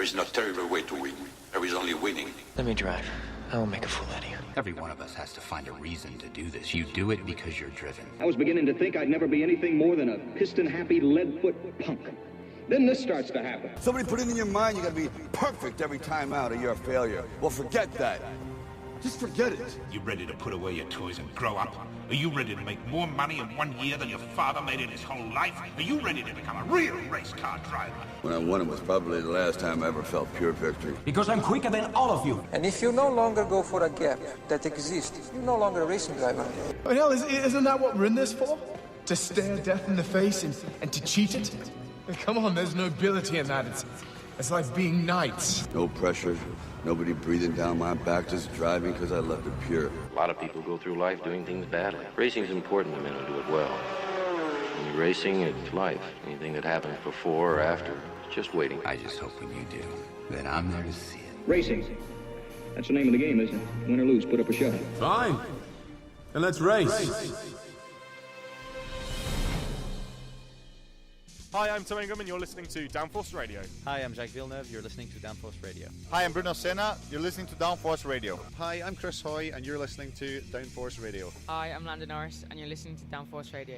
There is no terrible way to win. There is only winning. Let me drive. I will make a fool out of you. Every one of us has to find a reason to do this. You do it because you're driven. I was beginning to think I'd never be anything more than a piston-happy, lead-foot punk. Then this starts to happen. Somebody put it in your mind you gotta be perfect every time out or you're a failure. Well, forget that. Just forget it. You ready to put away your toys and grow up? Are you ready to make more money in 1 year than your father made in his whole life? Are you ready to become a real race car driver? When I won it was probably the last time I ever felt pure victory. Because I'm quicker than all of you. And if you no longer go for a gap that exists, you're no longer a racing driver. But hell, isn't that what we're in this for? To stare death in the face and to cheat it? Come on, there's nobility in that. It's like being knights. No pressure, nobody breathing down my back, just driving because I left it pure. A lot of people go through life doing things badly. Racing's important to men who do it well. When you're racing, it's life. Anything that happens before or after, it's just waiting. I just hope when you do, that I'm there to see it. Racing. That's the name of the game, isn't it? Win or lose, put up or shut up. Fine. Then let's race. Hi, I'm Tom Ingram and you're listening to Downforce Radio. Hi, I'm Jacques Villeneuve, you're listening to Downforce Radio. Hi, I'm Bruno Senna, you're listening to Downforce Radio. Hi, I'm Chris Hoy and you're listening to Downforce Radio. Hi, I'm Landon Norris and you're listening to Downforce Radio.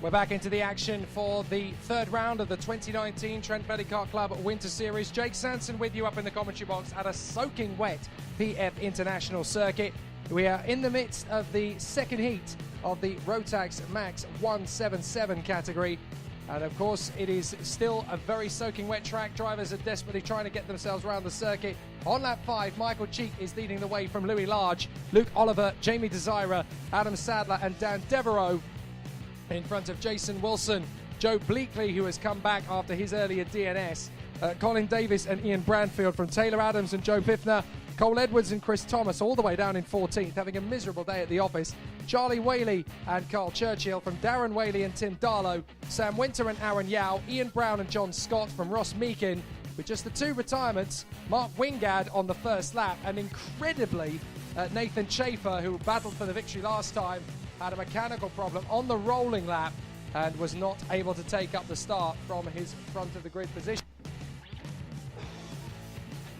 We're back into the action for the third round of the 2019 Trent Valley Kart Club Winter Series. Jake Sanson with you up in the commentary box at a soaking wet PF International circuit. We are in the midst of the second heat of the Rotax Max 177 category. And of course, it is still a very soaking wet track. Drivers are desperately trying to get themselves around the circuit. On lap 5, Michael Cheek is leading the way from Louis Large, Luke Oliver, Jamie Desira, Adam Sadler and Dan Devereaux. In front of Jason Wilson, Joe Bleakley, who has come back after his earlier DNS, Colin Davis and Ian Branfield from Taylor Adams and Joe Piffner, Cole Edwards and Chris Thomas all the way down in 14th, having a miserable day at the office, Charlie Whaley and Carl Churchill from Darren Whaley and Tim Darlow, Sam Winter and Aaron Yao, Ian Brown and John Scott from Ross Meakin, with just the two retirements, Mark Wingard on the first lap, and incredibly, Nathan Chafer, who battled for the victory last time, had a mechanical problem on the rolling lap and was not able to take up the start from his front of the grid position.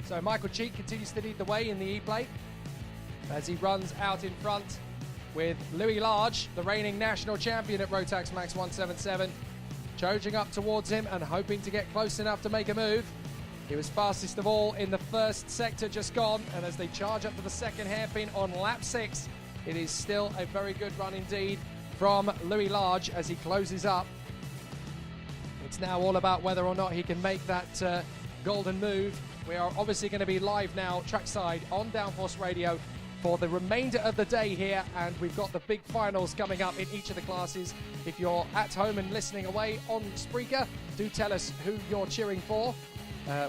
So Michael Cheek continues to lead the way in the E-plate as he runs out in front with Louis Large, the reigning national champion at Rotax Max 177, charging up towards him and hoping to get close enough to make a move. He was fastest of all in the first sector just gone, and as they charge up to the second hairpin on lap 6, it is still a very good run indeed from Louis Large as he closes up. It's now all about whether or not he can make that golden move. We are obviously going to be live now trackside on Downforce Radio for the remainder of the day here, and we've got the big finals coming up in each of the classes. If you're at home and listening away on Spreaker, do tell us who you're cheering for.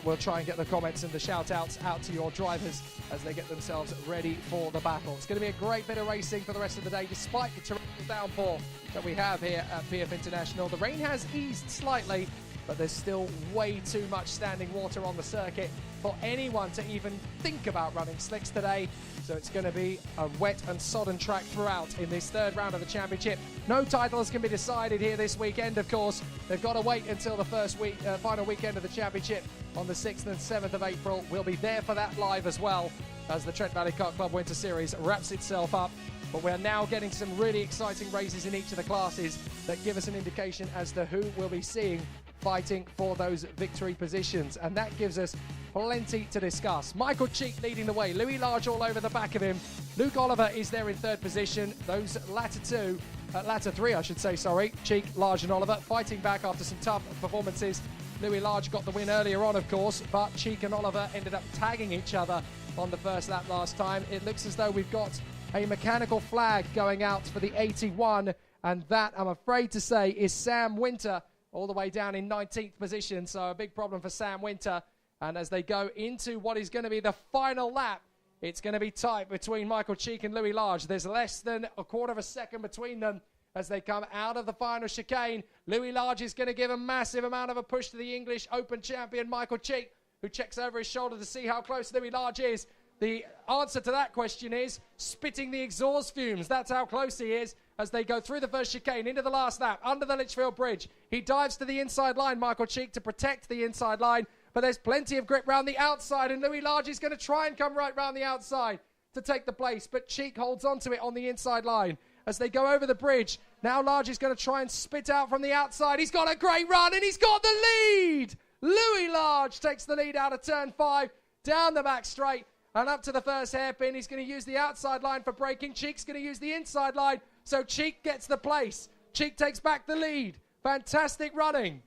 We'll try and get the comments and the shout-outs out to your drivers as they get themselves ready for the battle. It's going to be a great bit of racing for the rest of the day, despite the torrential downpour that we have here at PF International. The rain has eased slightly, but there's still way too much standing water on the circuit for anyone to even think about running slicks today. So it's going to be a wet and sodden track throughout in this third round of the championship. No titles can be decided here this weekend, of course. They've got to wait until the final weekend of the championship on the 6th and 7th of April. We'll be there for that live as well as the Trent Valley Kart Club Winter Series wraps itself up. But we're now getting some really exciting races in each of the classes that give us an indication as to who we'll be seeing fighting for those victory positions, and that gives us plenty to discuss. Michael Cheek leading the way, Louis Large all over the back of him. Luke Oliver is there in third position. Those latter three, I should say, sorry, Cheek, Large and Oliver fighting back after some tough performances. Louis Large got the win earlier on, of course, but Cheek and Oliver ended up tagging each other on the first lap last time. It looks as though we've got a mechanical flag going out for the 81, and that, I'm afraid to say, is Sam Winter, all the way down in 19th position, so a big problem for Sam Winter. And as they go into what is going to be the final lap, it's going to be tight between Michael Cheek and Louis Large. There's less than a quarter of a second between them as they come out of the final chicane. Louis Large is going to give a massive amount of a push to the English Open champion, Michael Cheek, who checks over his shoulder to see how close Louis Large is. The answer to that question is spitting the exhaust fumes. That's how close he is as they go through the first chicane into the last lap, under the Litchfield Bridge. He dives to the inside line, Michael Cheek, to protect the inside line, but there's plenty of grip round the outside, and Louis Large is going to try and come right round the outside to take the place, but Cheek holds on to it on the inside line as they go over the bridge. Now Large is going to try and spit out from the outside. He's got a great run, and he's got the lead! Louis Large takes the lead out of turn 5, down the back straight, and up to the first hairpin. He's going to use the outside line for braking. Cheek's going to use the inside line, so Cheek gets the place. Cheek takes back the lead. Fantastic running.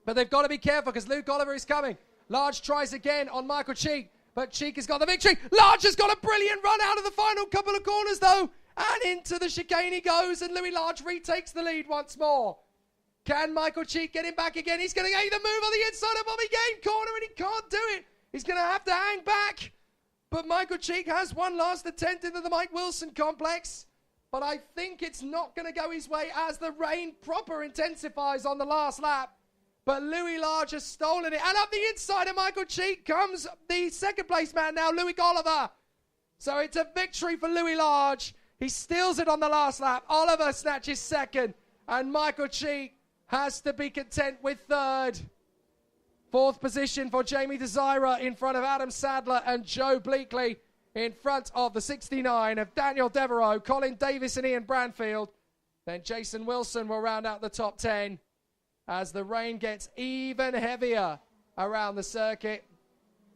But they've got to be careful because Luke Oliver is coming. Large tries again on Michael Cheek, but Cheek has got the victory. Large has got a brilliant run out of the final couple of corners, though. And into the chicane he goes, and Louis Large retakes the lead once more. Can Michael Cheek get him back again? He's going to get the move on the inside of Bobby Game corner, and he can't do it. He's going to have to hang back. But Michael Cheek has one last attempt into the Mike Wilson complex. But I think it's not going to go his way as the rain proper intensifies on the last lap. But Louis Large has stolen it. And up the inside of Michael Cheek comes the second place man now, Louis Oliver. So it's a victory for Louis Large. He steals it on the last lap. Oliver snatches second. And Michael Cheek has to be content with third. Fourth position for Jamie Desira in front of Adam Sadler and Joe Bleakley, in front of the 69 of Daniel Devereaux, Colin Davis and Ian Branfield. Then Jason Wilson will round out the top 10 as the rain gets even heavier around the circuit.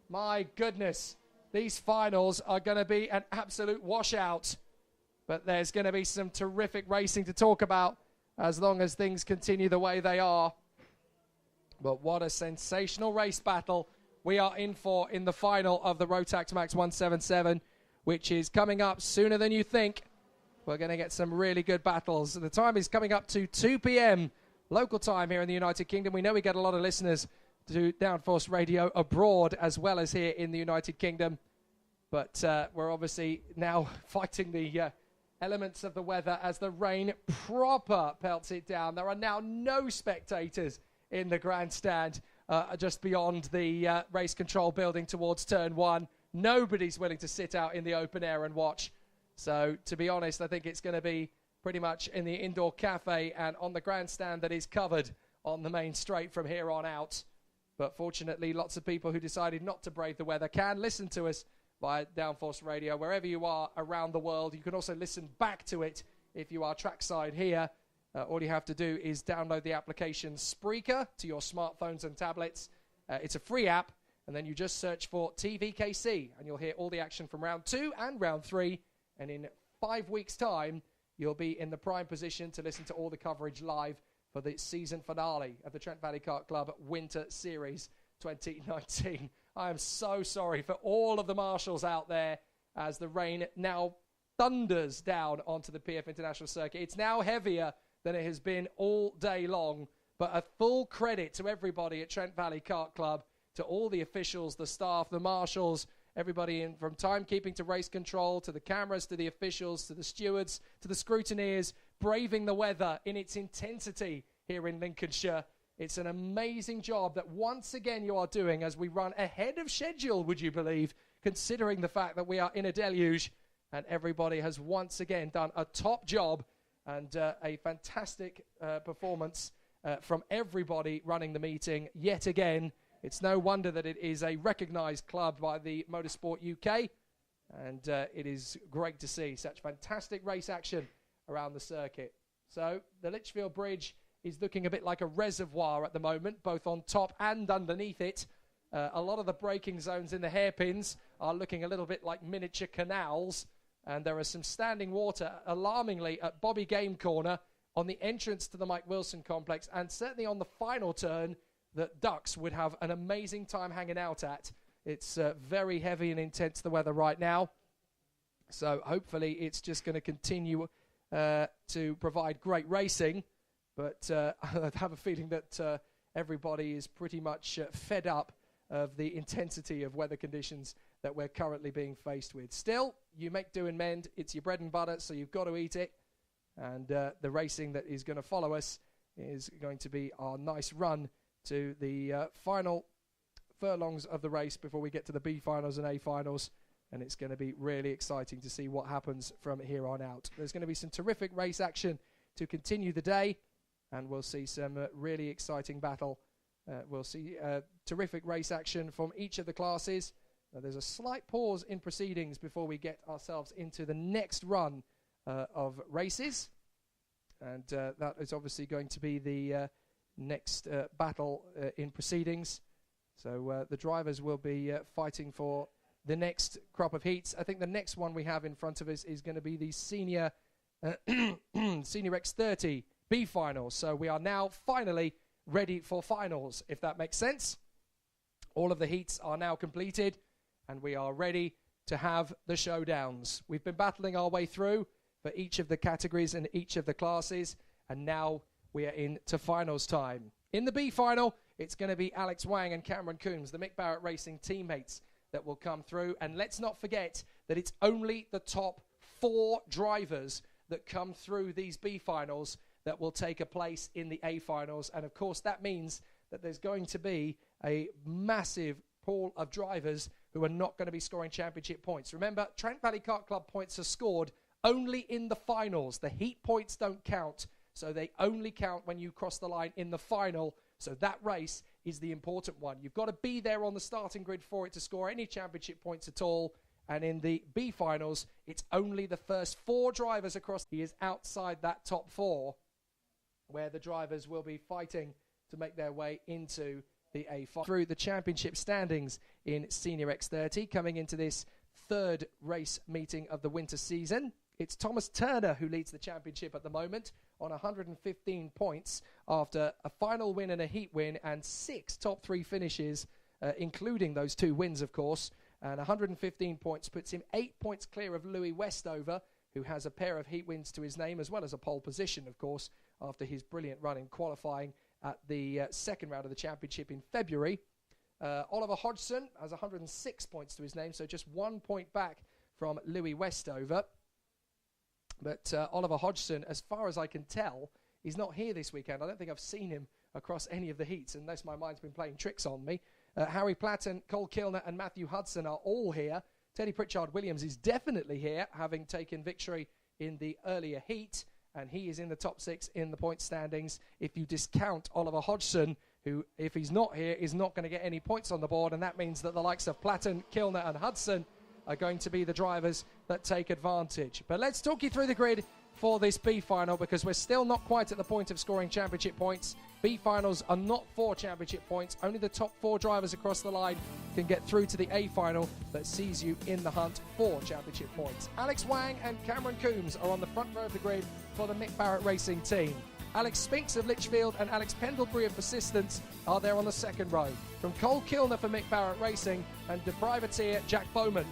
My goodness, these finals are going to be an absolute washout. But there's going to be some terrific racing to talk about as long as things continue the way they are. But what a sensational race battle we are in for in the final of the Rotax Max 177, which is coming up sooner than you think. We're going to get some really good battles. The time is coming up to 2 p.m. local time here in the United Kingdom. We know we get a lot of listeners to Downforce Radio abroad as well as here in the United Kingdom. But we're obviously now fighting the elements of the weather as the rain proper pelts it down. There are now no spectators in the grandstand just beyond the race control building towards turn 1. Nobody's willing to sit out in the open air and watch. So, to be honest, I think it's going to be pretty much in the indoor cafe and on the grandstand that is covered on the main straight from here on out. But fortunately, lots of people who decided not to brave the weather can listen to us via Downforce Radio wherever you are around the world. You can also listen back to it if you are trackside here. All you have to do is download the application Spreaker to your smartphones and tablets. It's a free app, and then you just search for TVKC, and you'll hear all the action from round 2 and round 3. And in 5 weeks' time, you'll be in the prime position to listen to all the coverage live for the season finale of the Trent Valley Kart Club Winter Series 2019. I am so sorry for all of the marshals out there as the rain now thunders down onto the PF International Circuit. It's now heavier than it has been all day long, but a full credit to everybody at Trent Valley Kart Club, to all the officials, the staff, the marshals, everybody in from timekeeping to race control, to the cameras, to the officials, to the stewards, to the scrutineers, braving the weather in its intensity here in Lincolnshire. It's an amazing job that once again you are doing as we run ahead of schedule, would you believe, considering the fact that we are in a deluge, and everybody has once again done a top job and a fantastic performance from everybody running the meeting yet again. It's no wonder that it is a recognised club by the Motorsport UK, and it is great to see such fantastic race action around the circuit. So the Litchfield Bridge is looking a bit like a reservoir at the moment, both on top and underneath it. A lot of the braking zones in the hairpins are looking a little bit like miniature canals, and there is some standing water, alarmingly, at Bobby Game Corner on the entrance to the Mike Wilson complex, and certainly on the final turn that Ducks would have an amazing time hanging out at. It's very heavy and intense, the weather right now. So hopefully it's just going to continue to provide great racing. But I have a feeling that everybody is pretty much fed up of the intensity of weather conditions that we're currently being faced with. Still, you make do and mend. It's your bread and butter, so you've got to eat it. And the racing that is going to follow us is going to be our nice run to the final furlongs of the race before we get to the B finals and A finals and it's going to be really exciting to see what happens from here on out. There's going to be some terrific race action to continue the day, and we'll see some really exciting battle. We'll see terrific race action from each of the classes. There's a slight pause in proceedings before we get ourselves into the next run of races, and that is obviously going to be the next battle in proceedings. So the drivers will be fighting for the next crop of heats. I think the next one we have in front of us is going to be the Senior Senior X30 B finals. So we are now finally ready for finals, if that makes sense. All of the heats are now completed, and we are ready to have the showdowns. We've been battling our way through for each of the categories and each of the classes, and now we are into finals time. In the B final, it's going to be Alex Wang and Cameron Coombs, the Mick Barrett Racing teammates, that will come through. And let's not forget that it's only the top 4 drivers that come through these B finals that will take a place in the A finals. And of course, that means that there's going to be a massive pool of drivers who are not going to be scoring championship points. Remember, Trent Valley Kart Club points are scored only in the finals. The heat points don't count, so they only count when you cross the line in the final. So that race is the important one. You've got to be there on the starting grid for it to score any championship points at all. And in the B finals, it's only the first 4 drivers across. He is outside that top 4, where the drivers will be fighting to make their way into the A final. Through the championship standings in Senior X30, coming into this 3rd race meeting of the winter season, it's Thomas Turner who leads the championship at the moment on 115 points after a final win and a heat win and 6 top 3 finishes, including those 2 wins, of course. And 115 points puts him 8 points clear of Louis Westover, who has a pair of heat wins to his name, as well as a pole position, of course, after his brilliant run in qualifying at the second round of the championship in February. Oliver Hodgson has 106 points to his name, so just 1 point back from Louis Westover. But Oliver Hodgson, as far as I can tell, is not here this weekend. I don't think I've seen him across any of the heats, unless my mind's been playing tricks on me. Harry Platten, Cole Kilner and Matthew Hudson are all here. Teddy Pritchard-Williams is definitely here, having taken victory in the earlier heat, and he is in the top 6 in the point standings. If you discount Oliver Hodgson, who, if he's not here, is not going to get any points on the board, and that means that the likes of Platten, Kilner and Hudson are going to be the drivers that take advantage. But let's talk you through the grid for this B final, because we're still not quite at the point of scoring championship points. B finals are not for championship points. Only the top 4 drivers across the line can get through to the A final that sees you in the hunt for championship points. Alex Wang and Cameron Coombs are on the front row of the grid for the Mick Barrett Racing team. Alex Spinks of Lichfield and Alex Pendlebury of Persistence are there on the second row. From Cole Kilner for Mick Barrett Racing and the privateer Jack Bowman.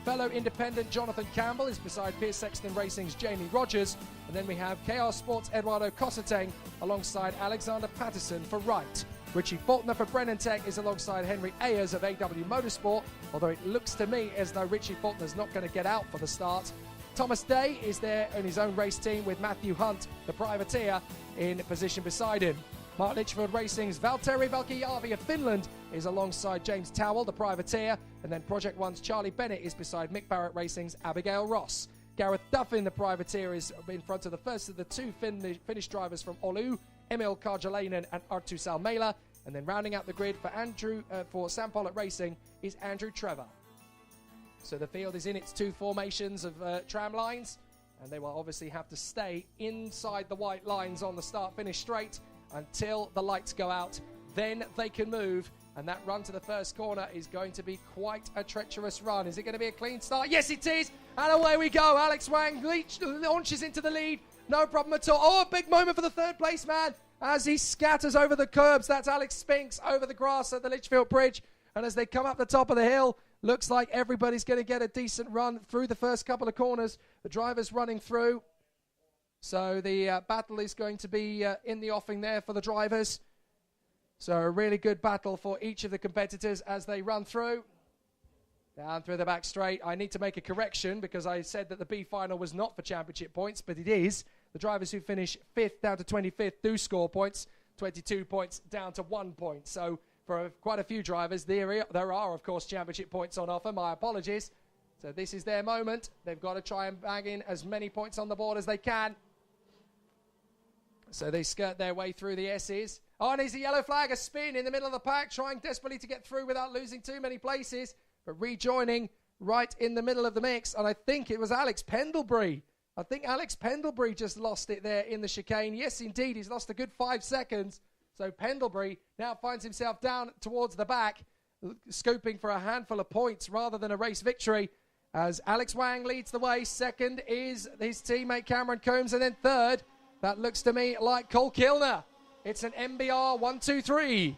Fellow independent Jonathan Campbell is beside Pierce Sexton Racing's Jamie Rogers. And then we have KR Sports' Eduardo Cosseteng alongside Alexander Patterson for Wright. Richie Faulkner for Brennan Tech is alongside Henry Ayers of AW Motorsport, although it looks to me as though Richie Faulkner's not going to get out for the start. Thomas Day is there in his own race team with Matthew Hunt, the privateer, in position beside him. Mark Litchfield Racing's Valtteri Valkijärvi of Finland is alongside James Towell, the privateer, and then Project One's Charlie Bennett is beside Mick Barrett Racing's Abigail Ross. Gareth Duffin, the privateer, is in front of the first of the 2 Finnish drivers from Oulu, Emil Karjalainen and Arttu Salmela, and then rounding out the grid for Sam Pollock Racing is Andrew Trevor. So the field is in its 2 formations of tram lines, and they will obviously have to stay inside the white lines on the start-finish straight until the lights go out. Then they can move, and that run to the first corner is going to be quite a treacherous run. Is it going to be a clean start? Yes, it is, and away we go. Alex Wang launches into the lead, no problem at all. Oh, a big moment for the 3rd place man as he scatters over the curbs. That's Alex Spinks over the grass at the Litchfield Bridge, and as they come up the top of the hill, looks like everybody's going to get a decent run through the first couple of corners. The driver's running through. So the battle is going to be in the offing there for the drivers. So a really good battle for each of the competitors as they run through. Down through the back straight. I need to make a correction because I said that the B final was not for championship points, but it is. The drivers who finish 5th down to 25th do score points. 22 points down to 1 point. So for quite a few drivers, there are, of course, championship points on offer. My apologies. So this is their moment. They've got to try and bag in as many points on the board as they can. So they skirt their way through the S's. Oh, and here's a yellow flag, a spin in the middle of the pack, trying desperately to get through without losing too many places, but rejoining right in the middle of the mix. And I think it was Alex Pendlebury. I think Alex Pendlebury just lost it there in the chicane. Yes, indeed, he's lost a good 5 seconds. So Pendlebury now finds himself down towards the back, scoping for a handful of points rather than a race victory, as Alex Wang leads the way. Second is his teammate Cameron Combs, and then third, that looks to me like Cole Kilner. It's an MBR 1-2-3.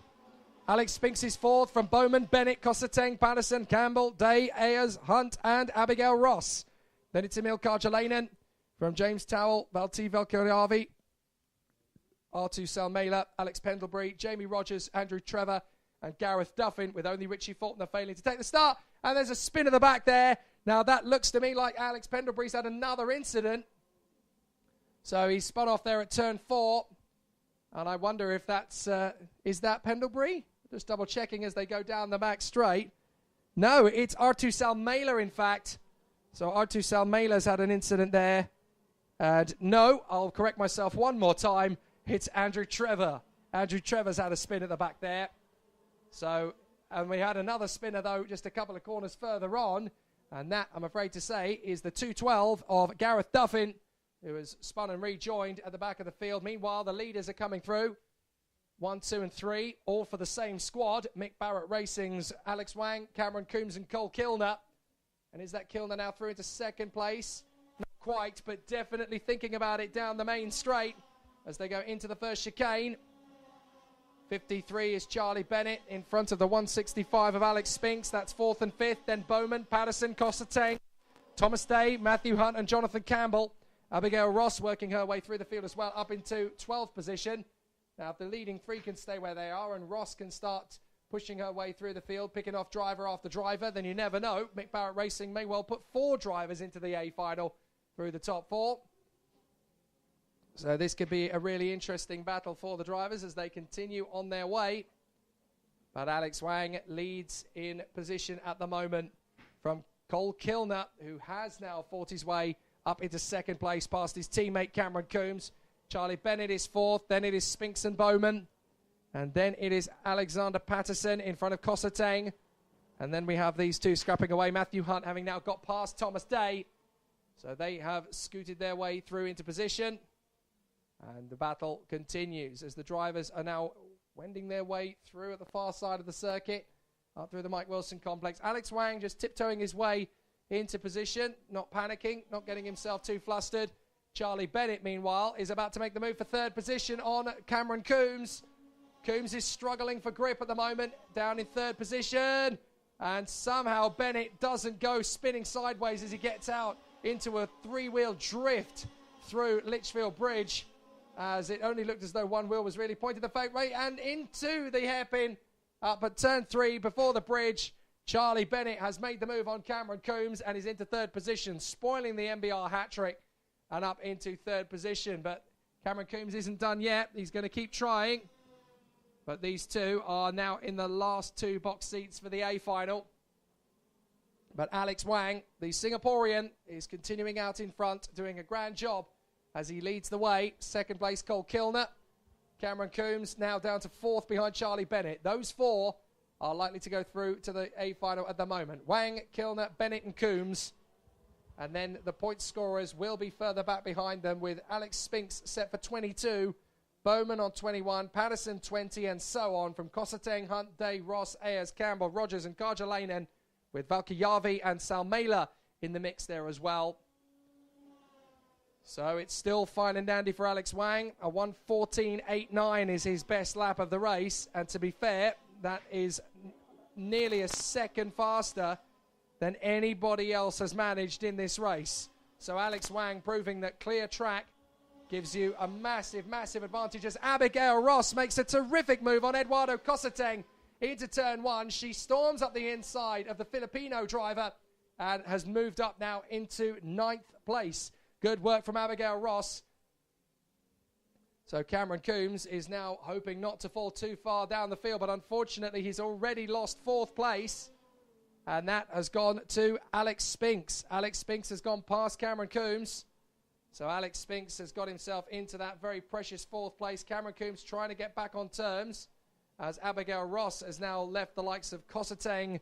Alex Spinks is fourth from Bowman, Bennett, Cosseteng, Patterson, Campbell, Day, Ayers, Hunt, and Abigail Ross. Then it's Emil Karjalainen from James Towell, Valti Valkyrjavi, R2 Salmela, Alex Pendlebury, Jamie Rogers, Andrew Trevor, and Gareth Duffin, with only Richie Faulkner failing to take the start. And there's a spin at the back there. Now that looks to me like Alex Pendlebury's had another incident. So he spun off there at turn 4. And I wonder if that's, is that Pendlebury? Just double checking as they go down the back straight. No, it's R2 Salmela, in fact. So R2 Salmela's had an incident there. And no, I'll correct myself one more time. It's Andrew Trevor. Andrew Trevor's had a spin at the back there. So, and we had another spinner, though, just a couple of corners further on. And that, I'm afraid to say, is the 212 of Gareth Duffin, who has spun and rejoined at the back of the field. Meanwhile, the leaders are coming through. 1, 2, and 3, all for the same squad. Mick Barrett Racing's Alex Wang, Cameron Coombs, and Cole Kilner. And is that Kilner now through into second place? Not quite, but definitely thinking about it down the main straight as they go into the first chicane. 53 is Charlie Bennett in front of the 165 of Alex Spinks. That's fourth and fifth. Then Bowman, Patterson, Cosseteng, Thomas Day, Matthew Hunt, and Jonathan Campbell. Abigail Ross working her way through the field as well, up into 12th position. Now, if the leading three can stay where they are and Ross can start pushing her way through the field, picking off driver after driver, then you never know. Mick Barrett Racing may well put 4 drivers into the A final through the top 4. So this could be a really interesting battle for the drivers as they continue on their way. But Alex Wang leads in position at the moment from Cole Kilner, who has now fought his way up into second place past his teammate Cameron Coombs. Charlie Bennett is fourth. Then it is Spinks and Bowman. And then it is Alexander Patterson in front of Cosseteng. And then we have these two scrapping away. Matthew Hunt having now got past Thomas Day. So they have scooted their way through into position. And the battle continues as the drivers are now wending their way through at the far side of the circuit, up through the Mike Wilson complex. Alex Wang just tiptoeing his way into position, not panicking, not getting himself too flustered. Charlie Bennett, meanwhile, is about to make the move for third position on Cameron Coombs. Coombs is struggling for grip at the moment, down in third position. And somehow Bennett doesn't go spinning sideways as he gets out into a 3-wheel drift through Litchfield Bridge, as it only looked as though one wheel was really pointed the fake way, and into the hairpin up at turn 3 before the bridge. Charlie Bennett has made the move on Cameron Coombs and is into third position, spoiling the MBR hat-trick and up into third position. But Cameron Coombs isn't done yet. He's going to keep trying. But these two are now in the last 2 box seats for the A final. But Alex Wang, the Singaporean, is continuing out in front, doing a grand job as he leads the way. Second place, Cole Kilner. Cameron Coombs now down to fourth behind Charlie Bennett. Those 4 are likely to go through to the A final at the moment. Wang, Kilner, Bennett and Coombs. And then the point scorers will be further back behind them, with Alex Spinks set for 22, Bowman on 21, Patterson 20, and so on from Cosseteng, Hunt, Day, Ross, Ayers, Campbell, Rogers and Karjalainen, with Valkyrjavi and Salmela in the mix there as well. So it's still fine and dandy for Alex Wang. A 1:14.89 is his best lap of the race. And to be fair, that is nearly a second faster than anybody else has managed in this race. So Alex Wang proving that clear track gives you a massive, massive advantage as Abigail Ross makes a terrific move on Eduardo Cosseteng into turn 1. She storms up the inside of the Filipino driver and has moved up now into 9th place. Good work from Abigail Ross. So Cameron Coombs is now hoping not to fall too far down the field, but unfortunately he's already lost 4th place. And that has gone to Alex Spinks. Alex Spinks has gone past Cameron Coombs. So Alex Spinks has got himself into that very precious 4th place. Cameron Coombs trying to get back on terms, as Abigail Ross has now left the likes of Kossateng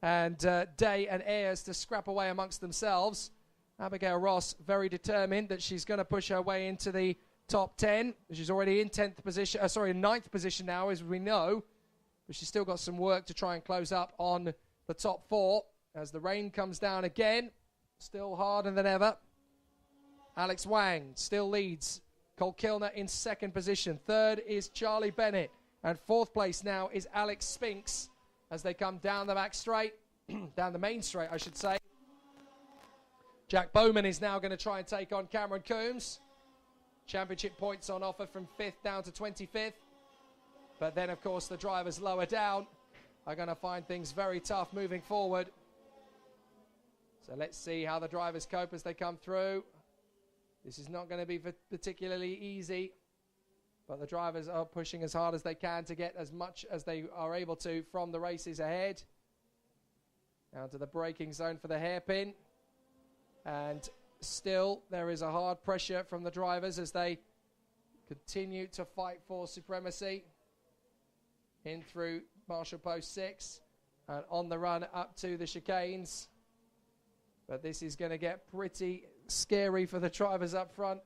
and Day and Ayres to scrap away amongst themselves. Abigail Ross very determined that she's going to push her way into the top 10. She's already in 10th position, ninth position now, as we know. But she's still got some work to try and close up on the top 4 as the rain comes down again. Still harder than ever. Alex Wang still leads. Cole Kilner in 2nd position. 3rd is Charlie Bennett. And 4th place now is Alex Spinks as they come down the back straight, down the main straight, I should say. Jack Bowman is now going to try and take on Cameron Coombs. Championship points on offer from 5th down to 25th. But then, of course, the drivers lower down are going to find things very tough moving forward. So let's see how the drivers cope as they come through. This is not going to be particularly easy, but the drivers are pushing as hard as they can to get as much as they are able to from the races ahead. Down to the braking zone for the hairpin. And still, there is a hard pressure from the drivers as they continue to fight for supremacy. In through Marshall Post 6 and on the run up to the chicanes. But this is going to get pretty scary for the drivers up front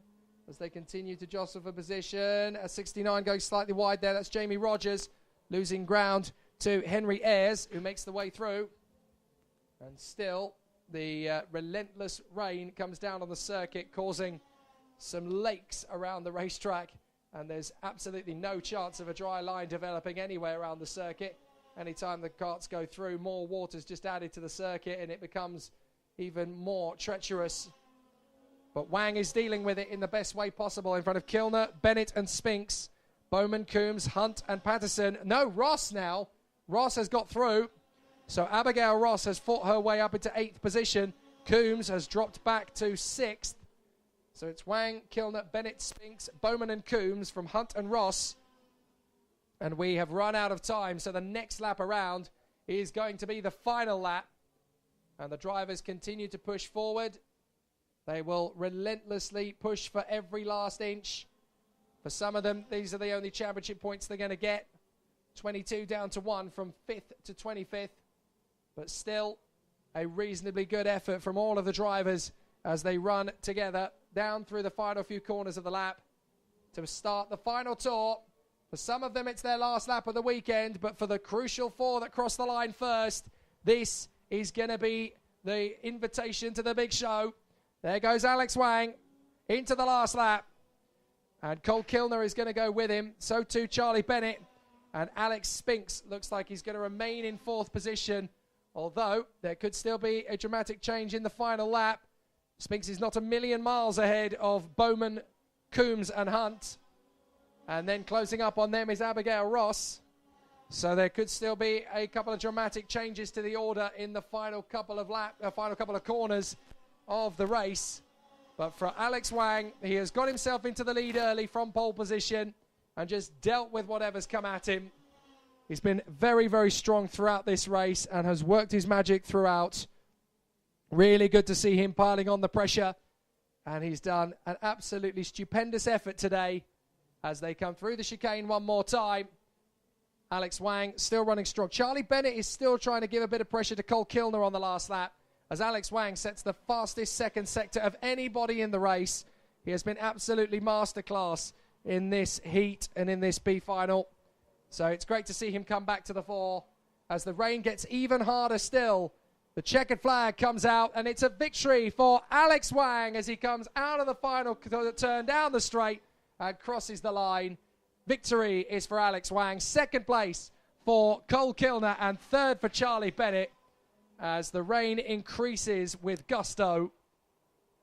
as they continue to jostle for position. A 69 going slightly wide there. That's Jamie Rogers losing ground to Henry Ayres, who makes the way through. And still, the relentless rain comes down on the circuit, causing some lakes around the racetrack. And there's absolutely no chance of a dry line developing anywhere around the circuit. Anytime the karts go through, more water's just added to the circuit and it becomes even more treacherous. But Wang is dealing with it in the best way possible in front of Kilner, Bennett and Spinks, Bowman, Coombs, Hunt and Patterson. No, Ross now. Ross has got through. So Abigail Ross has fought her way up into 8th position. Coombs has dropped back to 6th. So it's Wang, Kilner, Bennett, Spinks, Bowman and Coombs from Hunt and Ross. And we have run out of time. So the next lap around is going to be the final lap. And the drivers continue to push forward. They will relentlessly push for every last inch. For some of them, these are the only championship points they're going to get. 22 down to 1 from 5th to 25th. But still, a reasonably good effort from all of the drivers as they run together down through the final few corners of the lap to start the final tour. For some of them, it's their last lap of the weekend, but for the crucial 4 that cross the line first, this is going to be the invitation to the big show. There goes Alex Wang into the last lap. And Cole Kilner is going to go with him. So too Charlie Bennett. And Alex Spinks looks like he's going to remain in 4th position. Although there could still be a dramatic change in the final lap. Spinks is not a million miles ahead of Bowman, Coombs and Hunt. And then closing up on them is Abigail Ross. So there could still be a couple of dramatic changes to the order in the final couple of corners of the race. But for Alex Wang, he has got himself into the lead early from pole position and just dealt with whatever's come at him. He's been very, very strong throughout this race and has worked his magic throughout. Really good to see him piling on the pressure. And he's done an absolutely stupendous effort today as they come through the chicane one more time. Alex Wang still running strong. Charlie Bennett is still trying to give a bit of pressure to Cole Kilner on the last lap as Alex Wang sets the fastest second sector of anybody in the race. He has been absolutely masterclass in this heat and in this B final. So it's great to see him come back to the fore as the rain gets even harder still. The checkered flag comes out, and it's a victory for Alex Wang as he comes out of the final turn down the straight and crosses the line. Victory is for Alex Wang. 2nd place for Cole Kilner and 3rd for Charlie Bennett as the rain increases with gusto.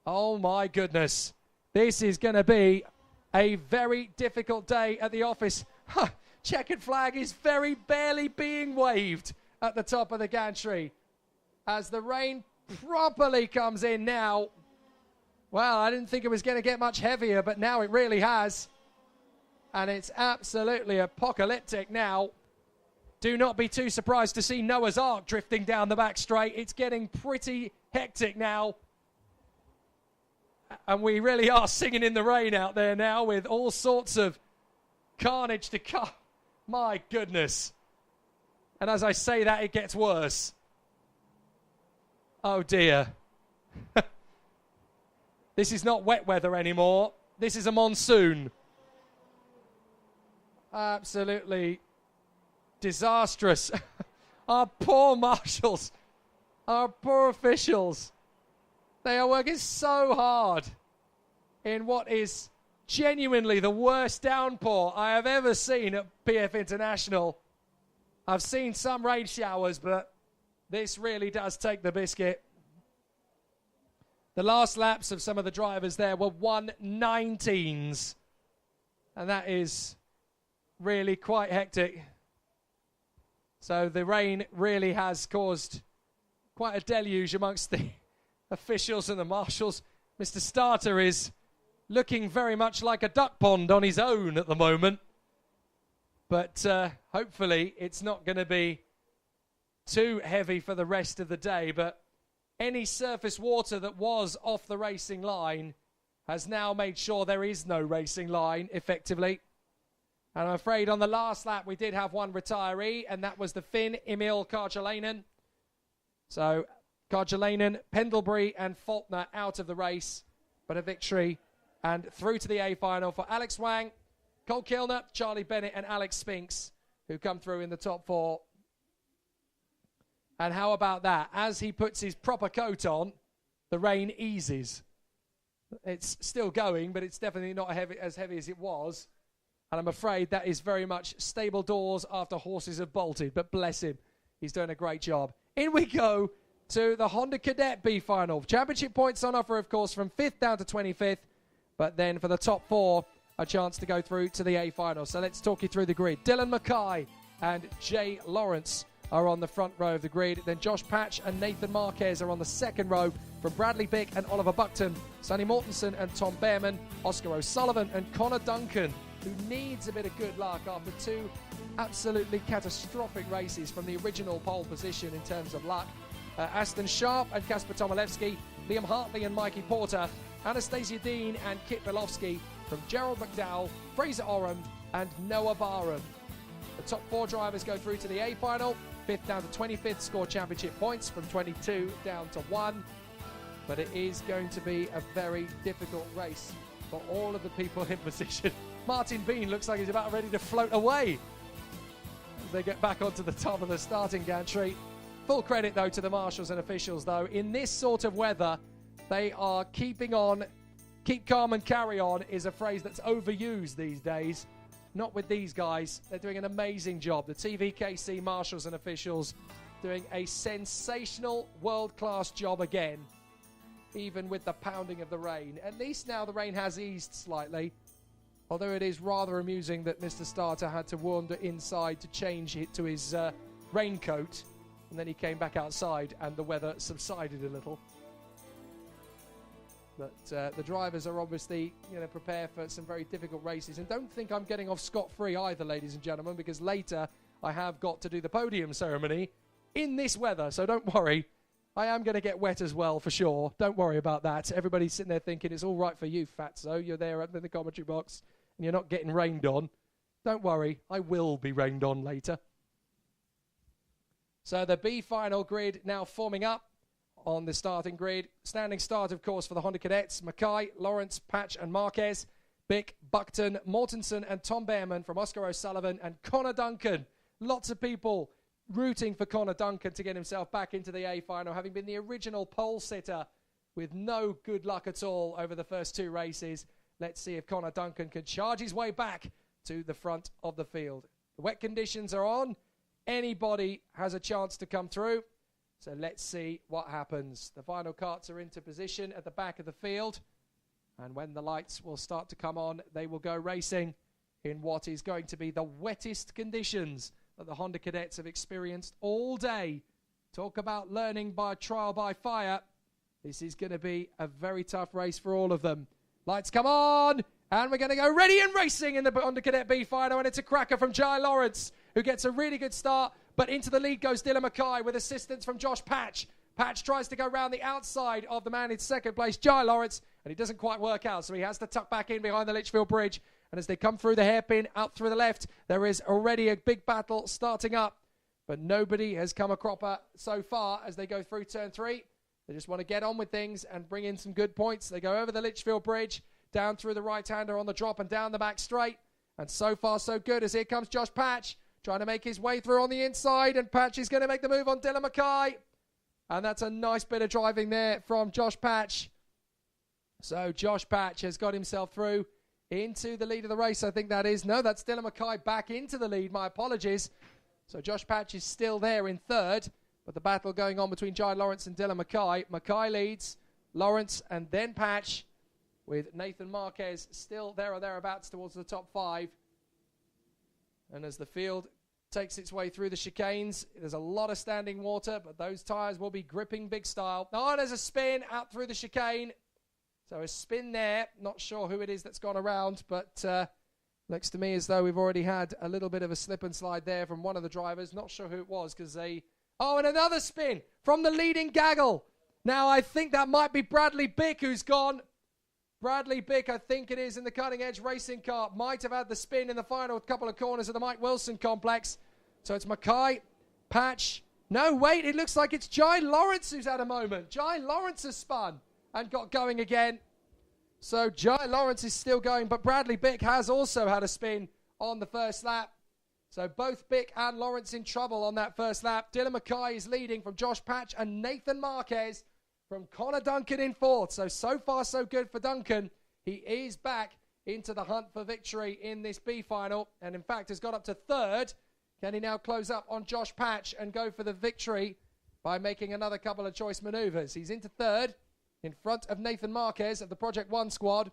Oh my goodness. This is going to be a very difficult day at the office. Checkered flag is very barely being waved at the top of the gantry as the rain properly comes in now. Well, I didn't think it was going to get much heavier, but now it really has. And it's absolutely apocalyptic now. Do not be too surprised to see Noah's Ark drifting down the back straight. It's getting pretty hectic now. And we really are singing in the rain out there now with all sorts of carnage to come. My goodness. And as I say that, it gets worse. Oh dear. This is not wet weather anymore. This is a monsoon. Absolutely disastrous. Our poor marshals, our poor officials, they are working so hard in what is genuinely the worst downpour I have ever seen at PF International. I've seen some rain showers, but this really does take the biscuit. The last laps of some of the drivers there were 1:19s, and that is really quite hectic. So the rain really has caused quite a deluge amongst the officials and the marshals. Mr. Starter is looking very much like a duck pond on his own at the moment. But hopefully it's not going to be too heavy for the rest of the day. But any surface water that was off the racing line has now made sure there is no racing line, effectively. And I'm afraid on the last lap we did have one retiree, and that was the Finn Emil Karjalainen. So Karjalainen, Pendlebury and Faulkner out of the race, but a victory and through to the A final for Alex Wang, Cole Kilner, Charlie Bennett and Alex Spinks, who come through in the top four. And how about that? As he puts his proper coat on, the rain eases. It's still going, but it's definitely not as heavy as it was. And I'm afraid that is very much stable doors after horses have bolted. But bless him, he's doing a great job. In we go to the Honda Cadet B final. Championship points on offer, of course, from 5th down to 25th. But then for the top four, a chance to go through to the A final. So let's talk you through the grid. Dylan Mackay and Jay Lawrence are on the front row of the grid. Then Josh Patch and Nathan Marquez are on the second row. From Bradley Bick and Oliver Buckton, Sonny Mortensen and Tom Behrman, Oscar O'Sullivan and Connor Duncan, who needs a bit of good luck after two absolutely catastrophic races from the original pole position in terms of luck. Aston Sharp and Kasper Tomilewski, Liam Hartley and Mikey Porter, Anastasia Dean and Kit Bilofsky, from Gerald McDowell, Fraser Oram and Noah Barham. The top four drivers go through to the A final. 5th down to 25th score championship points, from 22 down to 1. But it is going to be a very difficult race for all of the people in position. Martin Bean looks like he's about ready to float away as they get back onto the top of the starting gantry. Full credit, though, to the marshals and officials, though. In this sort of weather, they are keeping on. Keep calm and carry on is a phrase that's overused these days. Not with these guys. They're doing an amazing job. The TVKC marshals and officials doing a sensational, world-class job again, even with the pounding of the rain. At least now the rain has eased slightly, although it is rather amusing that Mr. Starter had to wander inside to change it to his raincoat, and then he came back outside and the weather subsided a little. But the drivers are obviously, prepare for some very difficult races. And don't think I'm getting off scot-free either, ladies and gentlemen, because later I have got to do the podium ceremony in this weather. So don't worry. I am going to get wet as well, for sure. Don't worry about that. Everybody's sitting there thinking it's all right for you, Fatso. You're there up in the commentary box and you're not getting rained on. Don't worry. I will be rained on later. So the B final grid now forming up on the starting grid. Standing start, of course, for the Honda Cadets. Mackay, Lawrence, Patch and Marquez. Bick, Buckton, Mortensen and Tom Behrman, from Oscar O'Sullivan and Connor Duncan. Lots of people rooting for Connor Duncan to get himself back into the A final, having been the original pole sitter with no good luck at all over the first two races. Let's see if Connor Duncan can charge his way back to the front of the field. The wet conditions are on. Anybody has a chance to come through. So let's see what happens. The final carts are into position at the back of the field. And when the lights will start to come on, they will go racing in what is going to be the wettest conditions that the Honda Cadets have experienced all day. Talk about learning by trial by fire. This is going to be a very tough race for all of them. Lights come on, and we're going to go ready and racing in the Honda Cadet B final, and it's a cracker from Jai Lawrence, who gets a really good start, but into the lead goes Dylan Mackay with assistance from Josh Patch. Patch tries to go round the outside of the man in second place, Jai Lawrence, and it doesn't quite work out, so he has to tuck back in behind the Litchfield Bridge. And as they come through the hairpin, out through the left, there is already a big battle starting up. But nobody has come a cropper so far as they go through turn 3. They just want to get on with things and bring in some good points. They go over the Litchfield Bridge, down through the right-hander on the drop and down the back straight. And so far, so good, as here comes Josh Patch, trying to make his way through on the inside. And Patch is going to make the move on Dylan Mackay. And that's a nice bit of driving there from Josh Patch. So Josh Patch has got himself through into the lead of the race, I think that is. No, that's Dylan Mackay back into the lead. My apologies. So Josh Patch is still there in third, but the battle going on between Jai Lawrence and Dylan Mackay. Mackay leads, Lawrence and then Patch, with Nathan Marquez still there or thereabouts towards the top 5. And as the field takes its way through the chicanes, there's a lot of standing water, but those tyres will be gripping big style. Oh, there's a spin out through the chicane. So a spin there. Not sure who it is that's gone around, but looks to me as though we've already had a little bit of a slip and slide there from one of the drivers. Not sure who it was because they... Oh, and another spin from the leading gaggle. Now, I think that might be Bradley Bick who's gone. Bradley Bick, I think it is, in the Cutting Edge racing car. Might have had the spin in the final couple of corners of the Mike Wilson complex. So it's Mackay, Patch. No, wait, it looks like it's Jai Lawrence who's had a moment. Jai Lawrence has spun and got going again. So Jai Lawrence is still going, but Bradley Bick has also had a spin on the first lap. So both Bick and Lawrence in trouble on that first lap. Dylan Mackay is leading from Josh Patch and Nathan Marquez from Connor Duncan in fourth. So far, so good for Duncan. He is back into the hunt for victory in this B final, and in fact has got up to third. Can he now close up on Josh Patch and go for the victory by making another couple of choice maneuvers? He's into third, in front of Nathan Marquez of the Project 1 squad.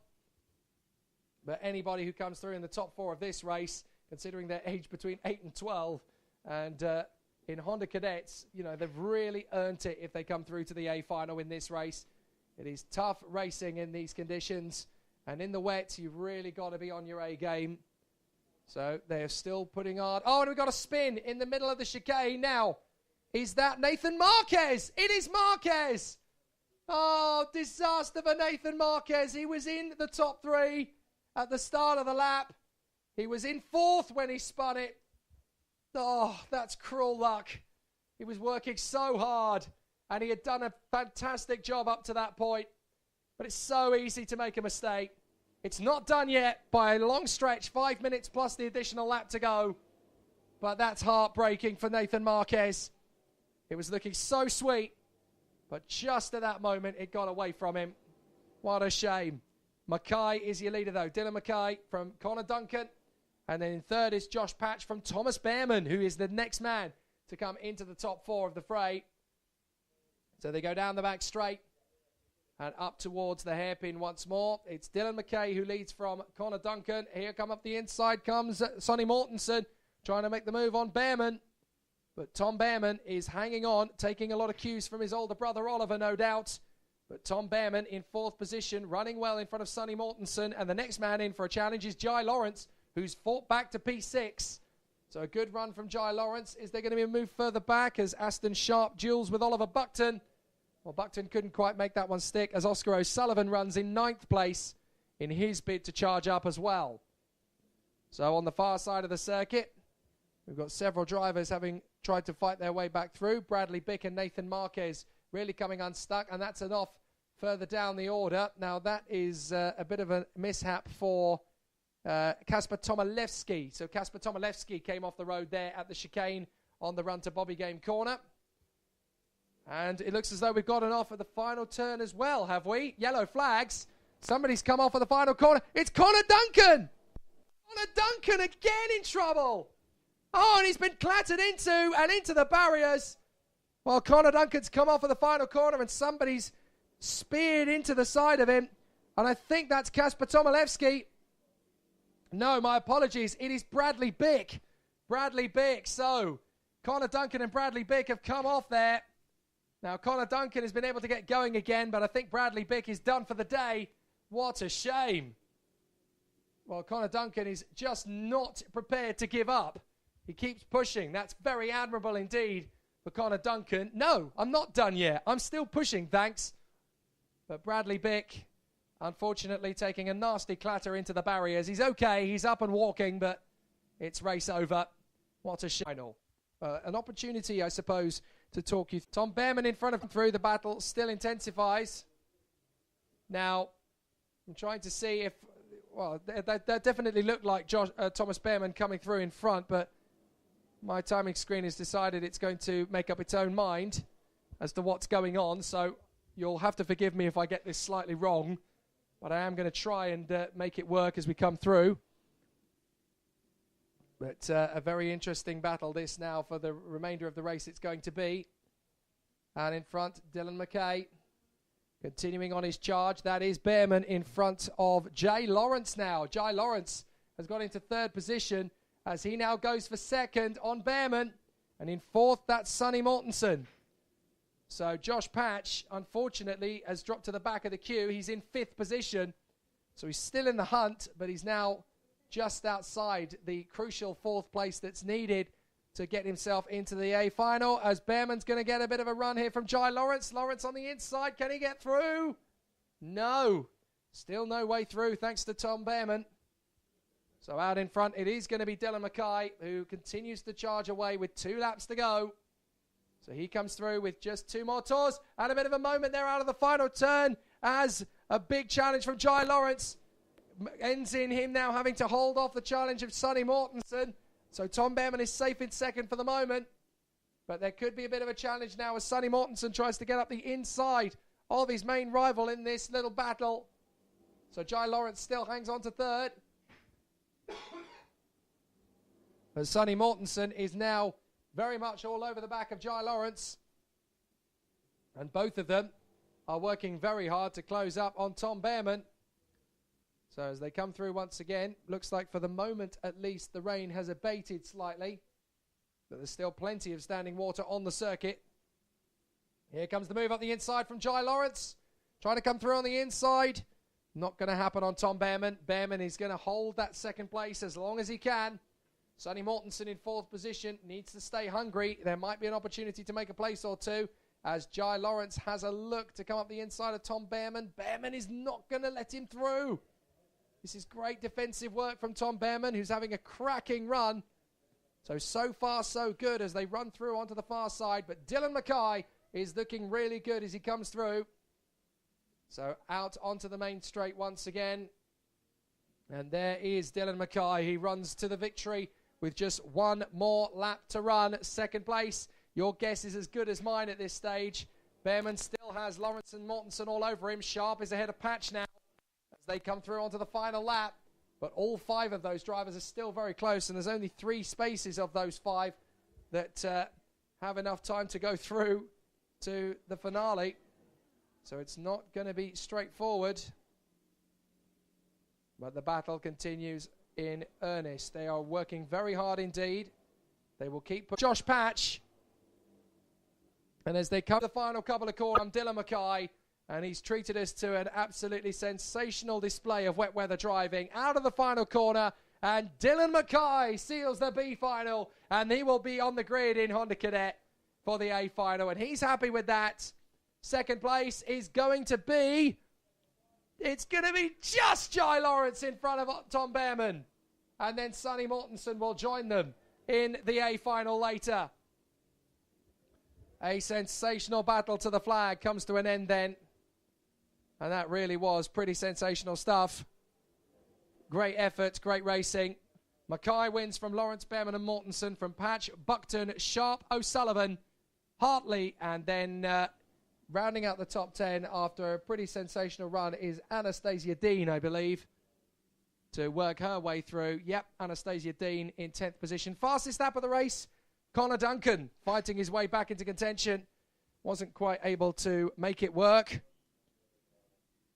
But anybody who comes through in the top 4 of this race, considering their age between 8 and 12, and in Honda Cadets, you know, they've really earned it if they come through to the A final in this race. It is tough racing in these conditions, and in the wet, you've really got to be on your A game. So they're still putting hard. Oh, and we've got a spin in the middle of the chicane now. Is that Nathan Marquez? It is Marquez! Oh, disaster for Nathan Marquez. He was in the top 3 at the start of the lap. He was in fourth when he spun it. Oh, that's cruel luck. He was working so hard, and he had done a fantastic job up to that point. But it's so easy to make a mistake. It's not done yet by a long stretch, 5 minutes plus the additional lap to go. But that's heartbreaking for Nathan Marquez. It was looking so sweet. But just at that moment, it got away from him. What a shame. Mackay is your leader, though. Dylan Mackay from Connor Duncan. And then in third is Josh Patch from Thomas Behrman, who is the next man to come into the top 4 of the fray. So they go down the back straight and up towards the hairpin once more. It's Dylan Mackay who leads from Connor Duncan. Here come up the inside comes Sonny Mortensen, trying to make the move on Behrman. But Tom Behrman is hanging on, taking a lot of cues from his older brother Oliver, no doubt. But Tom Behrman in fourth position, running well in front of Sonny Mortensen. And the next man in for a challenge is Jai Lawrence, who's fought back to P6. So a good run from Jai Lawrence. Is there going to be a move further back as Aston Sharp duels with Oliver Buckton? Well, Buckton couldn't quite make that one stick as Oscar O'Sullivan runs in 9th place in his bid to charge up as well. So on the far side of the circuit, we've got several drivers having tried to fight their way back through. Bradley Bick and Nathan Marquez really coming unstuck, and that's an off further down the order. Now that is a bit of a mishap for Kasper Tomilewski. So Kasper Tomilewski came off the road there at the chicane on the run to Bobby Game Corner. And it looks as though we've got an off at the final turn as well, have we? Yellow flags. Somebody's come off at the final corner. It's Connor Duncan! Connor Duncan again in trouble! Oh, and he's been clattered into the barriers. Well, Connor Duncan's come off at the final corner and somebody's speared into the side of him. And I think that's Kasper Tomilewski. No, my apologies. It is Bradley Bick. Bradley Bick. So, Connor Duncan and Bradley Bick have come off there. Now, Connor Duncan has been able to get going again, but I think Bradley Bick is done for the day. What a shame. Well, Connor Duncan is just not prepared to give up. He keeps pushing. That's very admirable indeed for Connor Duncan. No, I'm not done yet. I'm still pushing, thanks. But Bradley Bick, unfortunately, taking a nasty clatter into the barriers. He's okay. He's up and walking, but it's race over. What a final. An opportunity, I suppose, to talk you. Tom Behrman in front of him through. The battle still intensifies. Now, I'm trying to see if... Well, that definitely looked like Thomas Behrman coming through in front, but my timing screen has decided it's going to make up its own mind as to what's going on, so you'll have to forgive me if I get this slightly wrong, but I am going to try and make it work as we come through. But a very interesting battle this now for the remainder of the race it's going to be. And in front, Dylan McKay continuing on his charge. That is Behrman in front of Jay Lawrence now. Jay Lawrence has got into third position as he now goes for second on Behrman. And in fourth, that's Sonny Mortensen. So Josh Patch, unfortunately, has dropped to the back of the queue. He's in fifth position. So he's still in the hunt, but he's now just outside the crucial fourth place that's needed to get himself into the A final, as Behrman's going to get a bit of a run here from Jai Lawrence. Lawrence on the inside. Can he get through? No. Still no way through, thanks to Tom Behrman. So out in front, it is going to be Dylan Mackay, who continues to charge away with 2 laps to go. So he comes through with just 2 more tours. And a bit of a moment there out of the final turn, as a big challenge from Jai Lawrence ends in him now having to hold off the challenge of Sonny Mortensen. So Tom Behrman is safe in second for the moment. But there could be a bit of a challenge now as Sonny Mortensen tries to get up the inside of his main rival in this little battle. So Jai Lawrence still hangs on to third. But Sonny Mortensen is now very much all over the back of Jai Lawrence. And both of them are working very hard to close up on Tom Behrman. So as they come through once again, looks like for the moment at least the rain has abated slightly. But there's still plenty of standing water on the circuit. Here comes the move up the inside from Jai Lawrence. Trying to come through on the inside. Not going to happen on Tom Behrman. Behrman is going to hold that second place as long as he can. Sonny Mortensen in fourth position needs to stay hungry. There might be an opportunity to make a place or two as Jai Lawrence has a look to come up the inside of Tom Behrman. Behrman is not going to let him through. This is great defensive work from Tom Behrman, who's having a cracking run. So far, so good as they run through onto the far side. But Dylan Mackay is looking really good as he comes through. So out onto the main straight once again. And there is Dylan Mackay. He runs to the victory with just 1 more lap to run. Second place. Your guess is as good as mine at this stage. Behrman still has Lawrence and Mortensen all over him. Sharp is ahead of Patch now as they come through onto the final lap. But all 5 of those drivers are still very close, and there's only 3 spaces of those 5 that have enough time to go through to the finale. So it's not going to be straightforward. But the battle continues in earnest. They are working very hard indeed. They will keep Josh Patch. And as they come to the final couple of corners, I'm Dylan Mackay. And he's treated us to an absolutely sensational display of wet weather driving out of the final corner. And Dylan Mackay seals the B final. And he will be on the grid in Honda Cadet for the A final. And he's happy with that. Second place is going to be... It's going to be just Jai Lawrence in front of Tom Behrman. And then Sonny Mortensen will join them in the A final later. A sensational battle to the flag comes to an end then. And that really was pretty sensational stuff. Great effort, great racing. Mackay wins from Lawrence, Behrman and Mortensen, from Patch, Buckton, Sharp, O'Sullivan, Hartley, and then rounding out the top 10 after a pretty sensational run is Anastasia Dean, I believe, to work her way through. Yep, Anastasia Dean in 10th position. Fastest lap of the race, Connor Duncan fighting his way back into contention. Wasn't quite able to make it work.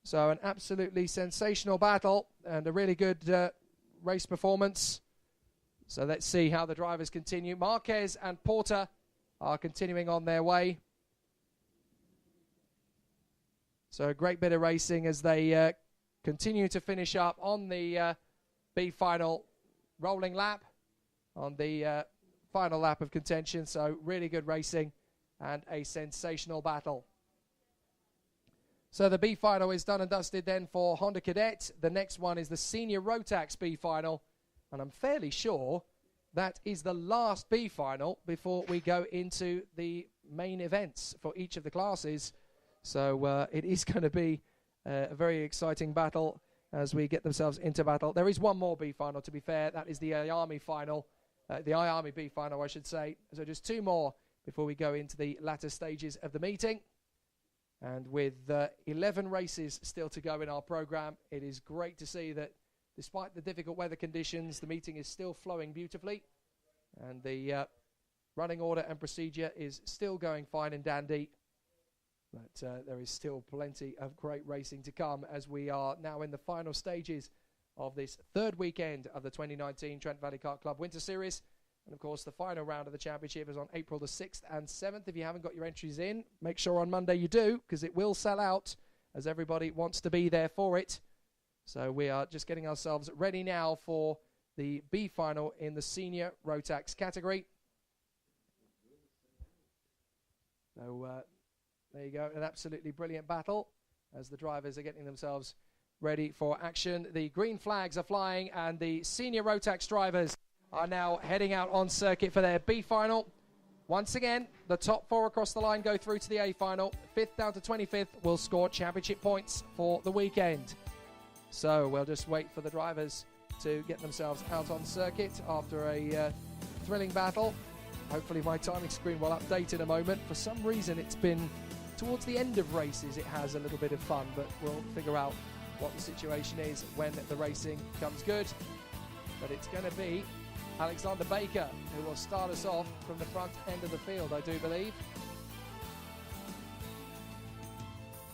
So an absolutely sensational battle and a really good race performance. So let's see how the drivers continue. Marquez and Porter are continuing on their way. So a great bit of racing as they continue to finish up on the B final rolling lap on the final lap of contention. So really good racing and a sensational battle. So the B final is done and dusted then for Honda Cadet. The next one is the Senior Rotax B final. And I'm fairly sure that is the last B final before we go into the main events for each of the classes. So it is going to be a very exciting battle as we get themselves into battle. There is one more B final, to be fair. That is the I-Army final. The I-Army B final, I should say. So just two more before we go into the latter stages of the meeting. And with 11 races still to go in our program, it is great to see that despite the difficult weather conditions, the meeting is still flowing beautifully. And the running order and procedure is still going fine and dandy. But there is still plenty of great racing to come as we are now in the final stages of this third weekend of the 2019 Trent Valley Kart Club Winter Series. And of course, the final round of the championship is on April the 6th and 7th. If you haven't got your entries in, make sure on Monday you do, because it will sell out as everybody wants to be there for it. So we are just getting ourselves ready now for the B final in the Senior Rotax category. So there you go, an absolutely brilliant battle as the drivers are getting themselves ready for action. The green flags are flying and the Senior Rotax drivers are now heading out on circuit for their B final. Once again, the top four across the line go through to the A final. 5th down to 25th will score championship points for the weekend. So we'll just wait for the drivers to get themselves out on circuit after a thrilling battle. Hopefully my timing screen will update in a moment. For some reason it's been towards the end of races it has a little bit of fun, but we'll figure out what the situation is when the racing comes good. But it's going to be Alexander Baker who will start us off from the front end of the field, I do believe.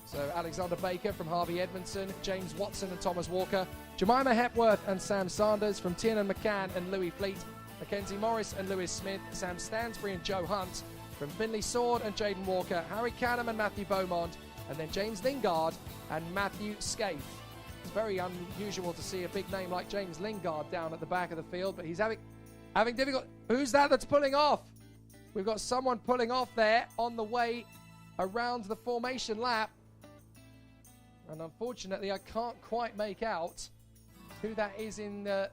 So Alexander Baker from Harvey Edmondson, James Watson and Thomas Walker, Jemima Hepworth and Sam Sanders from Tiernan McCann and Louis Fleet, Mackenzie Morris and Lewis Smith, Sam Stansbury and Joe Hunt, from Finley Sword and Jaden Walker, Harry Canham and Matthew Beaumont, and then James Lingard and Matthew Scaife. It's very unusual to see a big name like James Lingard down at the back of the field, but he's having difficult... Who's that that's pulling off? We've got someone pulling off there on the way around the formation lap. And unfortunately, I can't quite make out who that is in the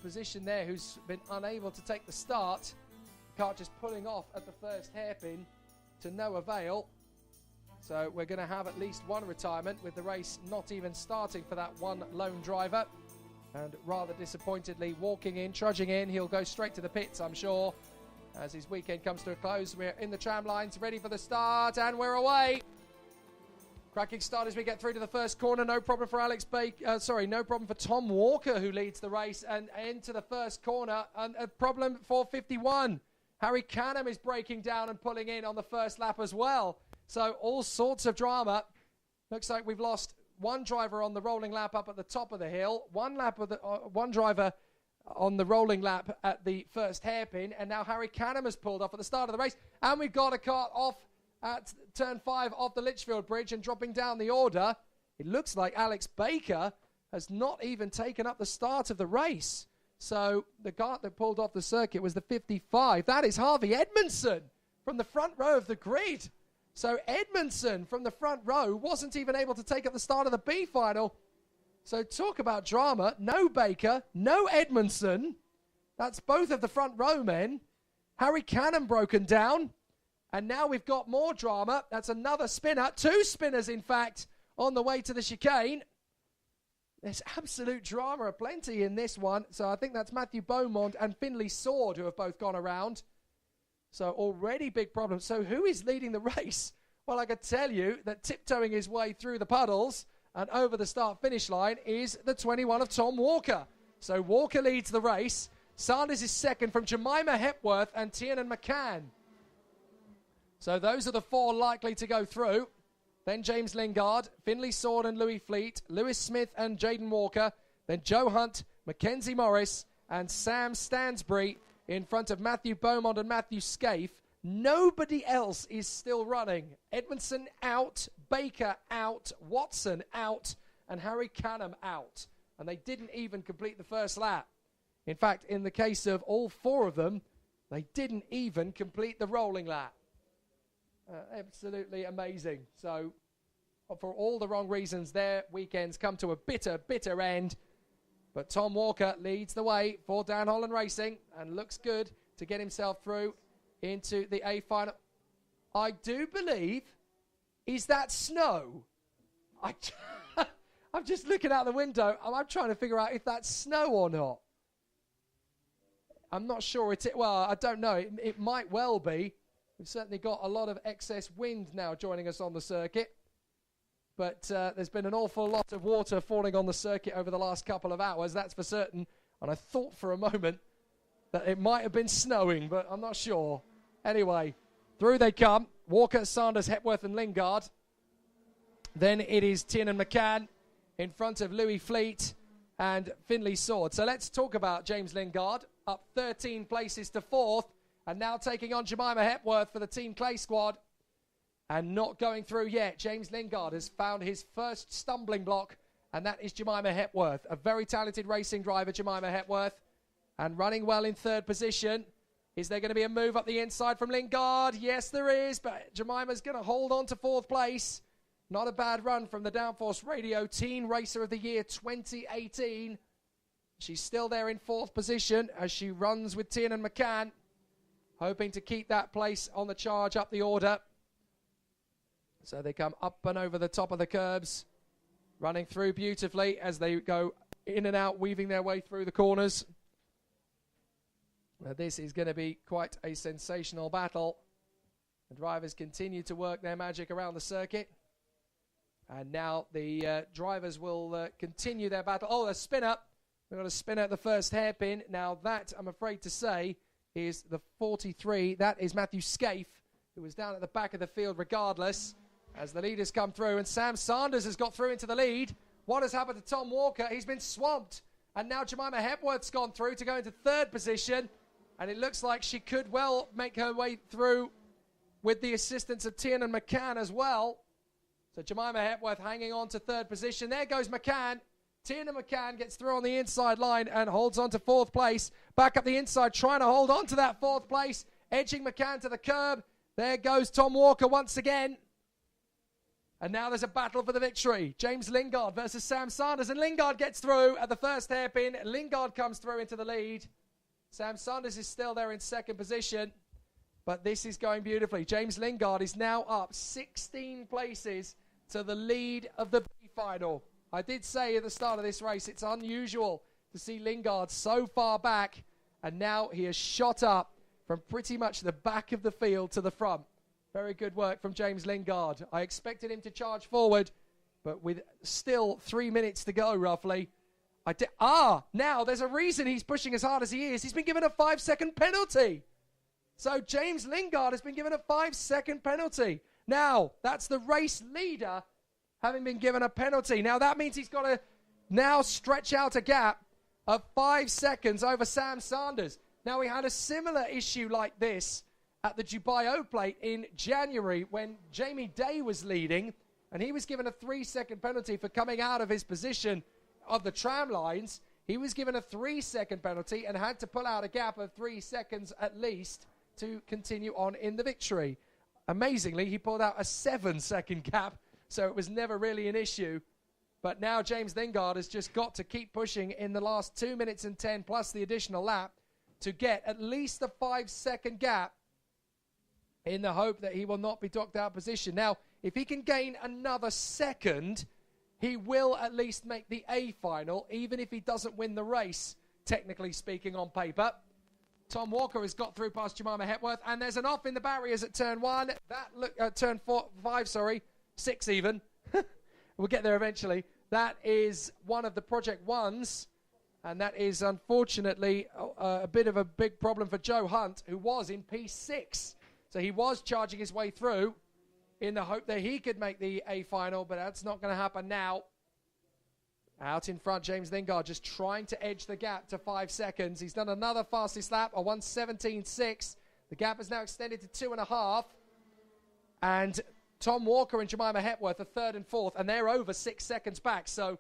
position there who's been unable to take the start. Car just pulling off at the first hairpin to no avail. So we're going to have at least one retirement with the race not even starting for that one lone driver. And rather disappointedly walking in, trudging in, he'll go straight to the pits, I'm sure. As his weekend comes to a close, we're in the tram lines, ready for the start, and we're away. Cracking start as we get through to the first corner. No problem for no problem for Tom Walker, who leads the race, and into the first corner. And a problem for 51. Harry Canham is breaking down and pulling in on the first lap as well. So all sorts of drama. Looks like we've lost one driver on the rolling lap up at the top of the hill, one driver on the rolling lap at the first hairpin, and now Harry Canham has pulled off at the start of the race, and we've got a car off at turn 5 of the Litchfield Bridge and dropping down the order. It looks like Alex Baker has not even taken up the start of the race. So the car that pulled off the circuit was the 55. That is Harvey Edmondson from the front row of the grid. So Edmondson from the front row wasn't even able to take up the start of the B final. So talk about drama. No Baker, no Edmondson. That's both of the front row men. Harry Canham broken down. And now we've got more drama. That's another spinner. 2 spinners, in fact, on the way to the chicane. There's absolute drama aplenty in this one. So I think that's Matthew Beaumont and Finley Sword who have both gone around. So already big problems. So who is leading the race? Well, I can tell you that tiptoeing his way through the puddles and over the start-finish line is the 21 of Tom Walker. So Walker leads the race. Sanders is second from Jemima Hepworth and Tiernan McCann. So those are the 4 likely to go through. Then James Lingard, Finley Sword and Louis Fleet, Lewis Smith and Jaden Walker, then Joe Hunt, Mackenzie Morris and Sam Stansbury in front of Matthew Beaumont and Matthew Scaife. Nobody else is still running. Edmondson out, Baker out, Watson out, and Harry Canham out. And they didn't even complete the first lap. In fact, in the case of all 4 of them, They didn't even complete the rolling lap. Absolutely amazing. So, for all the wrong reasons, their weekends come to a bitter, bitter end. But Tom Walker leads the way for Dan Holland Racing and looks good to get himself through into the A final. I do believe, is that snow? I'm just looking out the window. I'm trying to figure out if that's snow or not. I'm not sure well, I don't know. It might well be. We've certainly got a lot of excess wind now joining us on the circuit. But there's been an awful lot of water falling on the circuit over the last couple of hours, that's for certain. And I thought for a moment that it might have been snowing, but I'm not sure. Anyway, through they come. Walker, Sanders, Hepworth and Lingard. Then it is Tiernan McCann in front of Louis Fleet and Finlay Sword. So let's talk about James Lingard, up 13 places to 4th, and now taking on Jemima Hepworth for the Team Clay squad. And not going through yet. James Lingard has found his first stumbling block, and that is Jemima Hepworth. A very talented racing driver, Jemima Hepworth, and running well in 3rd position. Is there going to be a move up the inside from Lingard? Yes, there is, but Jemima's going to hold on to 4th place. Not a bad run from the Downforce Radio Teen Racer of the Year 2018. She's still there in 4th position as she runs with Tiernan McCann, hoping to keep that place on the charge up the order. So they come up and over the top of the curbs, running through beautifully as they go in and out, weaving their way through the corners. Now this is going to be quite a sensational battle. The drivers continue to work their magic around the circuit. And now the drivers will continue their battle. Oh, a spinner. We've got a spinner at the first hairpin. Now that, I'm afraid to say, is the 43. That is Matthew Scaife, who was down at the back of the field regardless. As the leaders come through, and Sam Sanders has got through into the lead. What has happened to Tom Walker? He's been swamped. And now Jemima Hepworth's gone through to go into 3rd position. And it looks like she could well make her way through with the assistance of Tiernan McCann as well. So Jemima Hepworth hanging on to 3rd position. There goes McCann. Tiernan McCann gets through on the inside line and holds on to 4th place. Back up the inside, trying to hold on to that 4th place. Edging McCann to the curb. There goes Tom Walker once again. And now there's a battle for the victory. James Lingard versus Sam Sanders. And Lingard gets through at the first hairpin. Lingard comes through into the lead. Sam Sanders is still there in 2nd position. But this is going beautifully. James Lingard is now up 16 places to the lead of the B final. I did say at the start of this race, it's unusual to see Lingard so far back. And now he has shot up from pretty much the back of the field to the front. Very good work from James Lingard. I expected him to charge forward, but with still 3 minutes to go, roughly. Now there's a reason he's pushing as hard as he is. He's been given a 5-second penalty. So James Lingard has been given a 5-second penalty. Now, that's the race leader having been given a penalty. Now, that means he's got to now stretch out a gap of 5 seconds over Sam Sanders. Now, we had a similar issue like this at the Dubai O Plate in January when Jamie Day was leading, and he was given a 3-second penalty for coming out of his position of the tram lines. He was given a 3-second penalty and had to pull out a gap of 3 seconds at least to continue on in the victory. Amazingly, he pulled out a 7-second gap, so it was never really an issue. But now James Lingard has just got to keep pushing in the last 2 minutes and 10 plus the additional lap to get at least a 5-second gap in the hope that he will not be docked out of position. Now, if he can gain another second, he will at least make the A final, even if he doesn't win the race, technically speaking, on paper. Tom Walker has got through past Jemima Hepworth, and there's an off in the barriers at turn 1. Turn 6 even. We'll get there eventually. That is one of the Project 1s, and that is unfortunately a bit of a big problem for Joe Hunt, who was in P6. So he was charging his way through in the hope that he could make the A final, but that's not going to happen now. Out in front, James Lingard just trying to edge the gap to 5 seconds. He's done another fastest lap, a 1:17.6. The gap is now extended to 2.5. And Tom Walker and Jemima Hepworth are 3rd and 4th, and they're over 6 seconds back. So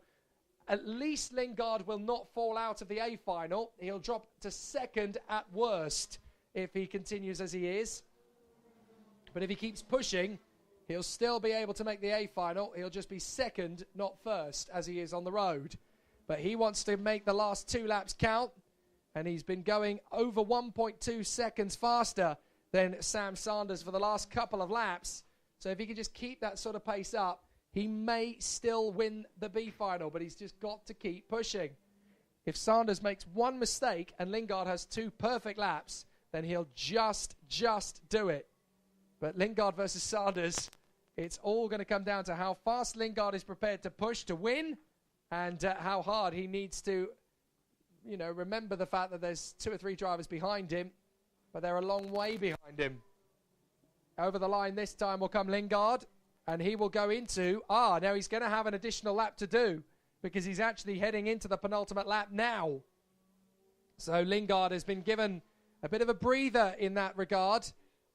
at least Lingard will not fall out of the A final. He'll drop to 2nd at worst if he continues as he is. But if he keeps pushing, he'll still be able to make the A final. He'll just be second, not first, as he is on the road. But he wants to make the last 2 laps count, and he's been going over 1.2 seconds faster than Sam Sanders for the last couple of laps. So if he can just keep that sort of pace up, he may still win the B final, but he's just got to keep pushing. If Sanders makes one mistake and Lingard has 2 perfect laps, then he'll just do it. But Lingard versus Sanders, it's all going to come down to how fast Lingard is prepared to push to win, and how hard he needs to, remember the fact that there's 2 or 3 drivers behind him, but they're a long way behind him. Over the line this time will come Lingard, and he will go into, now he's going to have an additional lap to do, because he's actually heading into the penultimate lap now. So Lingard has been given a bit of a breather in that regard.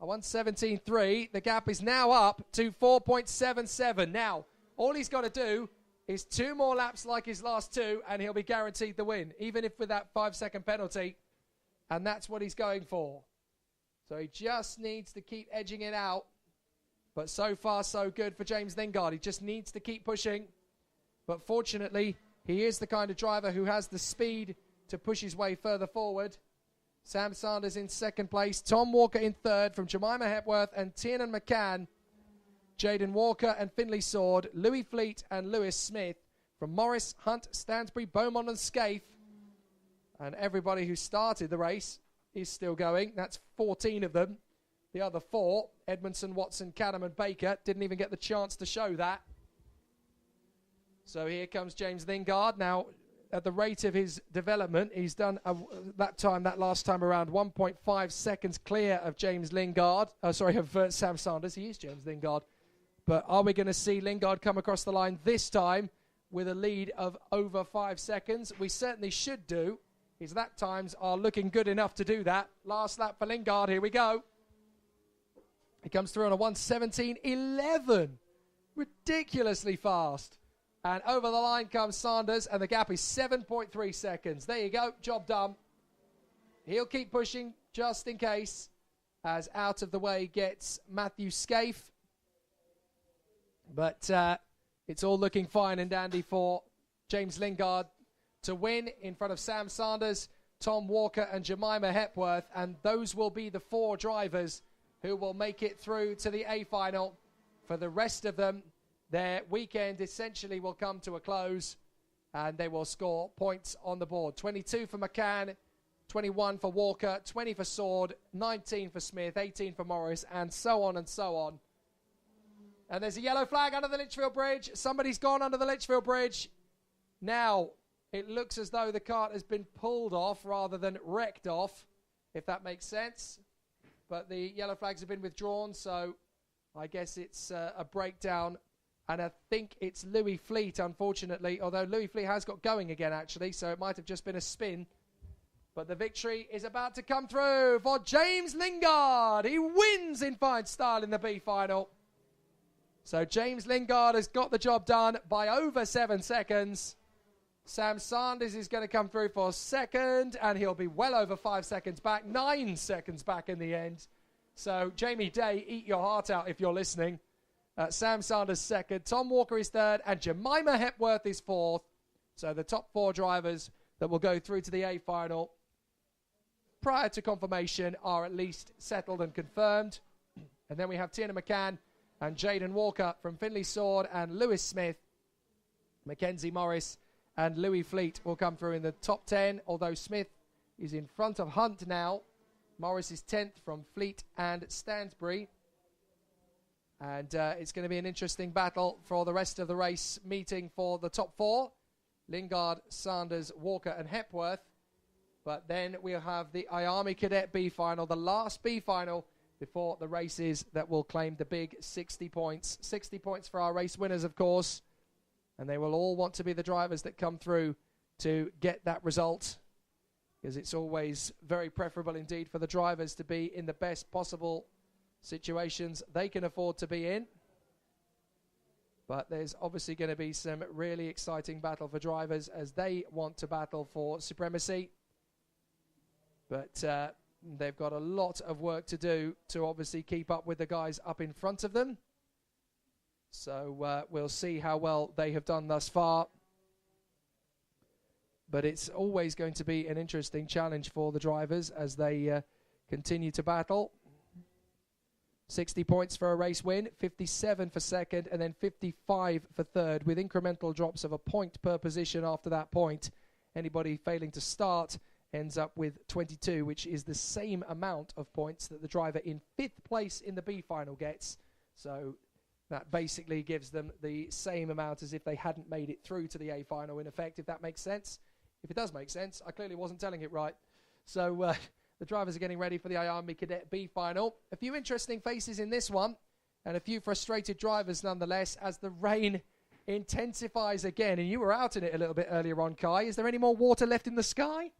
A 1:17.3. The gap is now up to 4.77. Now, all he's got to do is 2 more laps like his last 2, and he'll be guaranteed the win, even if with that 5-second penalty. And that's what he's going for. So he just needs to keep edging it out. But so far, so good for James Lingard. He just needs to keep pushing. But fortunately, he is the kind of driver who has the speed to push his way further forward. Sam Sanders in second place. Tom Walker in third from Jemima Hepworth and Tiernan McCann. Jaden Walker and Finley Sword. Louis Fleet and Lewis Smith from Morris, Hunt, Stansbury, Beaumont and Scaife. And everybody who started the race is still going. That's 14 of them. The other 4, Edmondson, Watson, Cadham and Baker, didn't even get the chance to show that. So here comes James Lingard. Now, at the rate of his development, he's done that last time around 1.5 seconds clear of James Lingard. Of Sam Sanders. He is James Lingard. But are we going to see Lingard come across the line this time with a lead of over 5 seconds? We certainly should do. His lap times are looking good enough to do that. Last lap for Lingard. Here we go. He comes through on a 1:17.11. Ridiculously fast. And over the line comes Sanders, and the gap is 7.3 seconds. There you go, job done. He'll keep pushing just in case, as out of the way gets Matthew Scaife. But it's all looking fine and dandy for James Lingard to win in front of Sam Sanders, Tom Walker and Jemima Hepworth, and those will be the 4 drivers who will make it through to the A final. For the rest of them, their weekend essentially will come to a close, and they will score points on the board. 22 for McCann, 21 for Walker, 20 for Sword, 19 for Smith, 18 for Morris, and so on and so on. And there's a yellow flag under the Litchfield Bridge. Somebody's gone under the Litchfield Bridge. Now, it looks as though the cart has been pulled off rather than wrecked off, if that makes sense. But the yellow flags have been withdrawn, so I guess it's a breakdown. And I think it's Louis Fleet, unfortunately, although Louis Fleet has got going again, actually, so it might have just been a spin. But the victory is about to come through for James Lingard. He wins in fine style in the B final. So James Lingard has got the job done by over 7 seconds. Sam Sanders is going to come through for second, and he'll be well over 5 seconds back, 9 seconds back in the end. So Jamie Day, eat your heart out if you're listening. Sam Sanders second, Tom Walker is third, and Jemima Hepworth is fourth. So the top 4 drivers that will go through to the A final prior to confirmation are at least settled and confirmed. And then we have Tiernan McCann and Jaden Walker from Finley Sword and Lewis Smith. Mackenzie Morris and Louis Fleet will come through in the top 10, although Smith is in front of Hunt now. Morris is 10th from Fleet and Stansbury. And it's going to be an interesting battle for the rest of the race, meeting for the top 4. Lingard, Sanders, Walker and Hepworth. But then we'll have the Army Cadet B final, the last B final before the races that will claim the big 60 points. 60 points for our race winners, of course. And they will all want to be the drivers that come through to get that result, because it's always very preferable indeed for the drivers to be in the best possible situations they can afford to be in. But there's obviously going to be some really exciting battle for drivers as they want to battle for supremacy. But They've got a lot of work to do to obviously keep up with the guys up in front of them. So we'll see how well they have done thus far. But it's always going to be an interesting challenge for the drivers as they continue to battle. 60 points for a race win, 57 for second, and then 55 for third, with incremental drops of a point per position after that point. Anybody failing to start ends up with 22, which is the same amount of points that the driver in 5th place in the B final gets. So that basically gives them the same amount as if they hadn't made it through to the A final, in effect, if that makes sense. If it does make sense, I clearly wasn't telling it right. So the drivers are getting ready for the Army Cadet B final. A few interesting faces in this one, and a few frustrated drivers nonetheless, as the rain intensifies again. And you were out in it a little bit earlier on, Kai. Is there any more water left in the sky?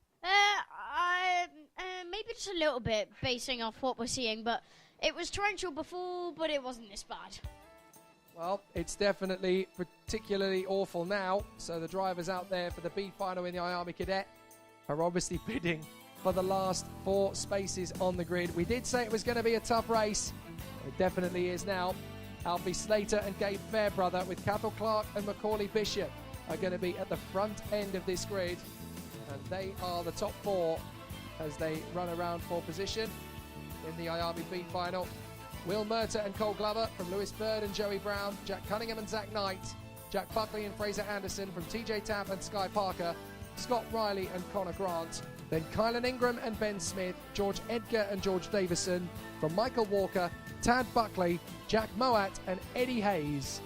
Maybe just a little bit, basing off what we're seeing. But it was torrential before, but it wasn't this bad. Well, it's definitely particularly awful now. So the drivers out there for the B final in the Army Cadet are obviously bidding for the last 4 spaces on the grid. We did say it was going to be a tough race. It definitely is now. Alfie Slater and Gabe Fairbrother with Cathal Clark and Macaulay Bishop are going to be at the front end of this grid. And they are the top 4 as they run around for position in the IARMY B final. Will Murtagh and Cole Glover from Lewis Bird and Joey Brown, Jack Cunningham and Zach Knight, Jack Buckley and Fraser Anderson from TJ Tapp and Sky Parker, Scott Riley and Connor Grant, then Kylan Ingram and Ben Smith, George Edgar and George Davison from Michael Walker, Tad Buckley, Jack Moat and Eddie Hayes.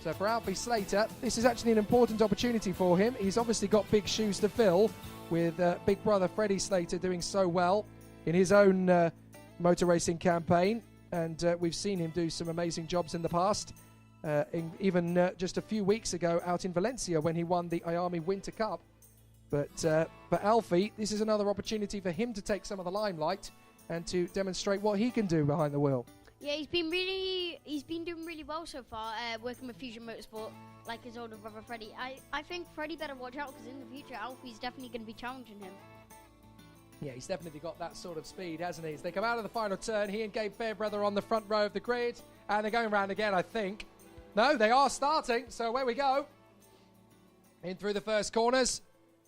So for Alfie Slater, this is actually an important opportunity for him. He's obviously got big shoes to fill with big brother Freddie Slater doing so well in his own motor racing campaign. And we've seen him do some amazing jobs in the past. Even just a few weeks ago out in Valencia when he won the IARMY Winter Cup. But for Alfie, this is another opportunity for him to take some of the limelight and to demonstrate what he can do behind the wheel. Yeah, he's been doing really well so far, working with Fusion Motorsport, like his older brother Freddie. I think Freddie better watch out, because in the future, Alfie's definitely going to be challenging him. Yeah, he's definitely got that sort of speed, hasn't he? As they come out of the final turn, he and Gabe Fairbrother on the front row of the grid, and they're going round again, I think. No, they are starting, so away we go. In through the first corners,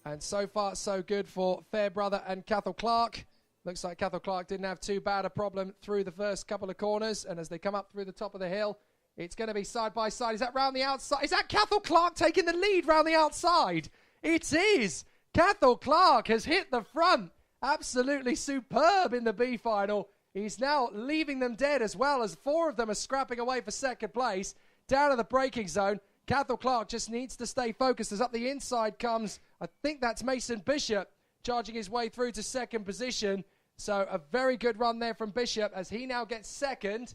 and so far so good for Fairbrother and Cathal Clark. Looks like Cathal Clark didn't have too bad a problem through the first couple of corners, and as they come up through the top of the hill, it's going to be side by side. Is that round the outside? Is that Cathal Clark taking the lead round the outside? It is! Cathal Clark has hit the front. Absolutely superb in the B final. He's now leaving them dead, as well as 4 of them are scrapping away for second place. Down to the braking zone. Cathal Clark just needs to stay focused as up the inside comes, I think that's Mason Bishop, charging his way through to second position. So a very good run there from Bishop as he now gets second.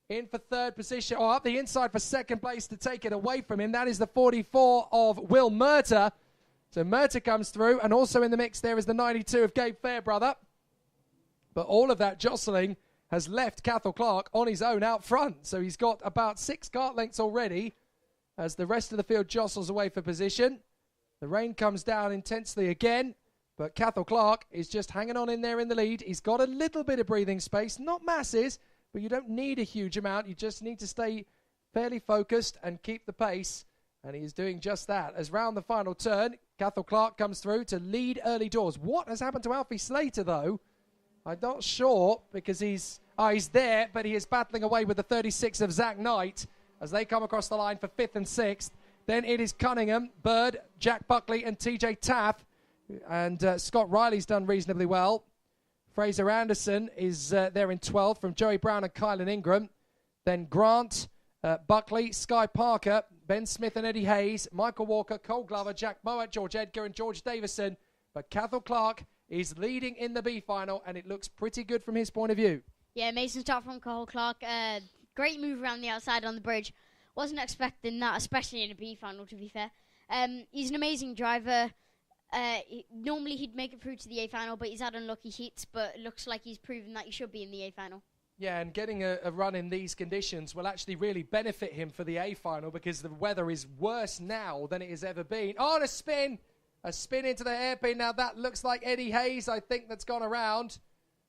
In for third position, or up the inside for second place to take it away from him. That is the 44 of Will Murtagh. So Murtagh comes through, and also in the mix there is the 92 of Gabe Fairbrother. But all of that jostling has left Cathal Clark on his own out front. So he's got about 6 kart lengths already as the rest of the field jostles away for position. The rain comes down intensely again, but Cathal Clark is just hanging on in there in the lead. He's got a little bit of breathing space, not masses, but you don't need a huge amount. You just need to stay fairly focused and keep the pace. And he's doing just that. As round the final turn, Cathal Clark comes through to lead early doors. What has happened to Alfie Slater, though? I'm not sure, because he's there, but he is battling away with the 36 of Zach Knight as they come across the line for 5th and 6th. Then it is Cunningham, Bird, Jack Buckley and TJ Tapp. And Scott Riley's done reasonably well. Fraser Anderson is there in 12th from Joey Brown and Kylan Ingram. Then Grant, Buckley, Sky Parker, Ben Smith and Eddie Hayes, Michael Walker, Cole Glover, Jack Moat, George Edgar and George Davison. But Cathal Clark is leading in the B final, and it looks pretty good from his point of view. Yeah, amazing start from Cole Clark. Great move around the outside on the bridge. Wasn't expecting that, especially in a B final, to be fair. He's an amazing driver. Normally he'd make it through to the A final, but he's had unlucky heats, but it looks like he's proven that he should be in the A final. Yeah, and getting a run in these conditions will actually really benefit him for the A final, because the weather is worse now than it has ever been. Oh, and a spin into the hairpin. Now that looks like Eddie Hayes, I think, that's gone around.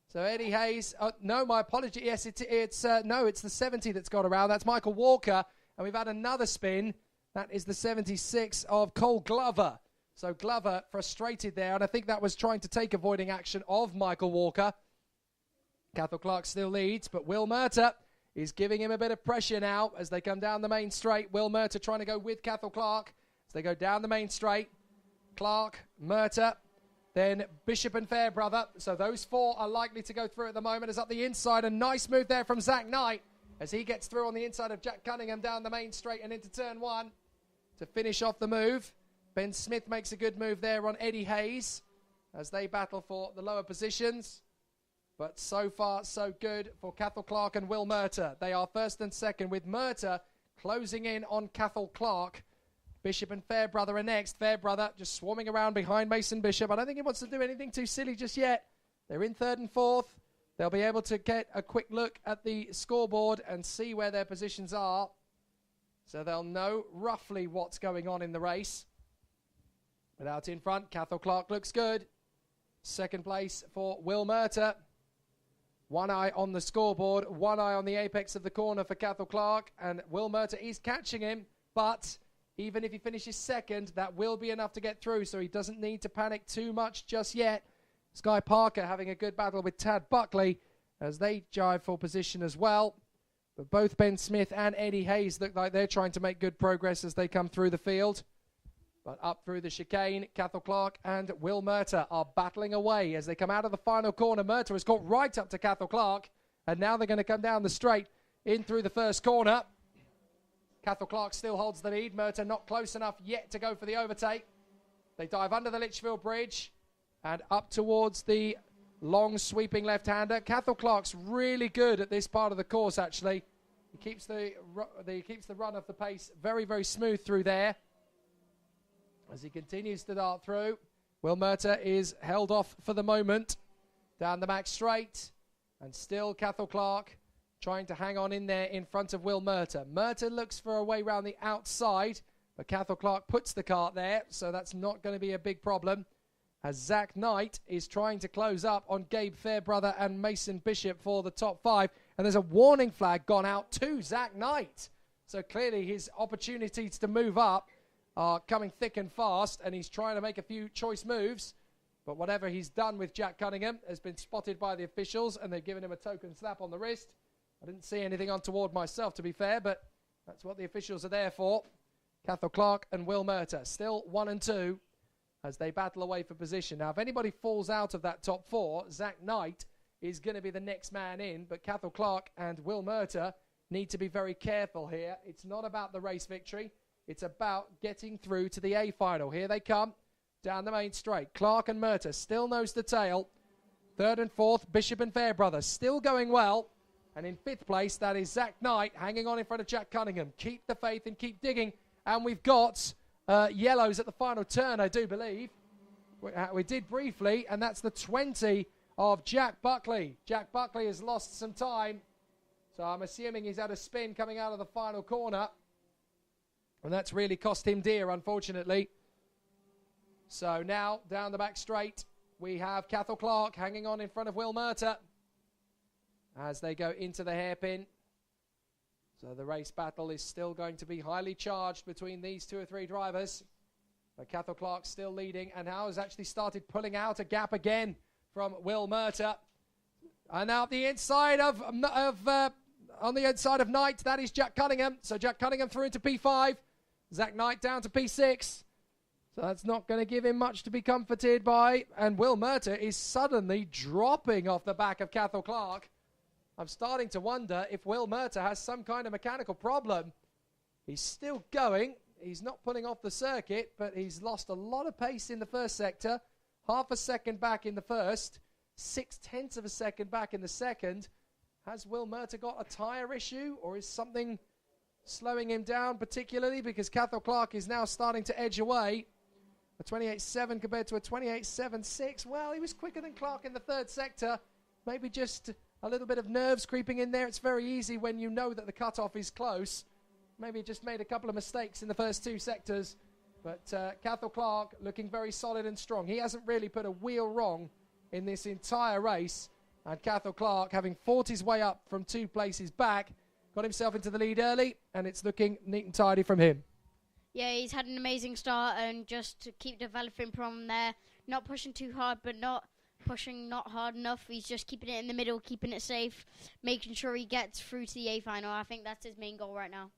So Eddie Hayes, no, my apology. Yes, it's the 70 that's got around. That's Michael Walker. And we've had another spin. That is the 76 of Cole Glover. So Glover frustrated there, and I think that was trying to take avoiding action of Michael Walker. Cathal Clark still leads, but Will Murtagh is giving him a bit of pressure now as they come down the main straight. Will Murtagh trying to go with Cathal Clark as they go down the main straight. Clark, Murtagh, then Bishop and Fairbrother. So those four are likely to go through at the moment. As up the inside, a nice move there from Zach Knight as he gets through on the inside of Jack Cunningham down the main straight and into turn one to finish off the move. Ben Smith makes a good move there on Eddie Hayes as they battle for the lower positions. But so far, so good for Cathal Clark and Will Murtagh. They are first and second, with Murtagh closing in on Cathal Clark. Bishop and Fairbrother are next. Fairbrother just swarming around behind Mason Bishop. I don't think he wants to do anything too silly just yet. They're in third and fourth. They'll be able to get a quick look at the scoreboard and see where their positions are. So they'll know roughly what's going on in the race. But out in front, Cathal Clark looks good. Second place for Will Murtagh. One eye on the scoreboard, one eye on the apex of the corner for Cathal Clark, and Will Murtagh is catching him, but even if he finishes second, that will be enough to get through, so he doesn't need to panic too much just yet. Sky Parker having a good battle with Tad Buckley as they jive for position as well. But both Ben Smith and Eddie Hayes look like they're trying to make good progress as they come through the field. But up through the chicane, Cathal Clark and Will Murtagh are battling away as they come out of the final corner. Murtagh has got right up to Cathal Clark, and now they're going to come down the straight in through the first corner. Cathal Clark still holds the lead. Murtagh not close enough yet to go for the overtake. They dive under the Litchfield Bridge and up towards the long sweeping left-hander. Cathal Clark's really good at this part of the course, actually. He keeps the run of the pace very, very smooth through there. As he continues to dart through, Will Murtagh is held off for the moment. Down the back straight, and still Cathal Clark trying to hang on in there in front of Will Murtagh. Murtagh looks for a way round the outside, but Cathal Clark puts the cart there, so that's not going to be a big problem. As Zach Knight is trying to close up on Gabe Fairbrother and Mason Bishop for the top five, and there's a warning flag gone out to Zach Knight. So clearly his opportunities to move up are coming thick and fast, and he's trying to make a few choice moves. But whatever he's done with Jack Cunningham has been spotted by the officials, and they've given him a token slap on the wrist. I didn't see anything untoward myself, to be fair, but that's what the officials are there for. Cathal Clark and Will Murtagh still 1 and 2 as they battle away for position. Now, if anybody falls out of that top four, Zach Knight is going to be the next man in, but Cathal Clark and Will Murtagh need to be very careful here. It's not about the race victory. It's about getting through to the A final. Here they come down the main straight. Clark and Murtagh still nose to tail. Third and fourth, Bishop and Fairbrother still going well. And in fifth place, that is Zach Knight hanging on in front of Jack Cunningham. Keep the faith and keep digging. And we've got yellows at the final turn, I do believe. We did briefly, and that's the 20 of Jack Buckley. Jack Buckley has lost some time, so I'm assuming he's had a spin coming out of the final corner. And that's really cost him dear, unfortunately. So now, down the back straight, we have Cathal Clark hanging on in front of Will Murtagh as they go into the hairpin. So the race battle is still going to be highly charged between these two or three drivers. But Cathal Clark still leading, and now has actually started pulling out a gap again from Will Murtagh. And now the inside on the inside of Knight, that is Jack Cunningham. So Jack Cunningham through into P5. Zach Knight down to P6. So that's not going to give him much to be comforted by. And Will Murtagh is suddenly dropping off the back of Cathal Clark. I'm starting to wonder if Will Murtagh has some kind of mechanical problem. He's still going. He's not pulling off the circuit, but he's lost a lot of pace in the first sector. Half a second back in the first. 0.6 of a second back in the second. Has Will Murtagh got a tyre issue, or is something slowing him down particularly? Because Cathal Clark is now starting to edge away. A 28.7 compared to a 28.76. Well, he was quicker than Clark in the third sector. Maybe just a little bit of nerves creeping in there. It's very easy when you know that the cutoff is close. Maybe just made a couple of mistakes in the first two sectors. But Cathal Clark looking very solid and strong. He hasn't really put a wheel wrong in this entire race. And Cathal Clark, having fought his way up from 2 places back, got himself into the lead early, and it's looking neat and tidy from him. Yeah, he's had an amazing start, and just to keep developing from there, not pushing too hard, but not pushing not hard enough. He's just keeping it in the middle, keeping it safe, making sure he gets through to the A final. I think that's his main goal right now.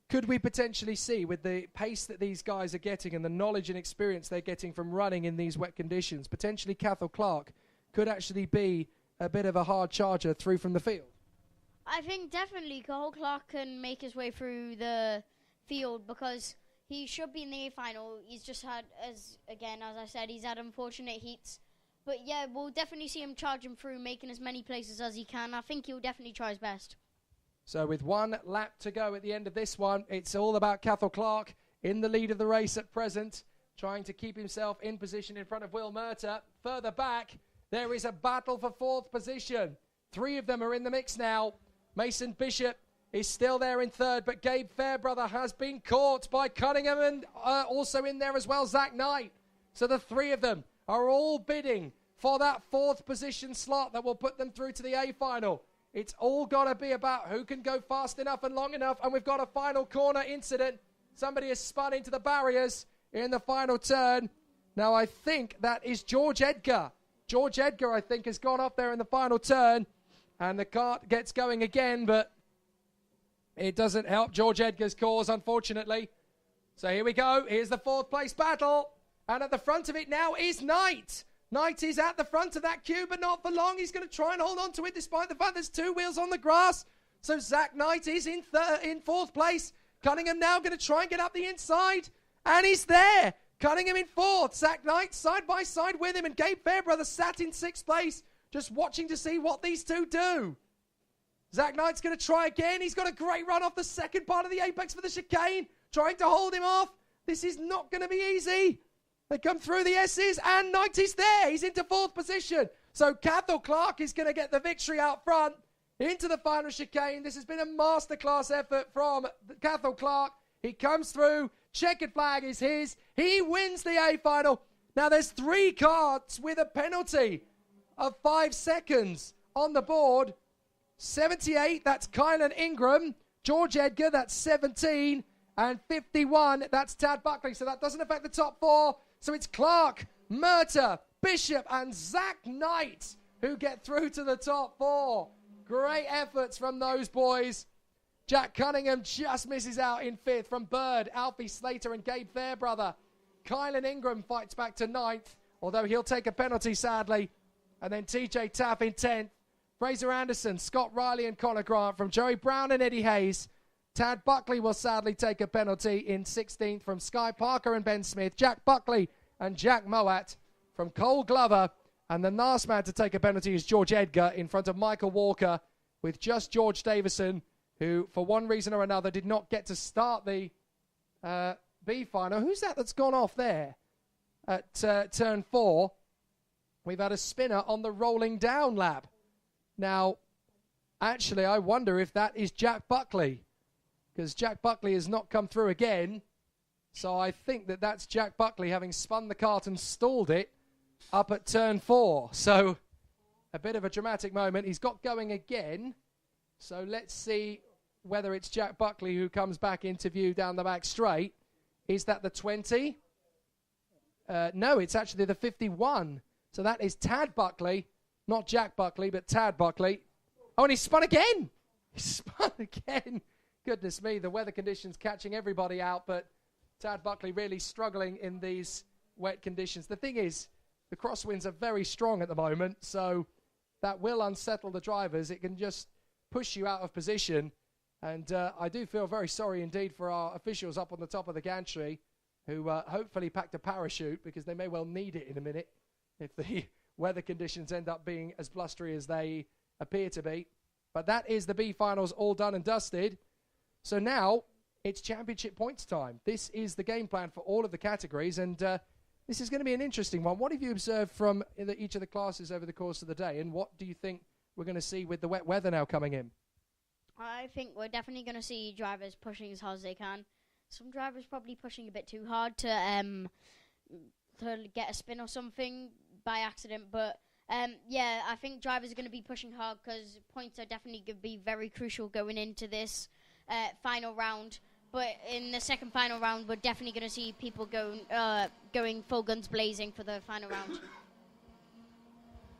Could we potentially see, with the pace that these guys are getting and the knowledge and experience they're getting from running in these wet conditions, potentially Cathal Clark could actually be a bit of a hard charger through from the field? I think definitely Cathal Clark can make his way through the field because he should be in the A final. He's just had, as I said, he's had unfortunate heats. But yeah, we'll definitely see him charging through, making as many places as he can. I think he'll definitely try his best. So with 1 lap to go at the end of this one, it's all about Cathal Clark in the lead of the race at present, trying to keep himself in position in front of Will Murtagh. Further back, there is a battle for 4th position. 3 of them are in the mix now. Mason Bishop is still there in 3rd, but Gabe Fairbrother has been caught by Cunningham, and also in there as well, Zach Knight. So the 3 of them are all bidding for that 4th position slot that will put them through to the A final. It's all got to be about who can go fast enough and long enough, and we've got a final corner incident. Somebody has spun into the barriers in the final turn. Now I think that is George Edgar. George Edgar, I think, has gone off there in the final turn, and the cart gets going again, but it doesn't help George Edgar's cause, unfortunately. So here we go. Here's the 4th place battle. And at the front of it now is Knight. Knight is at the front of that queue, but not for long. He's going to try and hold on to it despite the fact there's 2 wheels on the grass. So Zach Knight is in 4th place. Cunningham now going to try and get up the inside. And he's there. Cunningham in 4th. Zach Knight side by side with him. And Gabe Fairbrother sat in 6th place, just watching to see what these 2 do. Zach Knight's going to try again. He's got a great run off the second part of the apex for the chicane, trying to hold him off. This is not going to be easy. They come through the S's, and Knight is there. He's into 4th position. So Cathal Clark is going to get the victory out front into the final chicane. This has been a masterclass effort from Cathal Clark. He comes through. Checkered flag is his. He wins the A final. Now there's 3 cards with a penalty of 5 seconds on the board. 78, that's Kylan Ingram. George Edgar, that's 17. And 51, that's Tad Buckley. So that doesn't affect the top 4. So it's Clark, Murtagh, Bishop, and Zach Knight who get through to the top 4. Great efforts from those boys. Jack Cunningham just misses out in 5th from Bird, Alfie Slater, and Gabe Fairbrother. Kylan Ingram fights back to 9th, although he'll take a penalty, sadly. And then TJ Taff in 10th. Fraser Anderson, Scott Riley, and Connor Grant from Joey Brown and Eddie Hayes. Tad Buckley will sadly take a penalty in 16th from Sky Parker and Ben Smith. Jack Buckley and Jack Moat from Cole Glover. And the last man to take a penalty is George Edgar in front of Michael Walker, with just George Davison, who for one reason or another did not get to start the B final. Who's that that's gone off there at turn 4? We've had a spinner on the rolling down lap. Now, actually, I wonder if that is Jack Buckley, because Jack Buckley has not come through again. So I think that that's Jack Buckley having spun the cart and stalled it up at turn 4. So a bit of a dramatic moment. He's got going again. So let's see whether it's Jack Buckley who comes back into view down the back straight. Is that the 20? No, it's actually the 51. So that is Tad Buckley. Not Jack Buckley, but Tad Buckley. Oh, and he spun again. He spun again. Goodness me, the weather conditions catching everybody out, but Tad Buckley really struggling in these wet conditions. The thing is, the crosswinds are very strong at the moment, so that will unsettle the drivers. It can just push you out of position. And I do feel very sorry indeed for our officials up on the top of the gantry, who hopefully packed a parachute, because they may well need it in a minute if the weather conditions end up being as blustery as they appear to be. But that is the B finals all done and dusted. So now it's championship points time. This is the game plan for all of the categories, and this is going to be an interesting one. What have you observed from each of the classes over the course of the day, and what do you think we're going to see with the wet weather now coming in? I think we're definitely going to see drivers pushing as hard as they can. Some drivers probably pushing a bit too hard to get a spin or something by accident, but Yeah, I think drivers are going to be pushing hard because points are definitely going to be very crucial going into this final round. But in the second final round, we're definitely going to see people going full guns blazing for the final round.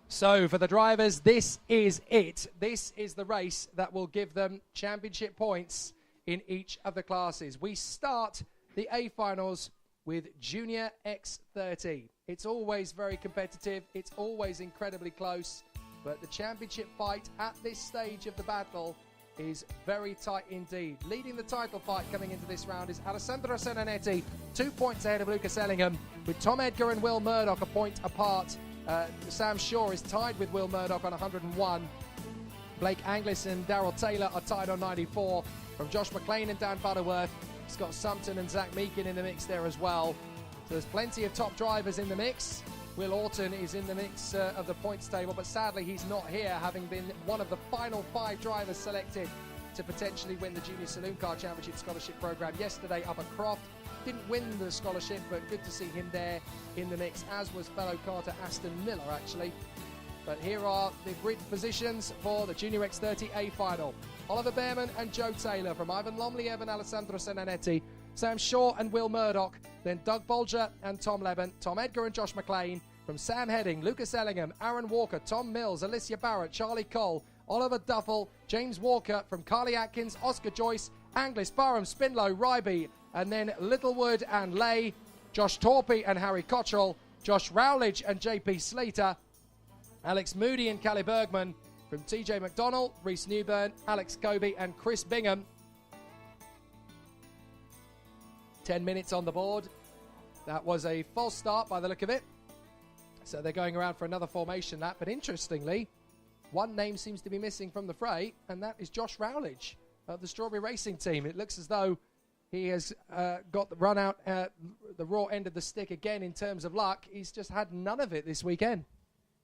So for the drivers, this is it. This is the race that will give them championship points in each of the classes. We start the A finals with Junior X30. It's always very competitive. It's always incredibly close. But the championship fight at this stage of the battle is very tight indeed. Leading the title fight coming into this round is Alessandro Senonetti, 2 points ahead of Lucas Ellingham, with Tom Edgar and Will Murdoch a point apart. Sam Shaw is tied with Will Murdoch on 101. Blake Anglis and Darrell Taylor are tied on 94. From Josh McLean and Dan Butterworth, Scott Sumpton and Zach Meakin in the mix there as well. So there's plenty of top drivers in the mix. Will Orton is in the mix of the points table, but sadly he's not here, having been one of the final 5 drivers selected to potentially win the Junior Saloon Car Championship Scholarship Program yesterday up at Croft. Didn't win the scholarship, but good to see him there in the mix, as was fellow Carter Aston Miller, actually. But here are the grid positions for the Junior X30A final. Oliver Behrman and Joe Taylor, from Ivan Lomliev and Alessandro Senonetti. Sam Shaw and Will Murdoch. Then Doug Bolger and Tom Leben. Tom Edgar and Josh McLean. From Sam Heading, Lucas Ellingham, Aaron Walker, Tom Mills, Alicia Barrett, Charlie Cole, Oliver Duffel, James Walker. From Carly Atkins, Oscar Joyce, Anglis, Barham, Spinlow, Ryby, and then Littlewood and Lay, Josh Torpey and Harry Cottrell, Josh Rowledge and JP Slater, Alex Moody and Callie Bergman. From TJ McDonald, Reese Newburn, Alex Kobe and Chris Bingham. 10 minutes on the board. That was a false start by the look of it. So they're going around for another formation lap. But interestingly, one name seems to be missing from the fray, and that is Josh Rowledge of the Strawberry Racing Team. It looks as though he has got the run out the raw end of the stick again in terms of luck. He's just had none of it this weekend.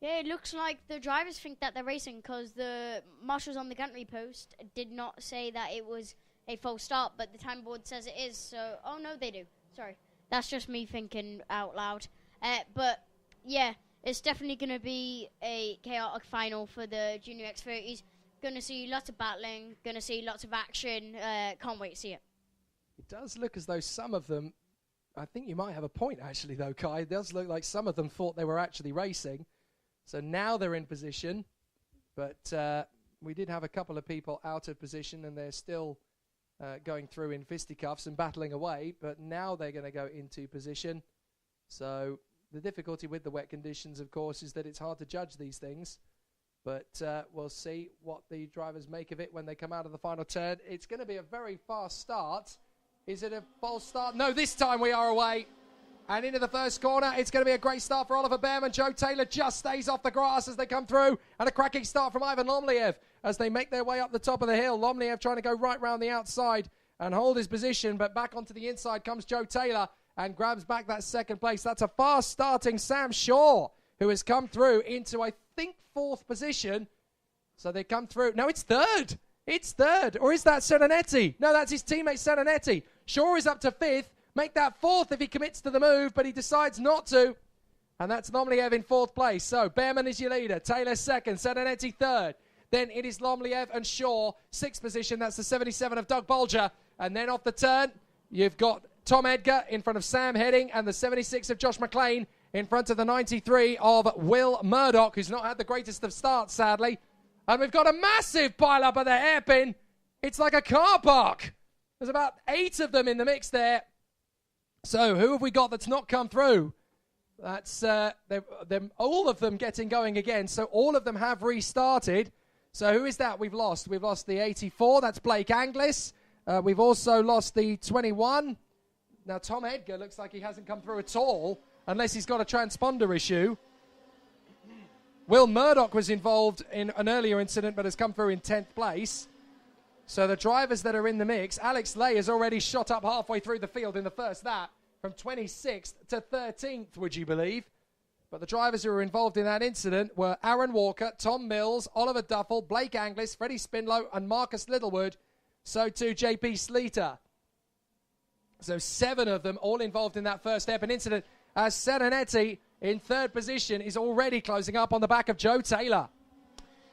Yeah, it looks like the drivers think that they're racing because the marshals on the gantry post did not say that it was a false start, but the time board says it is. So, oh no, they do. Sorry. That's just me thinking out loud. But, yeah, it's definitely going to be a chaotic final for the Junior X30s. Going to see lots of battling, going to see lots of action. Can't wait to see it. It does look as though some of them, I think you might have a point actually though, Kai. It does look like some of them thought they were actually racing. So now they're in position, but we did have a couple of people out of position and they're still going through in fisticuffs and battling away, but now they're going to go into position. So the difficulty with the wet conditions, of course, is that it's hard to judge these things, but we'll see what the drivers make of it when they come out of the final turn. It's going to be a very fast start. Is it a false start? No, this time we are away. And into the first corner, it's going to be a great start for Oliver Behrman. Joe Taylor just stays off the grass as they come through. And a cracking start from Ivan Lomliev as they make their way up the top of the hill. Lomliev trying to go right round the outside and hold his position. But back onto the inside comes Joe Taylor and grabs back that second place. That's a fast starting Sam Shaw, who has come through into, I think, 4th position. So they come through. No, it's 3rd. It's 3rd. Or is that Senonetti? No, that's his teammate Senonetti. Shaw is up to 5th. Make that 4th if he commits to the move, but he decides not to. And that's Lomliev in 4th place. So Behrman is your leader. Taylor 2nd. Senonetti 3rd. Then it is Lomliev and Shaw. 6th position. That's the 77 of Doug Bolger. And then off the turn, you've got Tom Edgar in front of Sam Heading and the 76 of Josh McLean in front of the 93 of Will Murdoch, who's not had the greatest of starts, sadly. And we've got a massive pile-up at the hairpin. It's like a car park. There's about 8 of them in the mix there. So who have we got that's not come through? That's all of them getting going again. So all of them have restarted. So who is that we've lost? We've lost the 84. That's Blake Anglis. We've also lost the 21. Now Tom Edgar looks like he hasn't come through at all, unless he's got a transponder issue. Will Murdoch was involved in an earlier incident, but has come through in 10th place. So the drivers that are in the mix, Alex Lay has already shot up halfway through the field in the first lap, from 26th to 13th, would you believe? But the drivers who were involved in that incident were Aaron Walker, Tom Mills, Oliver Duffel, Blake Anglis, Freddie Spinlow, and Marcus Littlewood. So too JP Sleater. So 7 of them all involved in that first hairpin incident, as Senonetti in third position is already closing up on the back of Joe Taylor.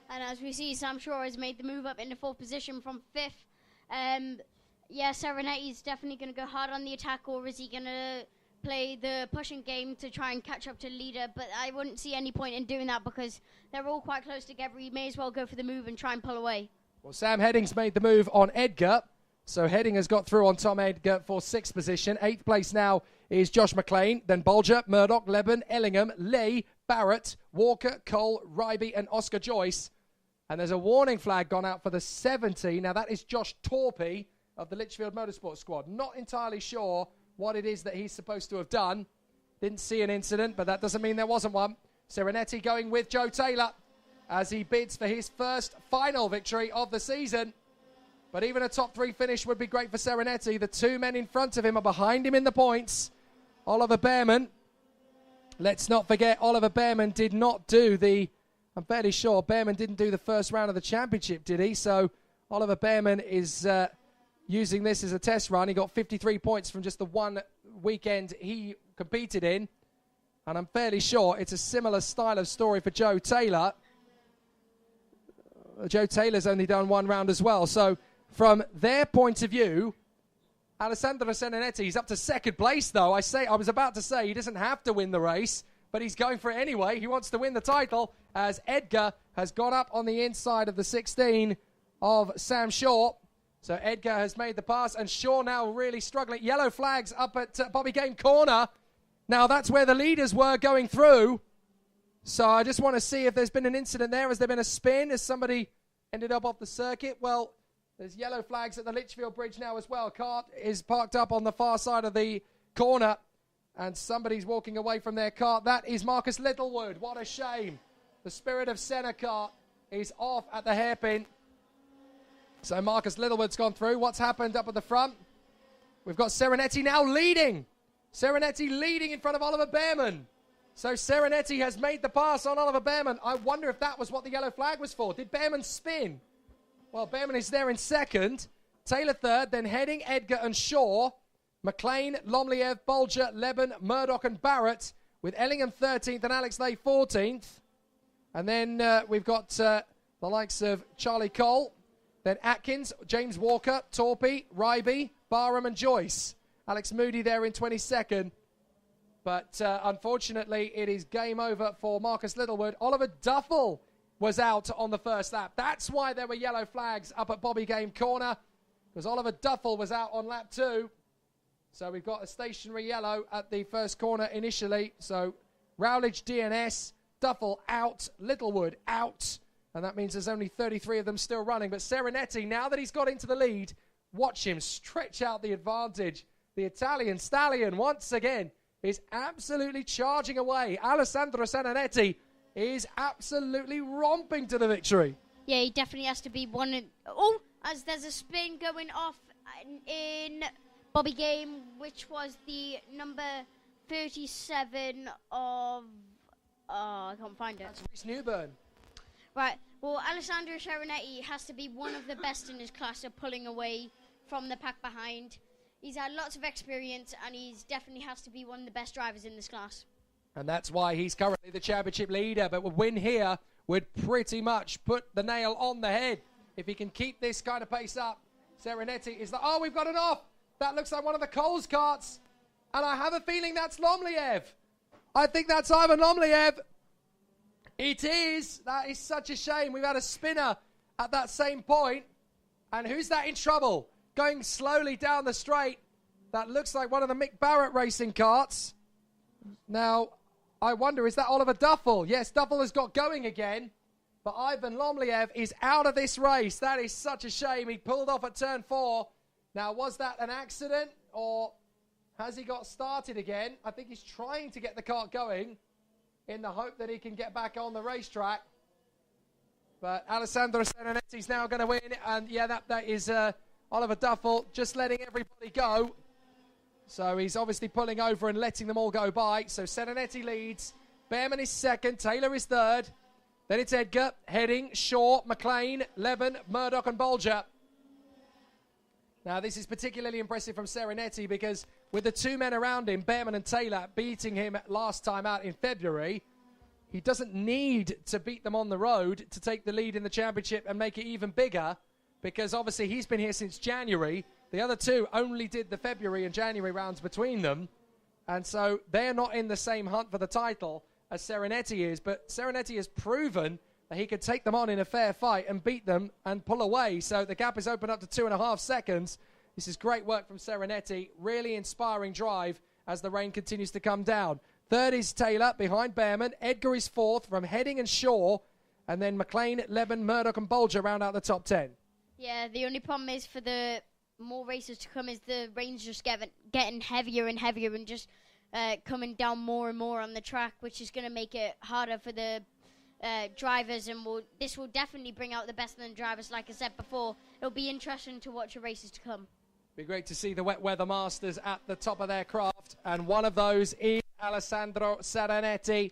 And as we see, Sam Shaw has made the move up into fourth position from fifth. Yeah, Serenetti's definitely going to go hard on the attack, or is he going to play the pushing game to try and catch up to the leader? But I wouldn't see any point in doing that because they're all quite close together. He may as well go for the move and try and pull away. Well, Sam Heading's made the move on Edgar. So Heading has got through on Tom Edgar for sixth position. Eighth place now is Josh McLean. Then Bolger, Murdoch, Leben, Ellingham, Lee, Barrett, Walker, Cole, Ryby and Oscar Joyce. And there's a warning flag gone out for the 70. Now that is Josh Torpy of the Litchfield Motorsport Squad. Not entirely sure what it is that he's supposed to have done. Didn't see an incident, but that doesn't mean there wasn't one. Serenetti going with Joe Taylor as he bids for his first final victory of the season. But even a top three finish would be great for Serenetti. The two men in front of him are behind him in the points. Oliver Behrman. Let's not forget, Oliver Behrman did not do I'm fairly sure Behrman didn't do the first round of the championship, did he? So Oliver Behrman is using this as a test run. He got 53 points from just the one weekend he competed in. And I'm fairly sure it's a similar style of story for Joe Taylor. Joe Taylor's only done one round as well. So from their point of view, Alessandro Serenetti, he's up to second place though. I was about to say he doesn't have to win the race, but he's going for it anyway. He wants to win the title as Edgar has gone up on the inside of the 16 of Sam Shaw. So Edgar has made the pass, and Shaw now really struggling. Yellow flags up at Bobby Game corner. Now that's where the leaders were going through. So I just want to see if there's been an incident there. Has there been a spin? Has somebody ended up off the circuit? Well, there's yellow flags at the Litchfield Bridge now as well. Cart is parked up on the far side of the corner, and somebody's walking away from their cart. That is Marcus Littlewood. What a shame. The Spirit of Senna cart is off at the hairpin. So Marcus Littlewood's gone through. What's happened up at the front? We've got Serenetti now leading. Serenetti leading in front of Oliver Behrman. So Serenetti has made the pass on Oliver Behrman. I wonder if that was what the yellow flag was for. Did Behrman spin? Well, Behrman is there in second. Taylor third, then Heading, Edgar and Shaw. McLean, Lomliev, Bolger, Leben, Murdoch and Barrett, with Ellingham 13th and Alex Lay 14th. And then we've got the likes of Charlie Cole, then Atkins, James Walker, Torpy, Ryby, Barham and Joyce. Alex Moody there in 22nd. But unfortunately, it is game over for Marcus Littlewood. Oliver Duffel was out on the first lap. That's why there were yellow flags up at Bobby Game corner, because Oliver Duffel was out on lap 2. So we've got a stationary yellow at the first corner initially. So Rowledge, DNS, Duffel out, Littlewood out. And that means there's only 33 of them still running. But Serenetti, now that he's got into the lead, watch him stretch out the advantage. The Italian stallion, once again, is absolutely charging away. Alessandro Serenetti is absolutely romping to the victory. Yeah, he definitely has to be one. As there's a spin going off in Bobby Game, which was the number 37 of... I can't find it. That's Reece Newburn. Right, well, Alessandro Serenetti has to be one of the best in his class at pulling away from the pack behind. He's had lots of experience, and he's definitely has to be one of the best drivers in this class. And that's why he's currently the championship leader. But a win here would pretty much put the nail on the head. If he can keep this kind of pace up, Serenetti is like, oh, we've got it off. That looks like one of the Coles carts. And I have a feeling that's Lomliev. I think that's Ivan Lomliev. It is. That is such a shame. We've had a spinner at that same point. And who's that in trouble? Going slowly down the straight. That looks like one of the Mick Barrett racing carts. Now, I wonder, is that Oliver Duffel? Yes, Duffel has got going again. But Ivan Lomliev is out of this race. That is such a shame. He pulled off at turn 4. Now, was that an accident, or has he got started again? I think he's trying to get the kart going in the hope that he can get back on the racetrack. But Alessandro Serenetti's now going to win. And, yeah, that is Oliver Duffel just letting everybody go. So he's obviously pulling over and letting them all go by. So Serenetti leads. Behrman is second. Taylor is third. Then it's Edgar, Heading, Shaw, McLean, Leben, Murdoch and Bolger. Now, this is particularly impressive from Serenetti because with the two men around him, Behrman and Taylor, beating him last time out in February, he doesn't need to beat them on the road to take the lead in the championship and make it even bigger, because obviously he's been here since January. The other two only did the February and January rounds between them, and so they're not in the same hunt for the title as Serenetti is, but Serenetti has proven that he could take them on in a fair fight and beat them and pull away. So the gap is opened up to 2.5 seconds. This is great work from Serenetti. Really inspiring drive as the rain continues to come down. Third is Taylor behind Behrman. Edgar is fourth from Heading and Shaw. And then McLean, Leben, Murdoch and Bolger round out the top 10. Yeah, the only problem is for the more races to come is the rain's just getting heavier and heavier and just coming down more and more on the track, which is going to make it harder for the drivers, and this will definitely bring out the best in the drivers. Like I said before, it'll be interesting to watch the races to come. Be great to see the wet weather masters at the top of their craft, and one of those is Alessandro Serenetti.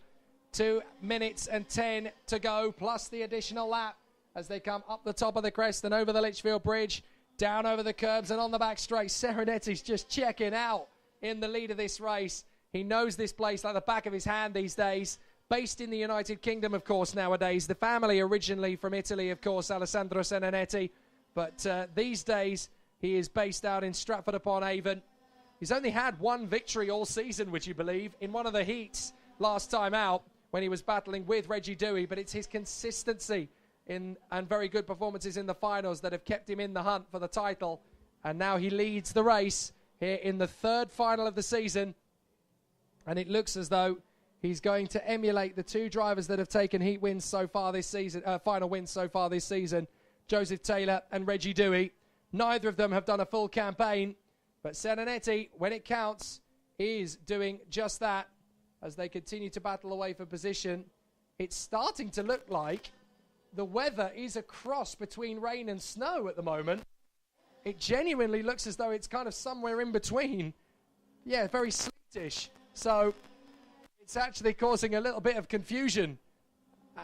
2 minutes and 10 to go, plus the additional lap as they come up the top of the crest and over the Litchfield Bridge, down over the curbs and on the back straight. Serenetti's just checking out in the lead of this race. He knows this place like the back of his hand these days. Based in the United Kingdom, of course, nowadays. The family originally from Italy, of course, Alessandro Serenetti. But these days, he is based out in Stratford-upon-Avon. He's only had one victory all season, would you believe, in one of the heats last time out when he was battling with Reggie Dewey. But it's his consistency and very good performances in the finals that have kept him in the hunt for the title. And now he leads the race here in the third final of the season. And it looks as though he's going to emulate the two drivers that have taken heat wins so far this season, final wins so far this season, Joseph Taylor and Reggie Dewey. Neither of them have done a full campaign, but Serenetti, when it counts, is doing just that as they continue to battle away for position. It's starting to look like the weather is a cross between rain and snow at the moment. It genuinely looks as though it's kind of somewhere in between. Yeah, very sleetish. So it's actually causing a little bit of confusion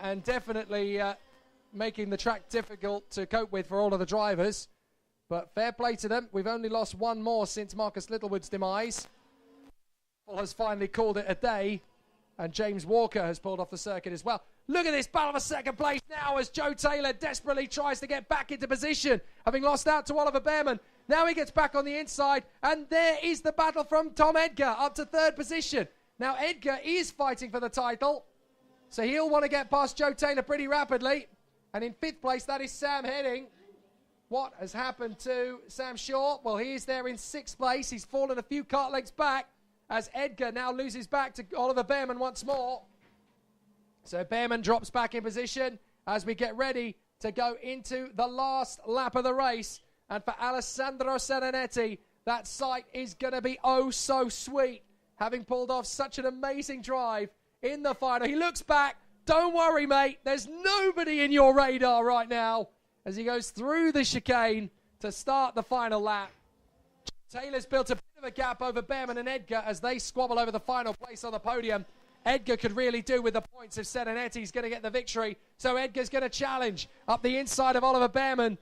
and definitely making the track difficult to cope with for all of the drivers. But fair play to them. We've only lost one more since Marcus Littlewood's demise. Paul has finally called it a day, and James Walker has pulled off the circuit as well. Look at this battle for second place now as Joe Taylor desperately tries to get back into position, having lost out to Oliver Behrman. Now he gets back on the inside, and there is the battle from Tom Edgar up to third position. Now Edgar is fighting for the title, so he'll want to get past Joe Taylor pretty rapidly. And in fifth place, that is Sam Heading. What has happened to Sam Shaw? Well, he is there in sixth place. He's fallen a few kart lengths back as Edgar now loses back to Oliver Behrman once more. So Behrman drops back in position as we get ready to go into the last lap of the race. And for Alessandro Serenetti, that sight is going to be oh so sweet, having pulled off such an amazing drive in the final. He looks back. Don't worry, mate. There's nobody in your radar right now as he goes through the chicane to start the final lap. Taylor's built a bit of a gap over Behrman and Edgar as they squabble over the final place on the podium. Edgar could really do with the points if Serenetti's going to get the victory. So Edgar's going to challenge up the inside of Oliver Behrman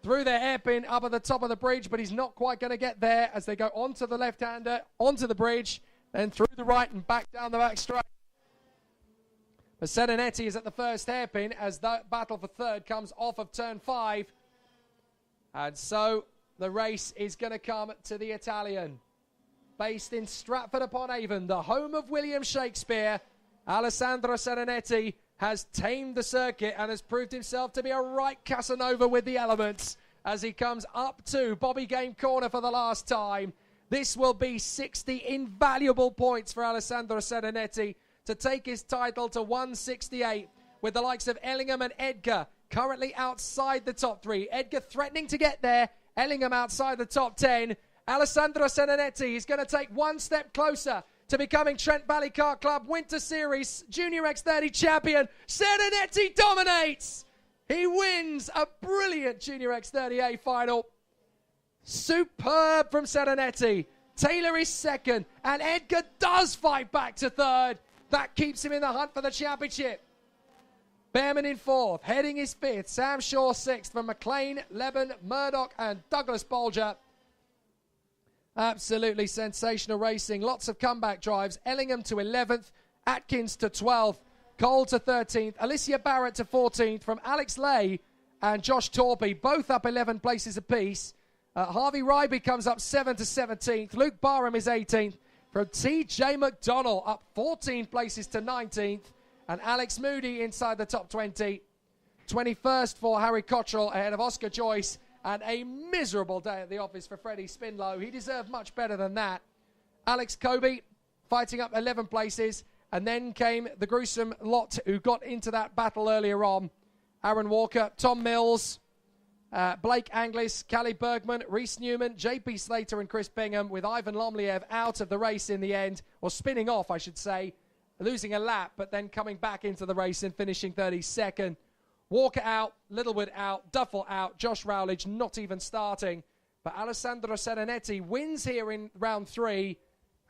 through their hairpin up at the top of the bridge, but he's not quite going to get there as they go onto the left-hander, onto the bridge, then through the right and back down the back straight. But Serenetti is at the first hairpin as the battle for third comes off of turn 5. And so the race is going to come to the Italian. Based in Stratford-upon-Avon, the home of William Shakespeare, Alessandro Serenetti has tamed the circuit and has proved himself to be a right Casanova with the elements as he comes up to Bobby Game Corner for the last time. This will be 60 invaluable points for Alessandro Serenetti to take his title to 168, with the likes of Ellingham and Edgar currently outside the top 3. Edgar threatening to get there, Ellingham outside the top 10. Alessandro Serenetti is going to take one step closer to becoming Trent Valley Kart Club Winter Series Junior X30 champion. Serenetti dominates. He wins a brilliant Junior X30A final. Superb from Serenetti. Taylor is second, and Edgar does fight back to third. That keeps him in the hunt for the championship. Behrman in fourth, Heading is fifth, Sam Shaw sixth from McLean, Leben, Murdoch, and Douglas Bolger. Absolutely sensational racing. Lots of comeback drives. Ellingham to 11th, Atkins to 12th, Cole to 13th, Alicia Barrett to 14th, from Alex Lay and Josh Torpy, both up 11 places apiece. Harvey Ryby comes up 7th to 17th. Luke Barham is 18th. From TJ McDonnell up 14 places to 19th. And Alex Moody inside the top 20. 21st for Harry Cottrell ahead of Oscar Joyce. And a miserable day at the office for Freddie Spinlow. He deserved much better than that. Alex Kobe fighting up 11 places. And then came the gruesome lot who got into that battle earlier on. Aaron Walker, Tom Mills, Blake Anglis, Callie Bergman, Reese Newman, JP Slater and Chris Bingham, with Ivan Lomliev out of the race in the end, or spinning off, I should say, losing a lap, but then coming back into the race and finishing 32nd. Walker out, Littlewood out, Duffel out, Josh Rowledge not even starting. But Alessandro Serenetti wins here in round 3,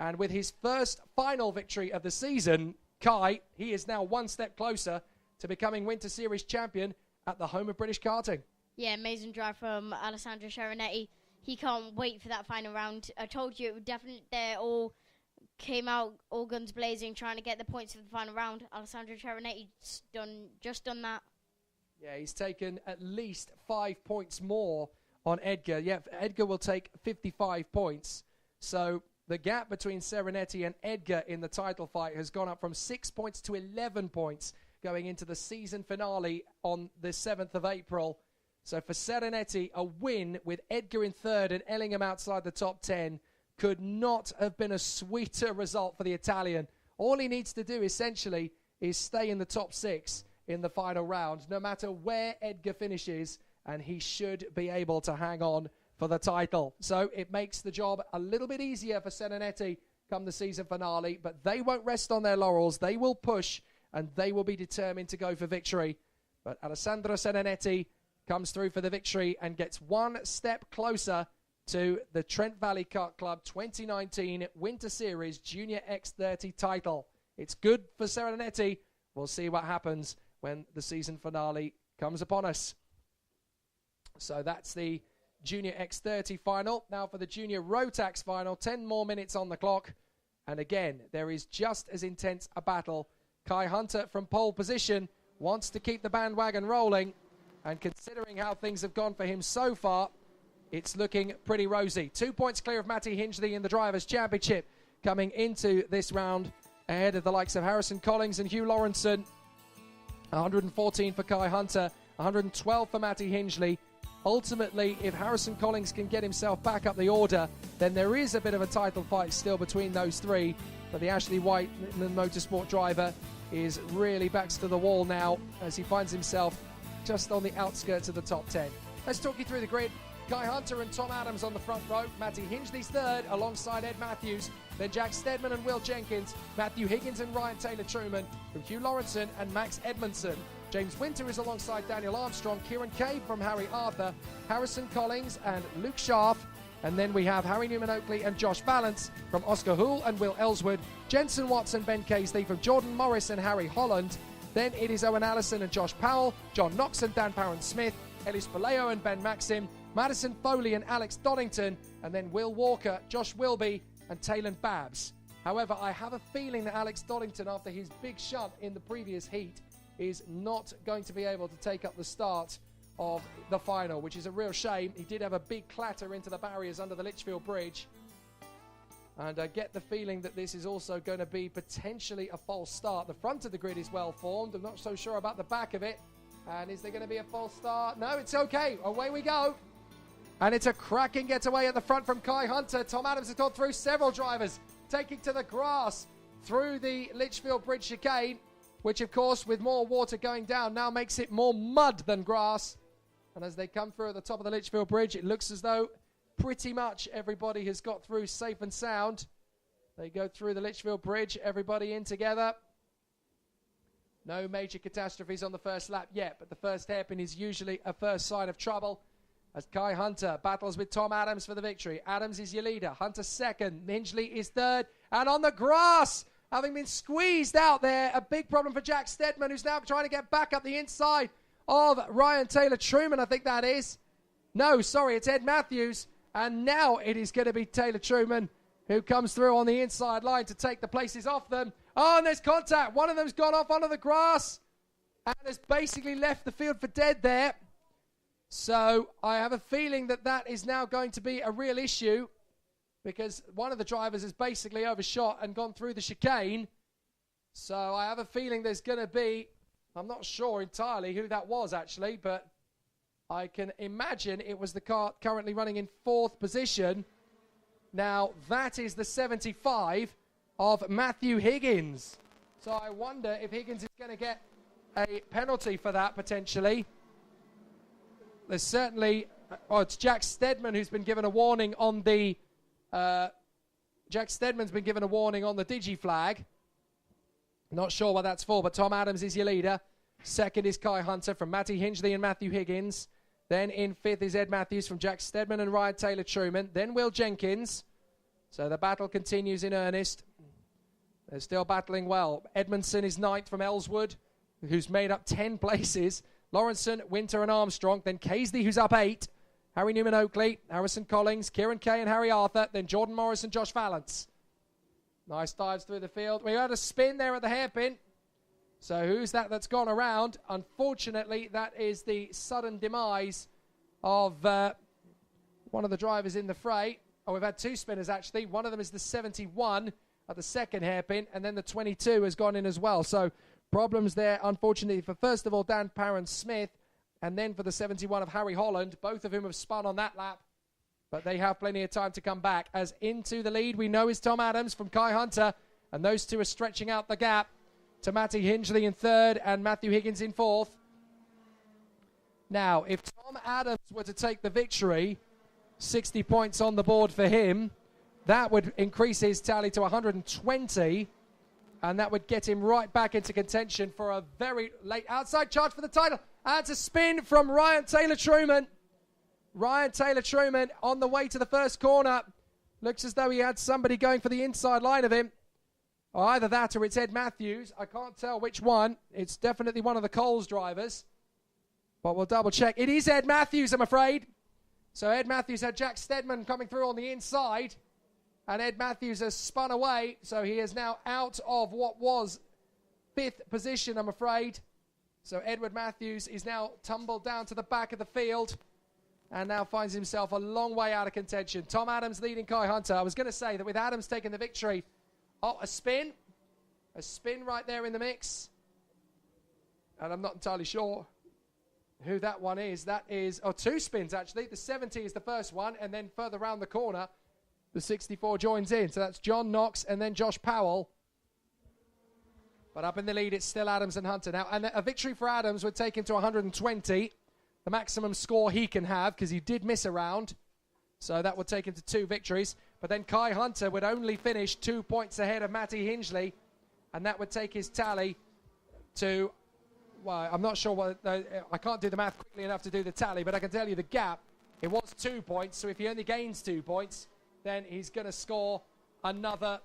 and with his first final victory of the season, Kai, he is now one step closer to becoming Winter Series champion at the home of British karting. Yeah, amazing drive from Alessandro Serenetti. He can't wait for that final round. I told you it would definitely, they all came out all guns blazing trying to get the points for the final round. Alessandro Serenetti's just done that. Yeah, he's taken at least 5 points more on Edgar. Yeah, Edgar will take 55 points. So the gap between Serenetti and Edgar in the title fight has gone up from 6 points to 11 points going into the season finale on the 7th of April. So for Serenetti, a win with Edgar in 3rd and Ellingham outside the top 10 could not have been a sweeter result for the Italian. All he needs to do, essentially, is stay in the top 6 in the final round, no matter where Edgar finishes, and he should be able to hang on for the title. So it makes the job a little bit easier for Serenetti come the season finale, but they won't rest on their laurels. They will push, and they will be determined to go for victory. But Alessandro Serenetti comes through for the victory and gets one step closer to the Trent Valley Kart Club 2019 Winter Series Junior X30 title. It's good for Serenetti. We'll see what happens when the season finale comes upon us. So that's the Junior X30 final. Now for the Junior Rotax final, 10 more minutes on the clock. And again, there is just as intense a battle. Kai Hunter from pole position wants to keep the bandwagon rolling. And considering how things have gone for him so far, it's looking pretty rosy. 2 points clear of Matty Hingley in the Drivers' Championship coming into this round ahead of the likes of Harrison Collins and Hugh Lawrenson. 114 for Kai Hunter, 112 for Matty Hingley. Ultimately, if Harrison Collins can get himself back up the order, then there is a bit of a title fight still between those three. But the Ashley White Motorsport driver is really backs to the wall now as he finds himself just on the outskirts of the top 10. Let's talk you through the grid. Kai Hunter and Tom Adams on the front row. Matty Hingley's 3rd alongside Ed Matthews. Then Jack Steadman and Will Jenkins. Matthew Higgins and Ryan Taylor-Truman. From Hugh Lawrenson and Max Edmondson. James Winter is alongside Daniel Armstrong. Kieran Cave from Harry Arthur. Harrison Collins and Luke Scharf. And then we have Harry Newman-Oakley and Josh Valance from Oscar Hoole and Will Ellswood. Jensen Watson, Ben Casey from Jordan Morris and Harry Holland. Then it is Owen Allison and Josh Powell, John Knox and Dan Parent-Smith, Ellis Paleo and Ben Maxim, Madison Foley and Alex Donington, and then Will Walker, Josh Wilby and Taylor Babs. However, I have a feeling that Alex Donington, after his big shunt in the previous heat, is not going to be able to take up the start of the final, which is a real shame. He did have a big clatter into the barriers under the Litchfield Bridge. And I get the feeling that this is also going to be potentially a false start. The front of the grid is well formed. I'm not so sure about the back of it. And is there going to be a false start? No, it's okay. Away we go. And it's a cracking getaway at the front from Kai Hunter. Tom Adams has gone through several drivers, taking to the grass through the Litchfield Bridge chicane, which, of course, with more water going down, now makes it more mud than grass. And as they come through at the top of the Litchfield Bridge, it looks as though pretty much everybody has got through safe and sound. They go through the Litchfield Bridge, everybody in together. No major catastrophes on the first lap yet, but the first hairpin is usually a first sign of trouble as Kai Hunter battles with Tom Adams for the victory. Adams is your leader, Hunter 2nd, Hingley is 3rd, and on the grass, having been squeezed out there, a big problem for Jack Steadman, who's now trying to get back up the inside of Ryan Taylor-Truman, I think that is. No, sorry, it's Ed Matthews. And now it is going to be Taylor Truman who comes through on the inside line to take the places off them. Oh, and there's contact. One of them's gone off onto the grass and has basically left the field for dead there. So I have a feeling that that is now going to be a real issue because one of the drivers has basically overshot and gone through the chicane. So I have a feeling there's going to be, I'm not sure entirely who that was actually, but I can imagine it was the car currently running in 4th position. Now, that is the 75 of Matthew Higgins. So I wonder if Higgins is going to get a penalty for that, potentially. There's certainly... it's Jack Steadman who's been given a warning on the... Jack Steadman's been given a warning on the digi-flag. Not sure what that's for, but Tom Adams is your leader. Second is Kai Hunter from Matty Hingley and Matthew Higgins. Then in 5th is Ed Matthews from Jack Steadman and Ryan Taylor Truman. Then Will Jenkins. So the battle continues in earnest. They're still battling well. Edmondson is 9th from Ellswood, who's made up 10 places. Lawrenson, Winter and Armstrong. Then Casey, who's up 8. Harry Newman Oakley, Harrison Collins, Kieran Kay and Harry Arthur. Then Jordan Morris and Josh Vallance. Nice dives through the field. We had a spin there at the hairpin. So who's that that's gone around? Unfortunately, that is the sudden demise of one of the drivers in the fray. Oh, we've had 2 spinners, actually. One of them is the 71 at the second hairpin, and then the 22 has gone in as well. So problems there, unfortunately, for, first of all, Dan Parron-Smith, and then for the 71 of Harry Holland, both of whom have spun on that lap. But they have plenty of time to come back. As into the lead, we know is Tom Adams from Kai Hunter, and those two are stretching out the gap to Matty Hingley in 3rd and Matthew Higgins in 4th. Now, if Tom Adams were to take the victory, 60 points on the board for him, that would increase his tally to 120, and that would get him right back into contention for a very late outside charge for the title. And it's a spin from Ryan Taylor Truman. Ryan Taylor Truman on the way to the first corner. Looks as though he had somebody going for the inside line of him. Or either that or it's Ed Matthews. I can't tell which one. It's definitely one of the Coles drivers. But we'll double check. It is Ed Matthews, I'm afraid. So Ed Matthews had Jack Steadman coming through on the inside. And Ed Matthews has spun away. So he is now out of what was 5th position, I'm afraid. So Edward Matthews is now tumbled down to the back of the field. And now finds himself a long way out of contention. Tom Adams leading Kai Hunter. I was going to say that with Adams taking the victory... Oh, a spin. A spin right there in the mix. And I'm not entirely sure who that one is. That is, 2 spins actually. The 70 is the first one, and then further round the corner, the 64 joins in. So that's John Knox and then Josh Powell. But up in the lead, it's still Adams and Hunter now. And a victory for Adams would take him to 120, the maximum score he can have, because he did miss a round. So that would take him to 2 victories. But then Kai Hunter would only finish 2 points ahead of Matty Hingley. And that would take his tally to... Well, I'm not sure what... I can't do the math quickly enough to do the tally, but I can tell you the gap. It was 2 points. So if he only gains 2 points, then he's going to score another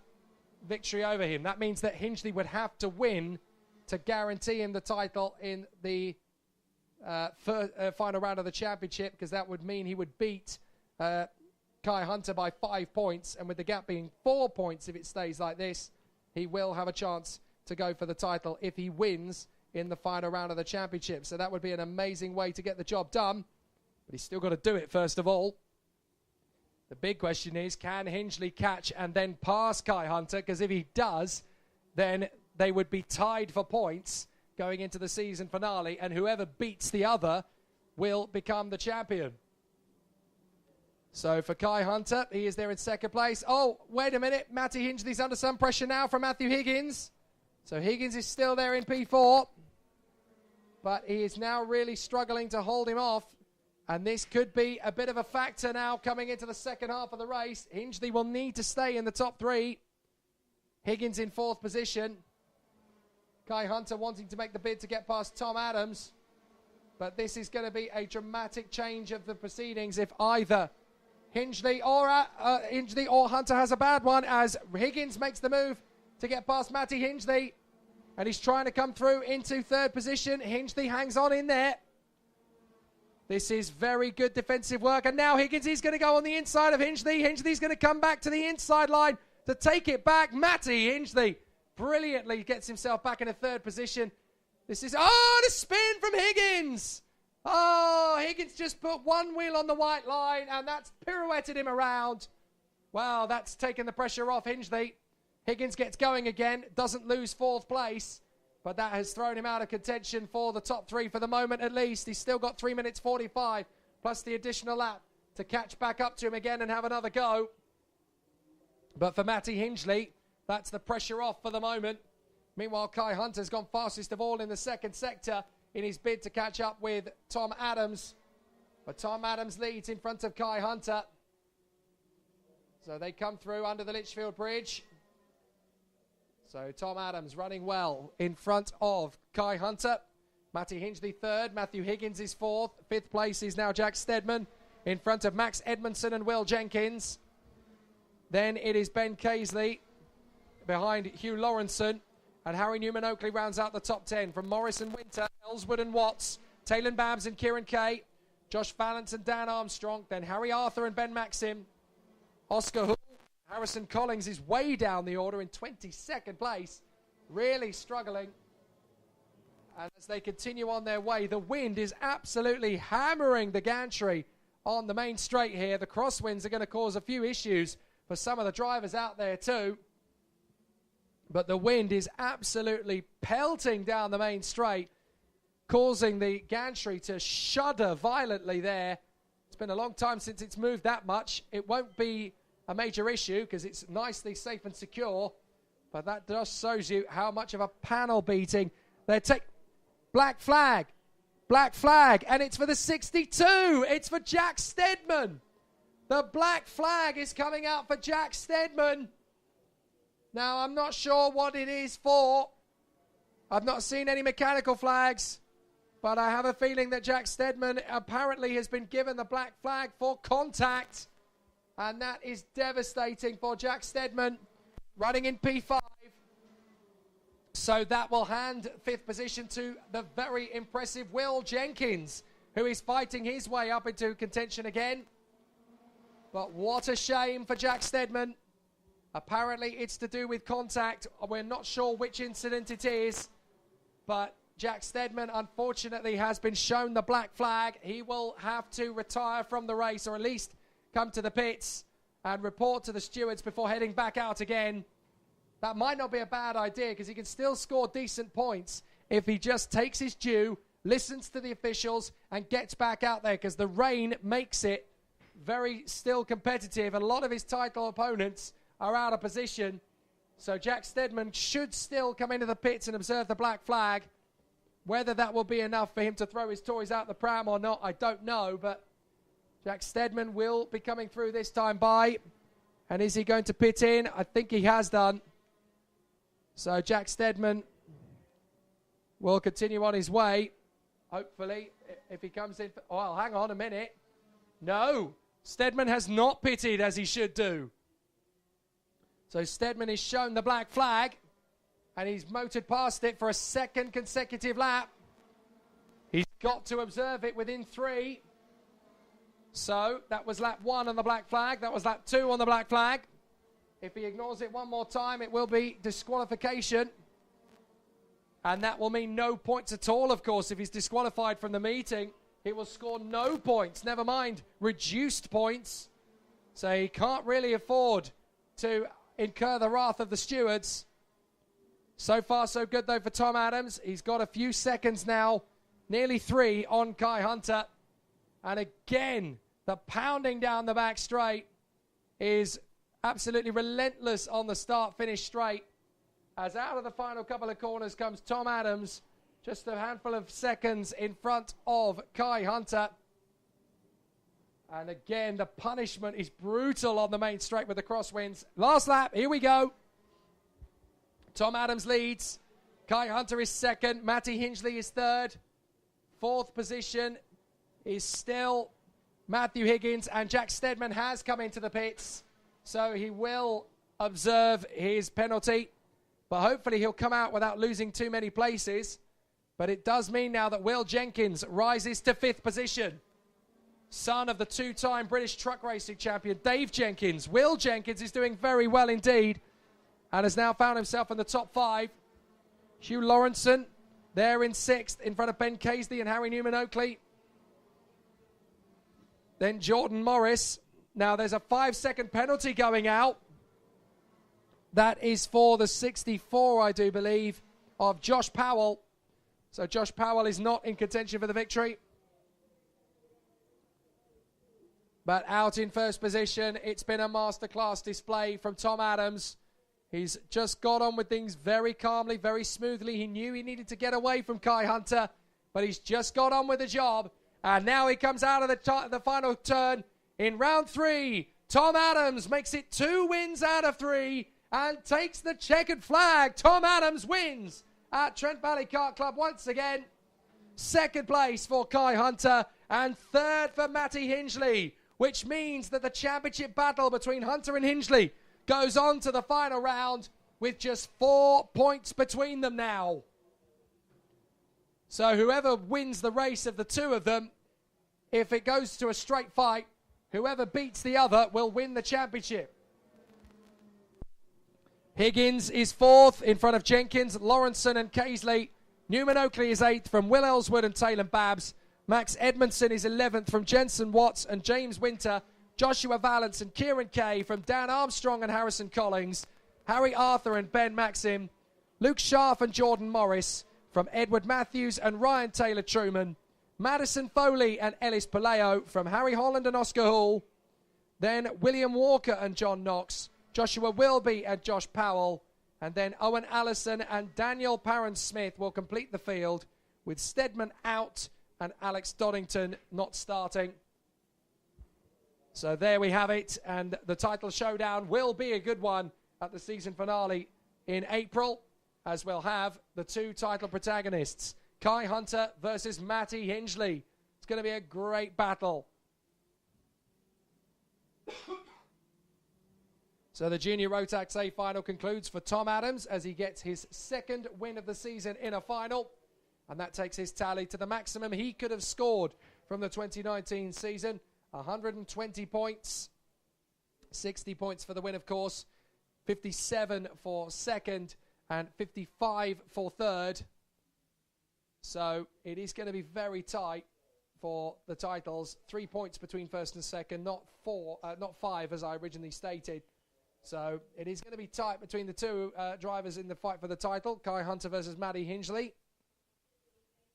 victory over him. That means that Hingley would have to win to guarantee him the title in the final round of the championship, because that would mean he would beat... Kai Hunter by 5 points, and with the gap being 4 points, if it stays like this, he will have a chance to go for the title if he wins in the final round of the championship. So that would be an amazing way to get the job done, but he's still got to do it first of all. The big question is, can Hingley catch and then pass Kai Hunter? Because if he does, then they would be tied for points going into the season finale, and whoever beats the other will become the champion. So for Kai Hunter, he is there in 2nd place. Oh, wait a minute. Matty Hingley's under some pressure now from Matthew Higgins. So Higgins is still there in P4. But he is now really struggling to hold him off. And this could be a bit of a factor now coming into the second half of the race. Hingley will need to stay in the top 3. Higgins in 4th position. Kai Hunter wanting to make the bid to get past Tom Adams. But this is going to be a dramatic change of the proceedings if either... Hingley or Hunter has a bad one, as Higgins makes the move to get past Matty Hingley. And he's trying to come through into 3rd position. Hingley hangs on in there. This is very good defensive work. And now Higgins is going to go on the inside of Hingley. Hingley's going to come back to the inside line to take it back. Matty Hingley brilliantly gets himself back in a third position. This is, the spin from Higgins. Oh, Higgins just put one wheel on the white line, and that's pirouetted him around. Wow, that's taken the pressure off Hingley. Higgins gets going again, doesn't lose fourth place, but that has thrown him out of contention for the top three for the moment at least. He's still got 3 minutes 45, plus the additional lap to catch back up to him again and have another go. But for Matty Hingley, that's the pressure off for the moment. Meanwhile, Kai Hunter's gone fastest of all in the second sector in his bid to catch up with Tom Adams. But Tom Adams leads in front of Kai Hunter. So they come through under the Litchfield Bridge. So Tom Adams running well in front of Kai Hunter. Matty Hingley third. Matthew Higgins is fourth. Fifth place is now Jack Steadman in front of Max Edmondson and Will Jenkins. Then it is Ben Casely behind Hugh Lawrenson. And Harry Newman-Oakley rounds out the top 10 from Morris and Winter, Ellswood and Watts, Taylor Babs and Kieran Kay, Josh Vallance and Dan Armstrong, then Harry Arthur and Ben Maxim, Oscar Hull. Harrison Collins is way down the order in 22nd place, really struggling. And as they continue on their way, the wind is absolutely hammering the gantry on the main straight here. The crosswinds are going to cause a few issues for some of the drivers out there too. But the wind is absolutely pelting down the main straight, causing the gantry to shudder violently there. It's been a long time since it's moved that much. It won't be a major issue because it's nicely safe and secure. But that just shows you how much of a panel beating they take. Black flag. Black flag. And it's for the 62. It's for Jack Steadman. The black flag is coming out for Jack Steadman. Now, I'm not sure what it is for. I've not seen any mechanical flags, but I have a feeling that Jack Steadman apparently has been given the black flag for contact, and that is devastating for Jack Steadman, running in P5. So that will hand fifth position to the very impressive Will Jenkins, who is fighting his way up into contention again. But what a shame for Jack Steadman. Apparently, it's to do with contact. We're not sure which incident it is, but Jack Steadman, unfortunately, has been shown the black flag. He will have to retire from the race, or at least come to the pits and report to the stewards before heading back out again. That might not be a bad idea, because he can still score decent points if he just takes his due, listens to the officials, and gets back out there, because the rain makes it very still competitive, and a lot of his title opponents are out of position. So Jack Steadman should still come into the pits and observe the black flag. Whether that will be enough for him to throw his toys out the pram or not, I don't know. But Jack Steadman will be coming through this time by. And is he going to pit in? I think he has done. So Jack Steadman will continue on his way. Hopefully, if he comes in. Oh, hang on a minute. No, Steadman has not pitted as he should do. So Steadman is shown the black flag, and he's motored past it for a second consecutive lap. He's got to observe it within 3. So that was lap 1 on the black flag. That was lap 2 on the black flag. If he ignores it one more time, it will be disqualification. And that will mean no points at all, of course. If he's disqualified from the meeting, he will score no points, never mind reduced points. So he can't really afford to incur the wrath of the stewards. So far, so good, though, for Tom Adams. He's got a few seconds now, nearly 3 on Kai Hunter. And again, the pounding down the back straight is absolutely relentless on the start-finish straight. As out of the final couple of corners comes Tom Adams, just a handful of seconds in front of Kai Hunter. And again, the punishment is brutal on the main straight with the crosswinds. Last lap, here we go. Tom Adams leads. Kai Hunter is second. Matty Hingley is third. Fourth position is still Matthew Higgins. And Jack Steadman has come into the pits. So he will observe his penalty. But hopefully he'll come out without losing too many places. But it does mean now that Will Jenkins rises to fifth position. son of the two-time British truck racing champion Dave Jenkins. Will Jenkins is doing very well indeed and has now found himself in the top 5. Hugh Lawrenson there in 6th in front of Ben Casey and Harry Newman-Oakley. Then Jordan Morris. Now there's a 5-second penalty going out. That is for the 64, I do believe, of Josh Powell. So Josh Powell is not in contention for the victory. But out in first position, it's been a masterclass display from Tom Adams. He's just got on with things very calmly, very smoothly. He knew he needed to get away from Kai Hunter, but he's just got on with the job. And now he comes out of the final turn in round 3. Tom Adams makes it 2 wins out of 3 and takes the checkered flag. Tom Adams wins at Trent Valley Kart Club once again. 2nd place for Kai Hunter and 3rd for Matty Hingley, which means that the championship battle between Hunter and Hingley goes on to the final round with just 4 points between them now. So whoever wins the race of the two of them, if it goes to a straight fight, whoever beats the other will win the championship. Higgins is 4th in front of Jenkins, Lawrenson and Casely. Newman-Oakley is 8th from Will Ellswood and Taylor Babbs. Max Edmondson is 11th from Jensen Watts and James Winter. Joshua Valance and Kieran Kay from Dan Armstrong and Harrison Collins. Harry Arthur and Ben Maxim. Luke Scharf and Jordan Morris from Edward Matthews and Ryan Taylor Truman. Madison Foley and Ellis Paleo from Harry Holland and Oscar Hall. Then William Walker and John Knox. Joshua Wilby and Josh Powell. And then Owen Allison and Daniel Parron-Smith will complete the field with Stedman out and Alex Doddington not starting. So there we have it, and the title showdown will be a good one at the season finale in April, as we'll have the 2 title protagonists, Kai Hunter versus Matty Hingley. It's going to be a great battle. So the Junior Rotax A final concludes for Tom Adams as he gets his 2nd win of the season in a final, and that takes his tally to the maximum he could have scored from the 2019 season. 120 points, 60 points for the win, of course, 57 for 2nd, and 55 for 3rd. So it is going to be very tight for the titles. 3 points between 1st and 2nd, not 5 as I originally stated. So it is going to be tight between the 2 drivers in the fight for the title, Kai Hunter versus Matty Hingley.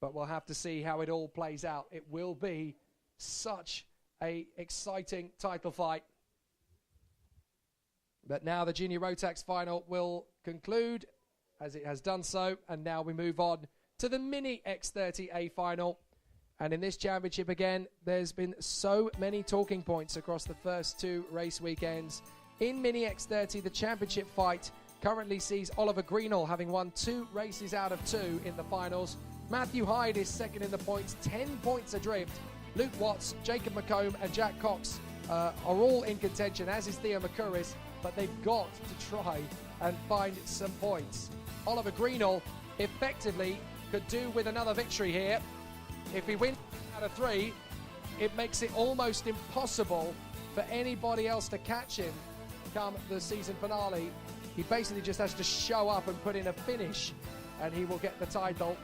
But we'll have to see how it all plays out. It will be such a exciting title fight. But now the Junior Rotax final will conclude, as it has done so, and now we move on to the Mini X30A final. And in this championship again, there's been so many talking points across the first 2 race weekends. In Mini X30, the championship fight currently sees Oliver Greenall having won 2 races out of 2 in the finals. Matthew Hyde is 2nd in the points, 10 points adrift. Luke Watts, Jacob McComb and Jack Cox are all in contention, as is Theo McCurris, but they've got to try and find some points. Oliver Greenall effectively could do with another victory here. If he wins out of 3, it makes it almost impossible for anybody else to catch him come the season finale. He basically just has to show up and put in a finish, and he will get the title.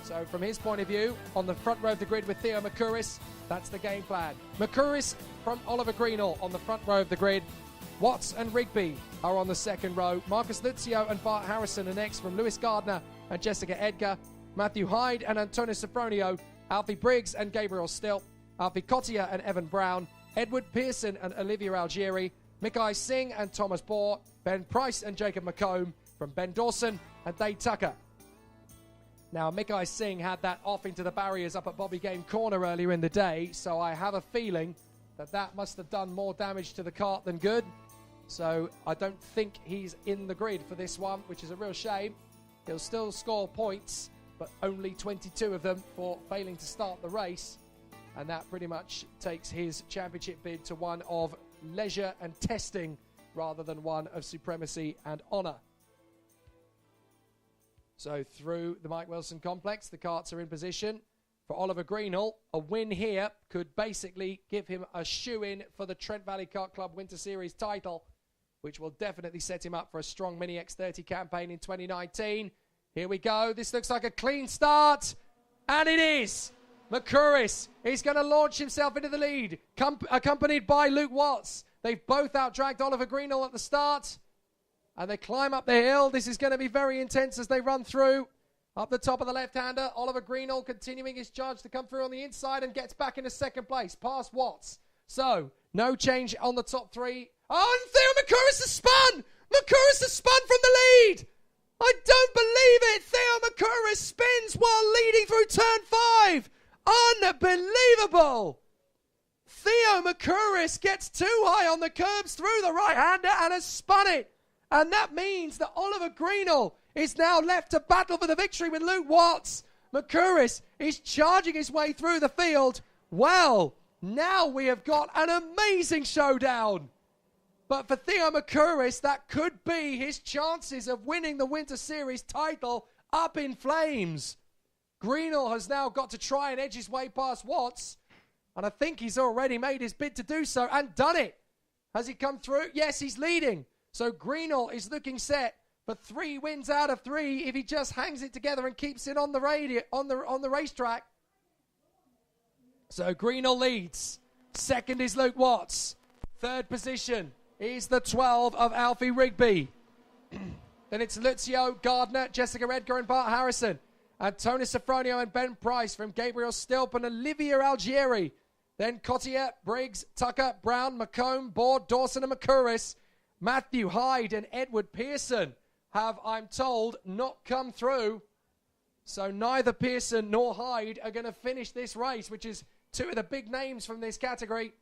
So from his point of view, on the front row of the grid with Theo McCurris, that's the game plan. McCurris from Oliver Greenall on the front row of the grid. Watts and Rigby are on the 2nd row. Marcus Luzio and Bart Harrison are next from Lewis Gardner and Jessica Edgar. Matthew Hyde and Antonio Sofronio. Alfie Briggs and Gabriel Stilt. Alfie Cottier and Evan Brown. Edward Pearson and Olivia Algieri. Mikai Singh and Thomas Bohr. Ben Price and Jacob McComb from Ben Dawson and Dave Tucker. Now, Mikai Singh had that off into the barriers up at Bobby Game Corner earlier in the day, so I have a feeling that must have done more damage to the kart than good. So I don't think he's in the grid for this one, which is a real shame. He'll still score points, but only 22 of them for failing to start the race. And that pretty much takes his championship bid to one of leisure and testing rather than one of supremacy and honour. So through the Mike Wilson complex, the karts are in position. for Oliver Greenall. A win here could basically give him a shoe-in for the Trent Valley Kart Club Winter Series title, which will definitely set him up for a strong Mini X30 campaign in 2019. Here we go. This looks like a clean start, and it is. McCurris is going to launch himself into the lead, accompanied by Luke Watts. They've both outdragged Oliver Greenall at the start, and they climb up the hill. This is going to be very intense as they run through. Up the top of the left-hander, Oliver Greenall continuing his charge to come through on the inside and gets back into second place, past Watts. So, no change on the top three. Oh, and Theo McCurris has spun! McCurris has spun from the lead! I don't believe it! Theo McCurris spins while leading through turn 5! Unbelievable! Theo McCurris gets too high on the curbs through the right-hander and has spun it. And that means that Oliver Greenall is now left to battle for the victory with Luke Watts. McCurris is charging his way through the field. Well, now we have got an amazing showdown. But for Theo McCurris, that could be his chances of winning the Winter Series title up in flames. Greenall has now got to try and edge his way past Watts. And I think he's already made his bid to do so and done it. Has he come through? Yes, he's leading. So Greenall is looking set for 3 wins out of 3 if he just hangs it together and keeps it on the racetrack. So Greenall leads. Second is Luke Watts. Third position is the 12 of Alfie Rigby. Then it's Lucio, Gardner, Jessica Edgar and Bart Harrison. Antonis Sofronio and Ben Price from Gabriel Stilp and Olivia Algieri. Then Cottier, Briggs, Tucker, Brown, McComb, Board, Dawson and McCurris. Matthew Hyde and Edward Pearson have, I'm told, not come through. So neither Pearson nor Hyde are going to finish this race, which is 2 of the big names from this category.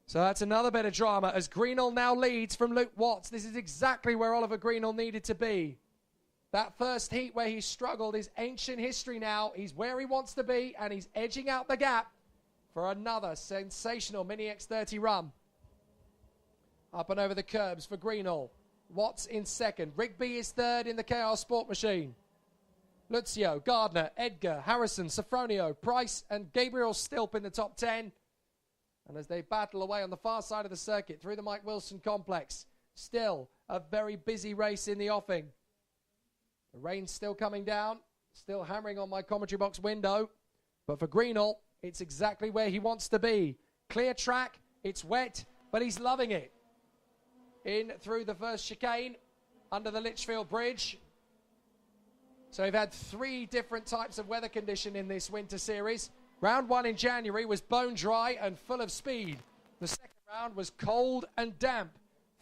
So that's another bit of drama as Greenall now leads from Luke Watts. This is exactly where Oliver Greenall needed to be. That first heat where he struggled is ancient history now. He's where he wants to be, and he's edging out the gap for another sensational Mini X30 run. Up and over the curbs for Greenall. Watts in second. Rigby is third in the Chaos Sport Machine. Lucio, Gardner, Edgar, Harrison, Sofronio, Price, and Gabriel Stilp in the top 10. And as they battle away on the far side of the circuit through the Mike Wilson complex, still a very busy race in the offing. The rain's still coming down, still hammering on my commentary box window. But for Greenall, it's exactly where he wants to be. Clear track, it's wet, but he's loving it. In through the first chicane, under the Litchfield Bridge. So we've had 3 different types of weather condition in this Winter Series. Round 1 in January was bone dry and full of speed. The second round was cold and damp.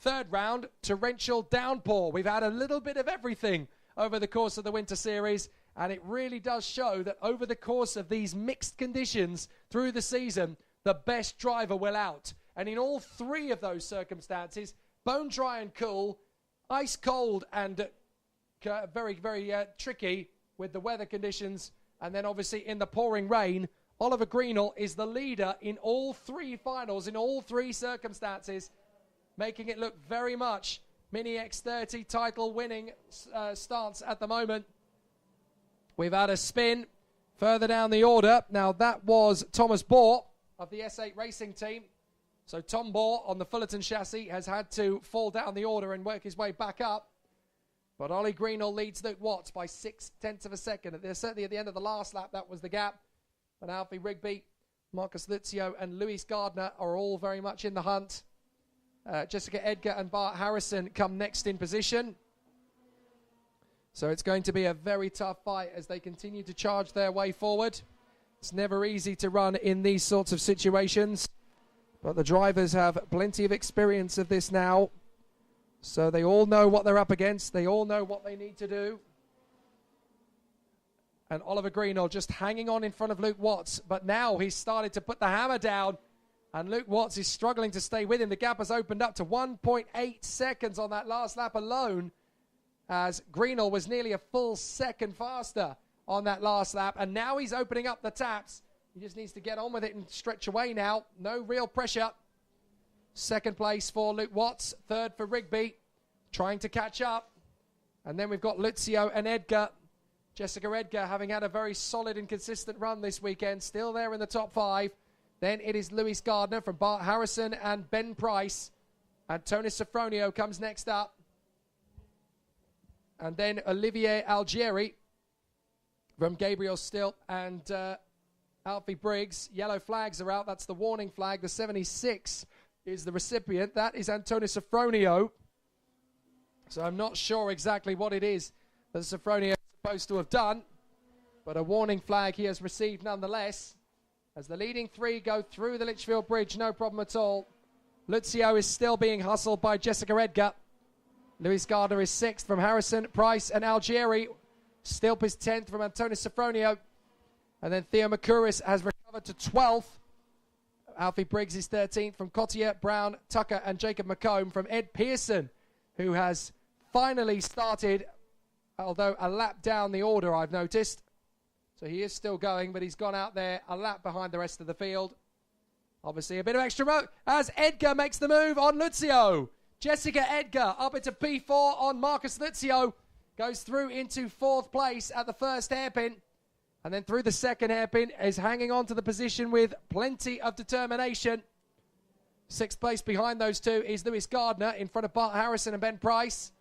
Third round, torrential downpour. We've had a little bit of everything over the course of the Winter Series, and it really does show that over the course of these mixed conditions through the season, the best driver will out. And in all 3 of those circumstances, bone dry and cool, ice cold and very, very tricky with the weather conditions, and then obviously in the pouring rain, Oliver Greenall is the leader in all 3 finals, in all 3 circumstances, making it look very much Mini X30 title winning stance at the moment. We've had a spin further down the order. Now that was Thomas Bohr of the S8 Racing team. So Tom Bohr on the Fullerton chassis has had to fall down the order and work his way back up. But Ollie Greenall leads Luke Watts by 0.6 of a second. Certainly at the end of the last lap, that was the gap. But Alfie Rigby, Marcus Lucio and Luis Gardner are all very much in the hunt. Jessica Edgar and Bart Harrison come next in position. So it's going to be a very tough fight as they continue to charge their way forward. It's never easy to run in these sorts of situations. But the drivers have plenty of experience of this now. So they all know what they're up against. They all know what they need to do. And Oliver Greenall just hanging on in front of Luke Watts. But now he's started to put the hammer down. And Luke Watts is struggling to stay with him. The gap has opened up to 1.8 seconds on that last lap alone, as Greenall was nearly a full second faster on that last lap. And now he's opening up the taps. He just needs to get on with it and stretch away now. No real pressure. Second place for Luke Watts. Third for Rigby, trying to catch up. And then we've got Lucio and Edgar Jessica Edgar having had a very solid and consistent run this weekend, still there in the top 5. Then it is Lewis Gardner from Bart Harrison and Ben Price. Antonis Sofronio comes next up. And then Olivier Algieri from Gabriel Stilp and Alfie Briggs. Yellow flags are out. That's the warning flag. The 76 is the recipient. That is Antonis Sofronio. So I'm not sure exactly what it is that Sofronio is supposed to have done. But a warning flag he has received nonetheless. As the leading 3 go through the Litchfield Bridge, no problem at all. Lucio is still being hustled by Jessica Edgar. Lewis Gardner is 6th from Harrison, Price and Algieri. Stilp is 10th from Antonis Sofronio. And then Theo Makuris has recovered to 12th. Alfie Briggs is 13th from Cottier, Brown, Tucker and Jacob McComb from Ed Pearson, who has finally started, although a lap down the order I've noticed. So he is still going, but he's gone out there a lap behind the rest of the field. Obviously a bit of extra rope as Edgar makes the move on Lucio. Jessica Edgar up into P4 on Marcus Lucio. Goes through into 4th place at the first hairpin. And then through the second hairpin is hanging on to the position with plenty of determination. 6th place behind those two is Lewis Gardner in front of Bart Harrison and Ben Price.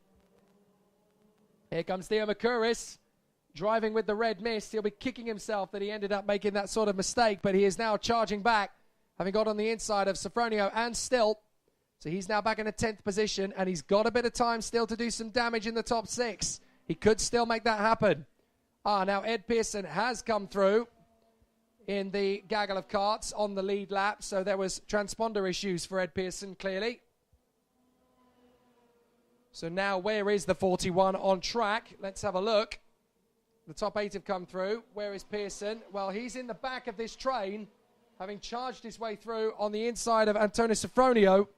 Here comes Theo Makuris driving with the red mist. He'll be kicking himself that he ended up making that sort of mistake, but he is now charging back, having got on the inside of Sofronio and Stilp. So he's now back in a 10th position, and he's got a bit of time still to do some damage in the top 6. He could still make that happen. Now Ed Pearson has come through in the gaggle of carts on the lead lap, so there was transponder issues for Ed Pearson, clearly. So now where is the 41 on track? Let's have a look. The top 8 have come through. Where is Pearson? Well, he's in the back of this train, having charged his way through on the inside of Antonis Sofronio.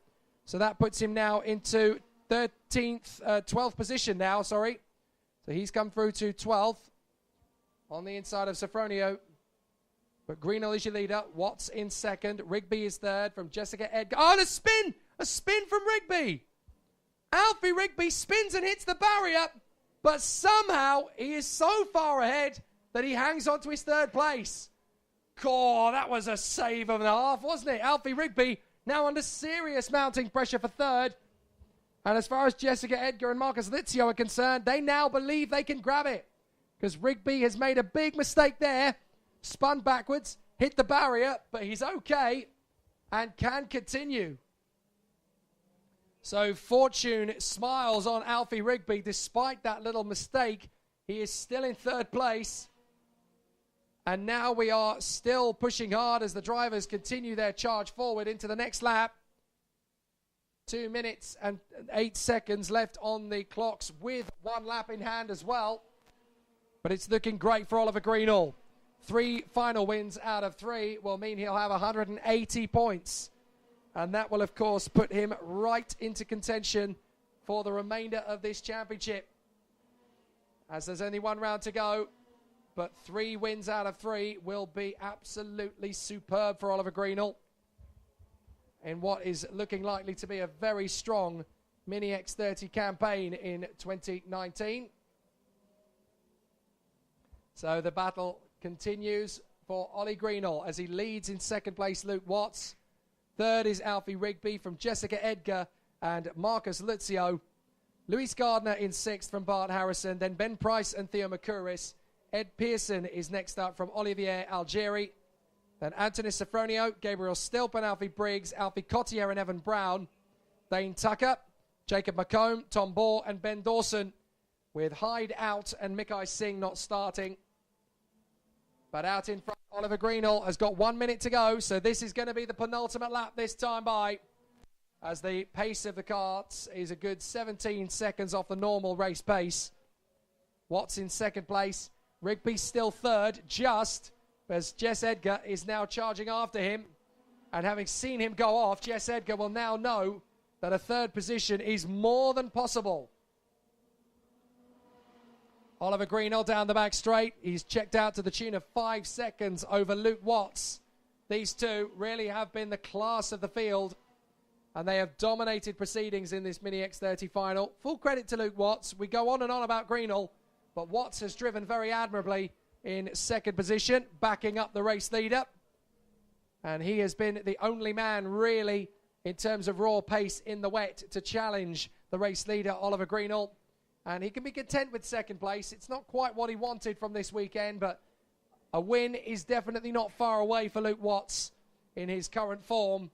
So that puts him now into 12th position now, sorry. So he's come through to 12th on the inside of Sofronio. But Greenhill is your leader. Watts in 2nd. Rigby is 3rd from Jessica Edgar. Oh, and a spin! A spin from Rigby! Alfie Rigby spins and hits the barrier, but somehow he is so far ahead that he hangs on to his 3rd place. Oh, that was a save of and a half, wasn't it? Alfie Rigby now under serious mounting pressure for 3rd. And as far as Jessica Edgar and Marcus Lizio are concerned, they now believe they can grab it. Because Rigby has made a big mistake there. Spun backwards, hit the barrier, but he's okay and can continue. So fortune smiles on Alfie Rigby despite that little mistake. He is still in 3rd place. And now we are still pushing hard as the drivers continue their charge forward into the next lap. 2 minutes and 8 seconds left on the clocks with 1 lap in hand as well. But it's looking great for Oliver Greenhill. 3 final wins out of 3 will mean he'll have 180 points. And that will, of course, put him right into contention for the remainder of this championship. As there's only 1 round to go. But 3 wins out of 3 will be absolutely superb for Oliver Greenhill in what is looking likely to be a very strong Mini X30 campaign in 2019. So the battle continues for Ollie Greenhill as he leads in 2nd place Luke Watts. 3rd is Alfie Rigby from Jessica Edgar and Marcus Lucio. Lewis Gardner in 6th from Bart Harrison. Then Ben Price and Theo Makuris. Ed Pearson is next up from Olivier Algieri. Then Antonis Sofronio, Gabriel Stilp and Alfie Briggs, Alfie Cottier and Evan Brown. Dane Tucker, Jacob McComb, Tom Ball and Ben Dawson, with Hyde out and Mikai Singh not starting. But out in front, Oliver Greenhill has got 1 minute to go, so this is going to be the penultimate lap this time by, as the pace of the carts is a good 17 seconds off the normal race pace. Watts in 2nd place. Rigby still 3rd, just as Jess Edgar is now charging after him. And having seen him go off, Jess Edgar will now know that a 3rd position is more than possible. Oliver Greenhill down the back straight. He's checked out to the tune of 5 seconds over Luke Watts. These two really have been the class of the field, and they have dominated proceedings in this Mini X30 final. Full credit to Luke Watts. We go on and on about Greenhill, But Watts has driven very admirably in second position, backing up the race leader. And he has been the only man, really, in terms of raw pace in the wet, to challenge the race leader, Oliver Greenall. And he can be content with second place. It's not quite what he wanted from this weekend, but a win is definitely not far away for Luke Watts in his current form.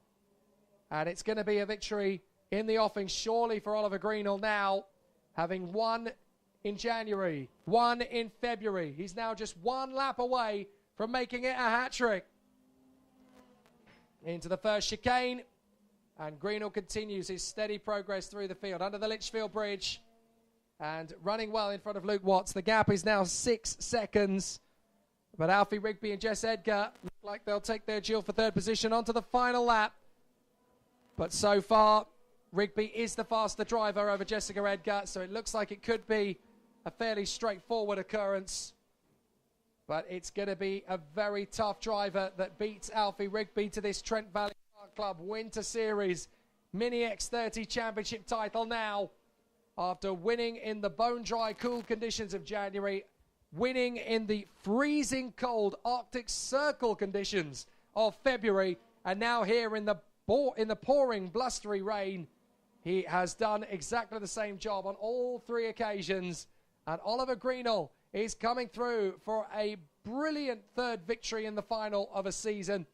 And it's going to be a victory in the offing, surely, for Oliver Greenall now, having won in January, won in February. He's now just one lap away from making it a hat-trick. Into the first chicane, and Greenall continues his steady progress through the field under the Litchfield Bridge and running well in front of Luke Watts. The gap is now 6 seconds, but Alfie Rigby and Jess Edgar look like they'll take their duel for third position onto the final lap. But so far, Rigby is the faster driver over Jessica Edgar, so it looks like it could be a fairly straightforward occurrence. But it's going to be a very tough driver that beats Alfie Rigby to this Trent Valley Kart Club Winter Series Mini X30 Championship title now. After winning in the bone-dry cool conditions of January, winning in the freezing cold Arctic Circle conditions of February, and now here in the pouring blustery rain, he has done exactly the same job on all 3 occasions. And Oliver Greenall is coming through for a brilliant third victory in the final of a season,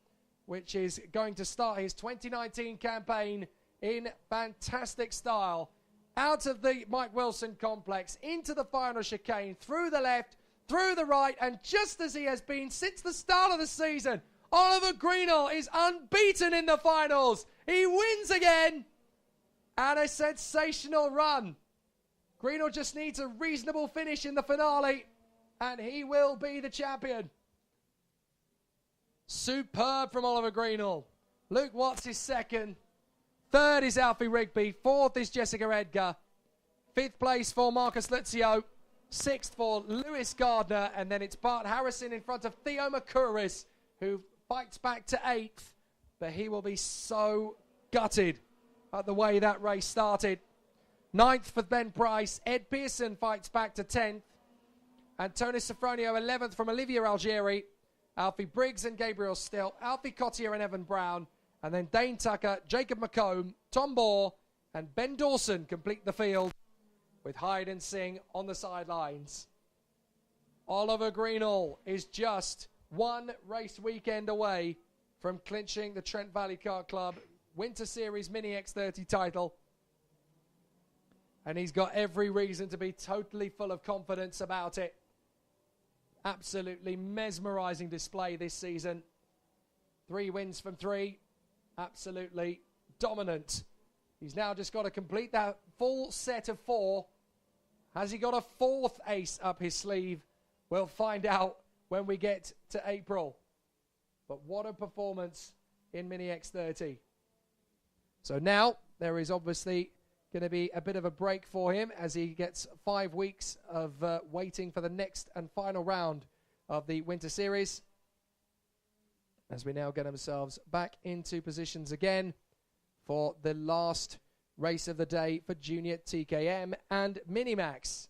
which is going to start his 2019 campaign in fantastic style. Out of the Mike Wilson complex, into the final chicane, through the left, through the right, and just as he has been since the start of the season, Oliver Greenall is unbeaten in the finals. He wins again, and a sensational run. Greenall just needs a reasonable finish in the finale, and he will be the champion. Superb from Oliver Greenall. Luke Watts is second. Third is Alfie Rigby. Fourth is Jessica Edgar. Fifth place for Marcus Luzio. Sixth for Lewis Gardner. And then it's Bart Harrison in front of Theo Makuris, who fights back to 8th. But he will be so gutted at the way that race started. 9th for Ben Price. Ed Pearson fights back to 10th. Antonis Sofronio 11th from Olivia Algieri. Alfie Briggs and Gabriel Still. Alfie Cottier and Evan Brown. And then Dane Tucker, Jacob McComb, Tom Bohr, and Ben Dawson complete the field with Hyde and Singh on the sidelines. Oliver Greenall is just one race weekend away from clinching the Trent Valley Kart Club Winter Series Mini X30 title. And he's got every reason to be totally full of confidence about it. Absolutely mesmerizing display this season. 3 wins from 3. Absolutely dominant. He's now just got to complete that full set of 4. Has he got a 4th ace up his sleeve? We'll find out when we get to April. But what a performance in Mini X30. So now there is obviously going to be a bit of a break for him as he gets 5 weeks of waiting for the next and final round of the Winter Series. As we now get ourselves back into positions again for the last race of the day for Junior TKM and Minimax.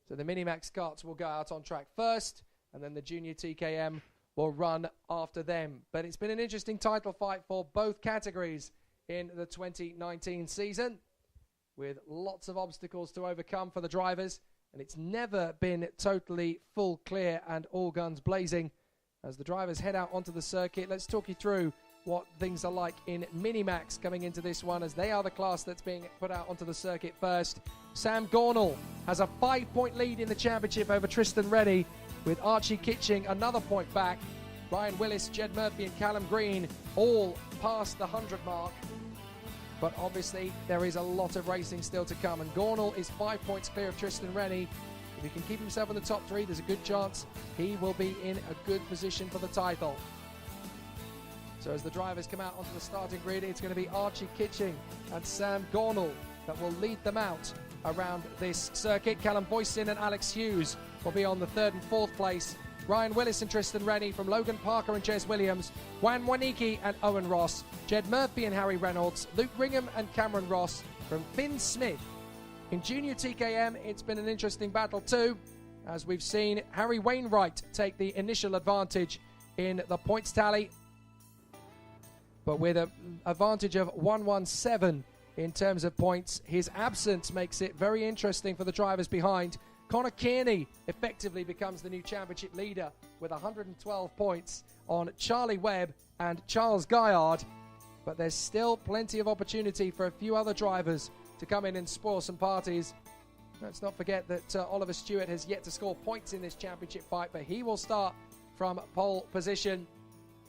So the Minimax karts will go out on track first, and then the Junior TKM will run after them. But it's been an interesting title fight for both categories in the 2019 season, with lots of obstacles to overcome for the drivers, and it's never been totally full clear and all guns blazing as the drivers head out onto the circuit. Let's talk you through what things are like in Minimax coming into this one, as they are the class that's being put out onto the circuit first. Sam Gornall has a 5-point lead in the championship over Tristan Reddy, with Archie Kitching another point back. Ryan Willis, Jed Murphy and Callum Green all past the 100 mark. But obviously there is a lot of racing still to come, and Gornall is 5 points clear of Tristan Rennie. If he can keep himself in the top 3, there's a good chance he will be in a good position for the title. So as the drivers come out onto the starting grid, it's going to be Archie Kitching and Sam Gornall that will lead them out around this circuit. Callum Boyson and Alex Hughes will be on the 3rd and 4th place. Ryan Willis and Tristan Rennie from Logan Parker and Jez Williams. Juan Waniki and Owen Ross. Jed Murphy and Harry Reynolds. Luke Ringham and Cameron Ross from Finn Smith. In Junior TKM, it's been an interesting battle too, as we've seen Harry Wainwright take the initial advantage in the points tally, but with an advantage of 117 in terms of points. His absence makes it very interesting for the drivers behind. Connor Kearney effectively becomes the new championship leader with 112 points on Charlie Webb and Charles Gaillard, but there's still plenty of opportunity for a few other drivers to come in and spoil some parties. Let's not forget that Oliver Stewart has yet to score points in this championship fight, but he will start from pole position.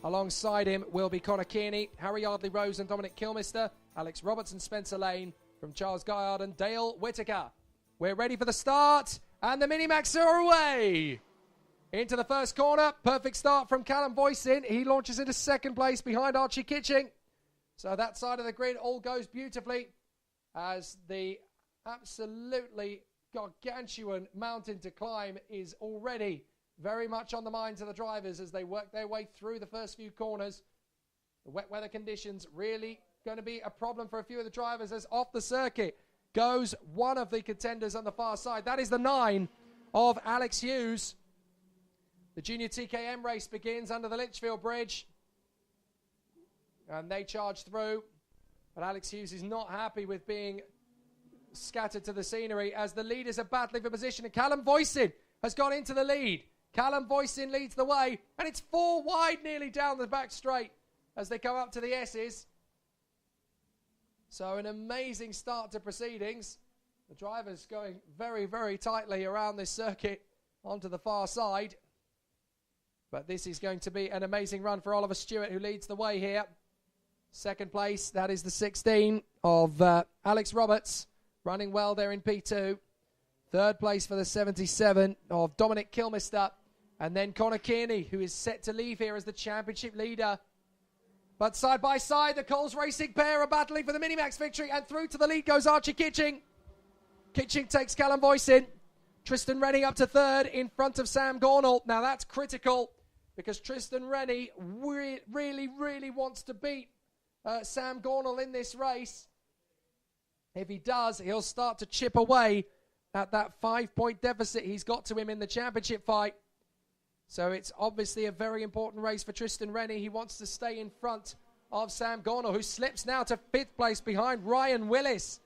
Alongside him will be Connor Kearney, Harry Yardley-Rose and Dominic Kilmister, Alex Roberts and Spencer Lane from Charles Gaillard and Dale Whittaker. We're ready for the start, and the Minimax are away. Into the first corner, perfect start from Callum Voisin. He launches into second place behind Archie Kitching. So that side of the grid all goes beautifully as the absolutely gargantuan mountain to climb is already very much on the minds of the drivers as they work their way through the first few corners. The wet weather conditions really going to be a problem for a few of the drivers as off the circuit goes one of the contenders on the far side. That is the 9 of Alex Hughes. The junior TKM race begins under the Litchfield Bridge and they charge through, but Alex Hughes is not happy with being scattered to the scenery as the leaders are battling for position, and Callum Voisin has gone into the lead. Callum Voisin leads the way, and it's 4 wide nearly down the back straight as they come up to the S's. So an amazing start to proceedings. The drivers going very, very tightly around this circuit onto the far side. But this is going to be an amazing run for Oliver Stewart, who leads the way here. Second place, that is the 16 of Alex Roberts, running well there in P2. Third place for the 77 of Dominic Kilmister. And then Connor Kearney, who is set to leave here as the championship leader. But side by side, the Coles Racing pair are battling for the Minimax victory. And through to the lead goes Archie Kitching. Kitching takes Callum Voisin. Tristan Rennie up to third in front of Sam Gornall. Now that's critical because Tristan Rennie really wants to beat Sam Gornall in this race. If he does, he'll start to chip away at that 5-point deficit he's got to him in the championship fight. So it's obviously a very important race for Tristan Rennie. He wants to stay in front of Sam Gornall, who slips now to 5th place behind Ryan Willis.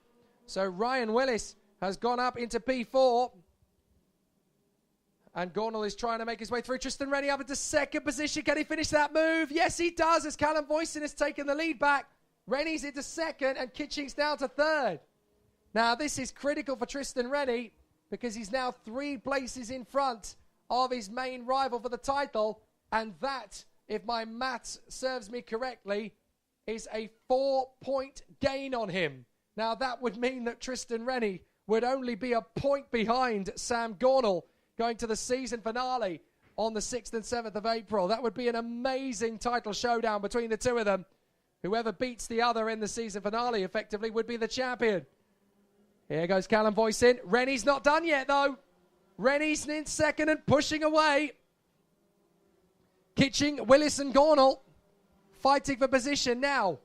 So Ryan Willis has gone up into P4. And Gornall is trying to make his way through. Tristan Rennie up into second position. Can he finish that move? Yes, he does, as Callum Voisin has taken the lead back. Rennie's into second and Kitching's down to third. Now, this is critical for Tristan Rennie because he's now 3 places in front of his main rival for the title. And that, if my maths serves me correctly, is a 4-point gain on him. Now, that would mean that Tristan Rennie would only be a point behind Sam Gornall going to the season finale on the 6th and 7th of April. That would be an amazing title showdown between the two of them. Whoever beats the other in the season finale effectively would be the champion. Here goes Callum Voisin. Rennie's not done yet, though. Rennie's in second and pushing away. Kitching, Willis and Gornall fighting for position now.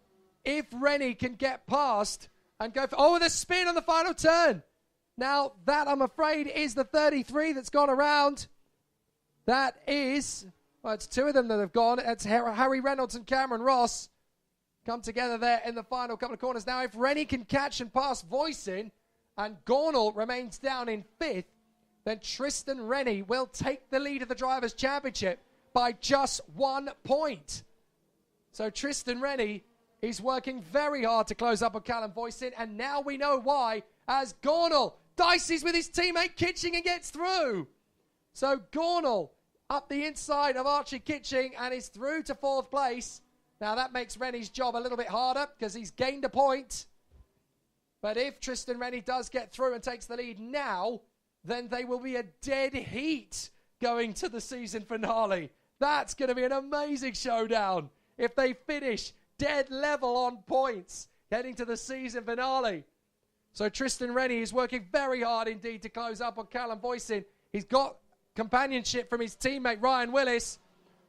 If Rennie can get past and go for... Oh, the spin on the final turn. Now, that, I'm afraid, is the 33 that's gone around. That is... Well, it's 2 of them that have gone. It's Harry Reynolds and Cameron Ross. Come together there in the final couple of corners. Now, if Rennie can catch and pass Voisin and Gornall remains down in 5th, then Tristan Rennie will take the lead of the Drivers' Championship by just 1 point. So Tristan Rennie is working very hard to close up on Callum Voisin, and now we know why, as Gornall dices with his teammate Kitching and gets through. So Gornall up the inside of Archie Kitching and is through to 4th place. Now that makes Rennie's job a little bit harder because he's gained a point. But if Tristan Rennie does get through and takes the lead now, then they will be a dead heat going to the season finale. That's going to be an amazing showdown if they finish dead level on points heading to the season finale. So Tristan Rennie is working very hard indeed to close up on Callum Voisin. He's got companionship from his teammate Ryan Willis,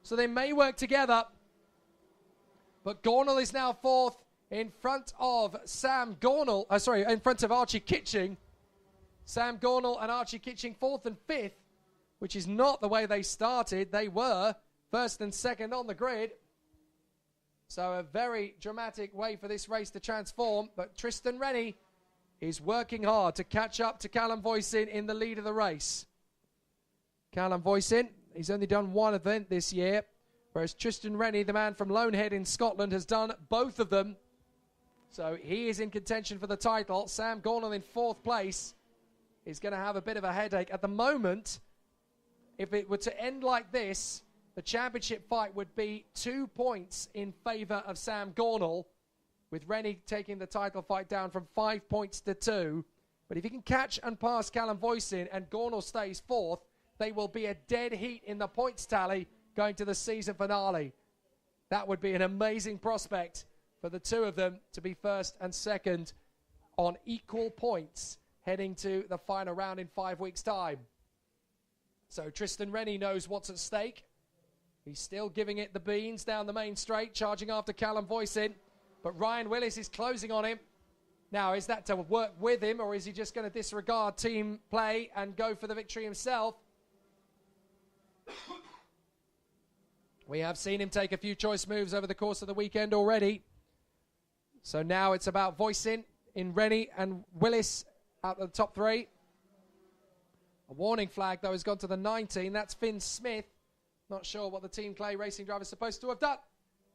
so they may work together. But Gornall is now 4th in front of Sam Gornall. In front of Archie Kitching. Sam Gornall and Archie Kitching 4th and 5th. which is not the way they started. They were first and second on the grid. So a very dramatic way for this race to transform. But Tristan Rennie is working hard to catch up to Callum Voisin in the lead of the race. Callum Voisin, he's only done one event this year, whereas Tristan Rennie, the man from Lonehead in Scotland, has done both of them. So he is in contention for the title. Sam Gornall in 4th place is going to have a bit of a headache. At the moment, if it were to end like this, the championship fight would be 2 points in favour of Sam Gornall, with Rennie taking the title fight down from 5 points to 2. But if he can catch and pass Callum Voisin and Gornall stays 4th, they will be a dead heat in the points tally going to the season finale. That would be an amazing prospect for the two of them to be 1st and 2nd on equal points heading to the final round in 5 weeks' time. So Tristan Rennie knows what's at stake. He's still giving it the beans down the main straight, charging after Callum Voisin. But Ryan Willis is closing on him. Now, is that to work with him, or is he just going to disregard team play and go for the victory himself? We have seen him take a few choice moves over the course of the weekend already. So now it's about Voisin in Rennie and Willis out of the top 3. A warning flag, though, has gone to the 19. That's Finn Smith. Not sure what the Team Clay racing driver is supposed to have done.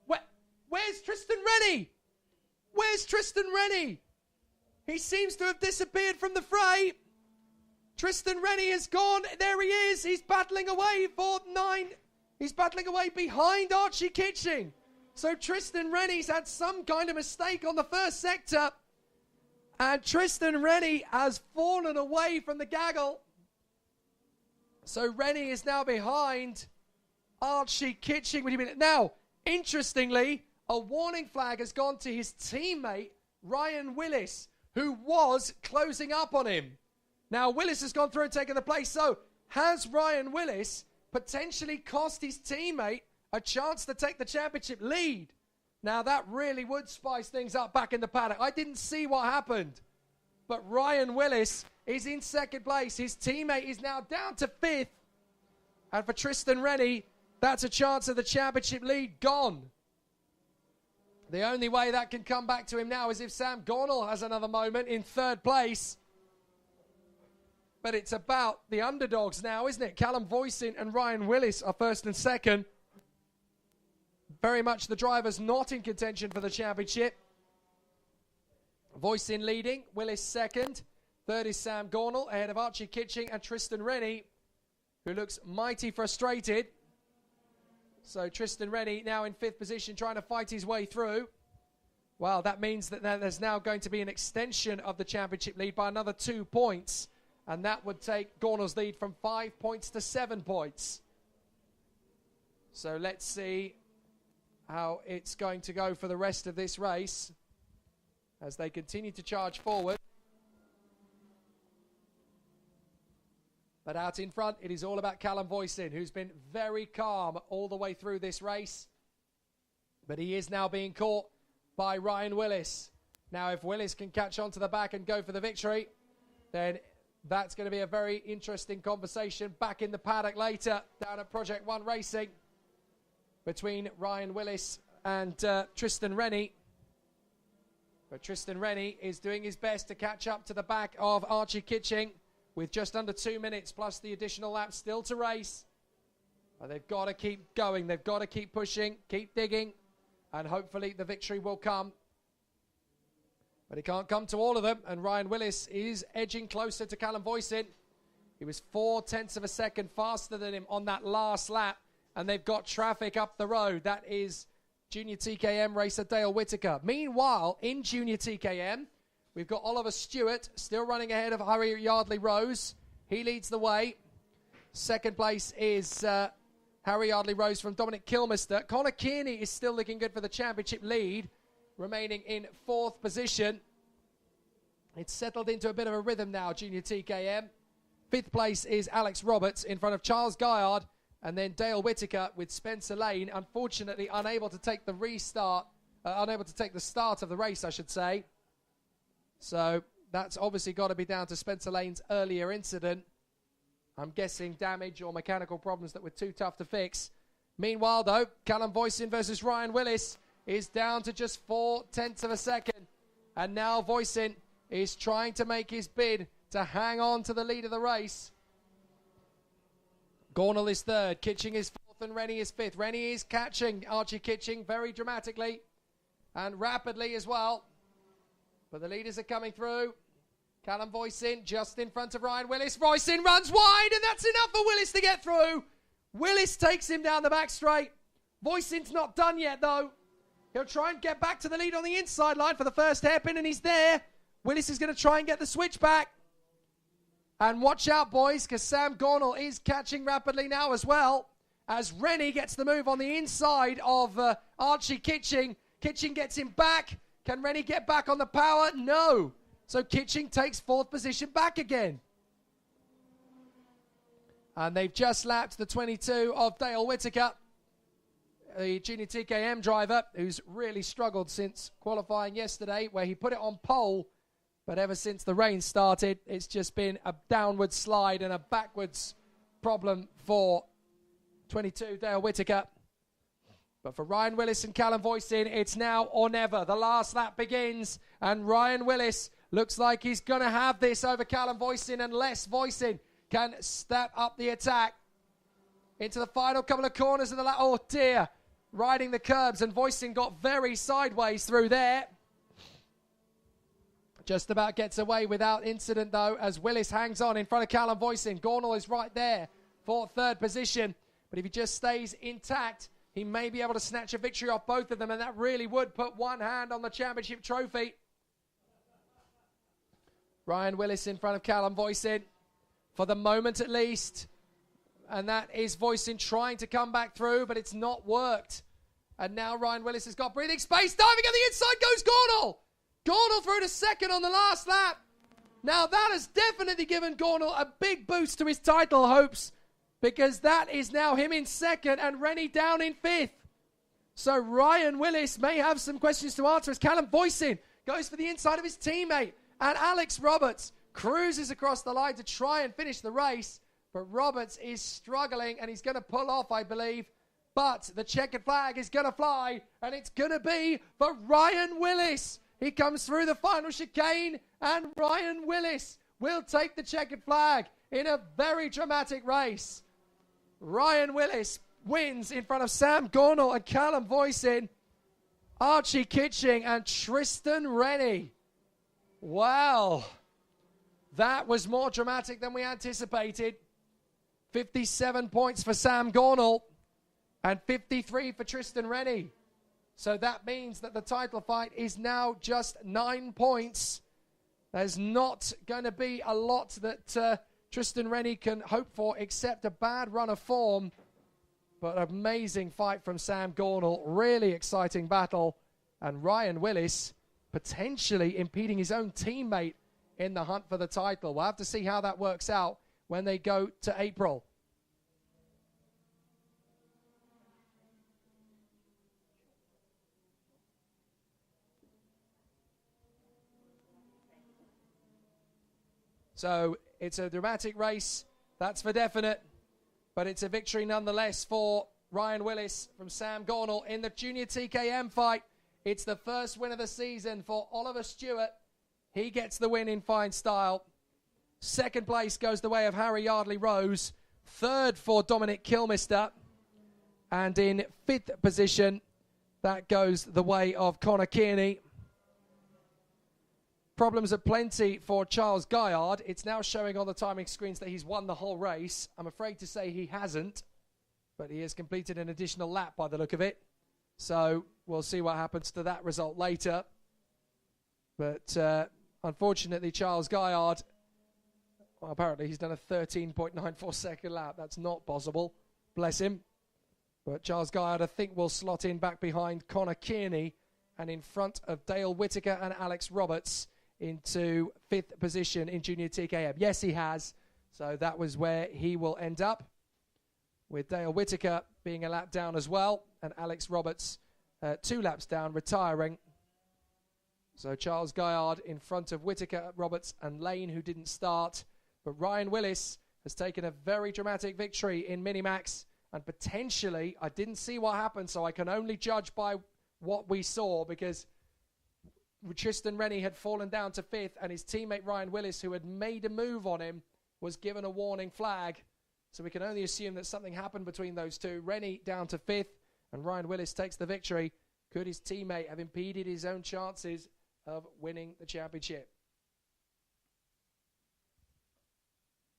Where's Tristan Rennie? Where's Tristan Rennie? He seems to have disappeared from the fray. Tristan Rennie has gone. There he is. He's battling away for 9. He's battling away behind Archie Kitching. So Tristan Rennie's had some kind of mistake on the first sector. And Tristan Rennie has fallen away from the gaggle. So Rennie is now behind Archie Kitching. Now, interestingly, a warning flag has gone to his teammate, Ryan Willis, who was closing up on him. Now, Willis has gone through and taken the place. So, has Ryan Willis potentially cost his teammate a chance to take the championship lead? Now, that really would spice things up back in the paddock. I didn't see what happened. But Ryan Willis is in 2nd place. His teammate is now down to 5th. And for Tristan Rennie, that's a chance of the championship lead gone. The only way that can come back to him now is if Sam Gornall has another moment in 3rd place. But it's about the underdogs now, isn't it? Callum Voisin and Ryan Willis are 1st and 2nd. Very much the drivers not in contention for the championship. Voisin leading, Willis 2nd. 3rd is Sam Gornall, ahead of Archie Kitching and Tristan Rennie, who looks mighty frustrated. So Tristan Rennie now in 5th position, trying to fight his way through. Well, that means that there's now going to be an extension of the championship lead by another 2 points. And that would take Gornall's lead from 5 points to 7 points. So let's see how it's going to go for the rest of this race as they continue to charge forward. But out in front, it is all about Callum Voisin, who's been very calm all the way through this race. But he is now being caught by Ryan Willis. Now, if Willis can catch on to the back and go for the victory, then that's going to be a very interesting conversation back in the paddock later down at Project 1 Racing between Ryan Willis and Tristan Rennie. But Tristan Rennie is doing his best to catch up to the back of Archie Kitching, with just under 2 minutes plus the additional lap still to race. But they've got to keep going. They've got to keep pushing, keep digging, and hopefully the victory will come. But it can't come to all of them, and Ryan Willis is edging closer to Callum Voisin. He was 0.4 of a second faster than him on that last lap, and they've got traffic up the road. That is Junior TKM racer Dale Whittaker. Meanwhile, in Junior TKM, we've got Oliver Stewart still running ahead of Harry Yardley Rose. He leads the way. 2nd place is Harry Yardley Rose from Dominic Kilmister. Connor Kearney is still looking good for the championship lead, remaining in 4th position. It's settled into a bit of a rhythm now, Junior TKM. 5th place is Alex Roberts in front of Charles Gaillard, and then Dale Whittaker with Spencer Lane, unfortunately unable to take the start of the race, I should say. So that's obviously got to be down to Spencer Lane's earlier incident. I'm guessing damage or mechanical problems that were too tough to fix. Meanwhile, though, Callum Voisin versus Ryan Willis is down to just 0.4 of a second. And now Voisin is trying to make his bid to hang on to the lead of the race. Gornall is third, Kitching is fourth, and Rennie is fifth. Rennie is catching Archie Kitching very dramatically and rapidly as well. But the leaders are coming through. Callum Voisin just in front of Ryan Willis. Voisin runs wide, and that's enough for Willis to get through. Willis takes him down the back straight. Voisin's not done yet, though. He'll try and get back to the lead on the inside line for the first hairpin, and he's there. Willis is going to try and get the switch back. And watch out, boys, because Sam Gornall is catching rapidly now as well, as Rennie gets the move on the inside of Archie Kitching. Kitching gets him back. Can Rennie get back on the power? No. So Kitching takes fourth position back again. And they've just lapped the 22 of Dale Whittaker, the junior TKM driver, who's really struggled since qualifying yesterday, where he put it on pole. But ever since the rain started, it's just been a downward slide and a backwards problem for 22 Dale Whittaker. But for Ryan Willis and Callum Voisin, it's now or never. The last lap begins, and Ryan Willis looks like he's going to have this over Callum Voisin unless Voisin can step up the attack into the final couple of corners of the lap. Oh dear, riding the curbs, and Voisin got very sideways through there. Just about gets away without incident, though, as Willis hangs on in front of Callum Voisin. Gornall is right there for third position. But if he just stays intact, he may be able to snatch a victory off both of them, and that really would put one hand on the championship trophy. Ryan Willis in front of Callum Voisin, for the moment at least. And that is Voisin trying to come back through, but it's not worked. And now Ryan Willis has got breathing space. Diving at the inside goes Gornall. Gornall through to second on the last lap. Now that has definitely given Gornall a big boost to his title hopes, because that is now him in second and Rennie down in fifth. So Ryan Willis may have some questions to answer as Callum Voisin goes for the inside of his teammate. And Alex Roberts cruises across the line to try and finish the race. But Roberts is struggling and he's going to pull off, I believe. But the checkered flag is going to fly, and it's going to be for Ryan Willis. He comes through the final chicane, and Ryan Willis will take the checkered flag in a very dramatic race. Ryan Willis wins in front of Sam Gornall and Callum Voisin, Archie Kitching and Tristan Rennie. Wow. That was more dramatic than we anticipated. 57 points for Sam Gornall and 53 for Tristan Rennie. So that means that the title fight is now just 9 points. There's not going to be a lot that Tristan Rennie can hope for except a bad run of form. But amazing fight from Sam Gornall. Really exciting battle. And Ryan Willis potentially impeding his own teammate in the hunt for the title. We'll have to see how that works out when they go to April. So it's a dramatic race, that's for definite, but it's a victory nonetheless for Ryan Willis from Sam Gornall in the junior TKM fight. It's the first win of the season for Oliver Stewart. He gets the win in fine style. Second place goes the way of Harry Yardley Rose. Third for Dominic Kilmister. And in fifth position, that goes the way of Connor Kearney. Problems aplenty for Charles Gaillard. It's now showing on the timing screens that he's won the whole race. I'm afraid to say he hasn't, but he has completed an additional lap by the look of it. So we'll see what happens to that result later. But unfortunately, Charles Gaillard, well, apparently he's done a 13.94 second lap. That's not possible. Bless him. But Charles Gaillard, I think, will slot in back behind Connor Kearney and in front of Dale Whittaker and Alex Roberts into fifth position in junior TKM. Yes, he has. So that was where he will end up, with Dale Whittaker being a lap down as well, and Alex Roberts 2 laps down, retiring. So Charles Gaillard in front of Whittaker, Roberts and Lane, who didn't start. But Ryan Willis has taken a very dramatic victory in Minimax. And potentially, I didn't see what happened, so I can only judge by what we saw, because Tristan Rennie had fallen down to 5th, and his teammate Ryan Willis, who had made a move on him, was given a warning flag. So we can only assume that something happened between those two. Rennie down to 5th, and Ryan Willis takes the victory. Could his teammate have impeded his own chances of winning the championship?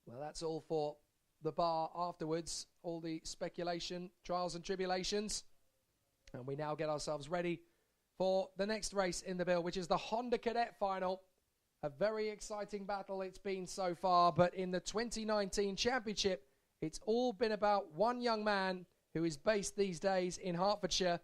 Well, that's all for the bar afterwards. All the speculation, trials and tribulations. And we now get ourselves ready for the next race in the bill, which is the Honda Cadet Final. A very exciting battle it's been so far, but in the 2019 championship, it's all been about one young man who is based these days in Hertfordshire,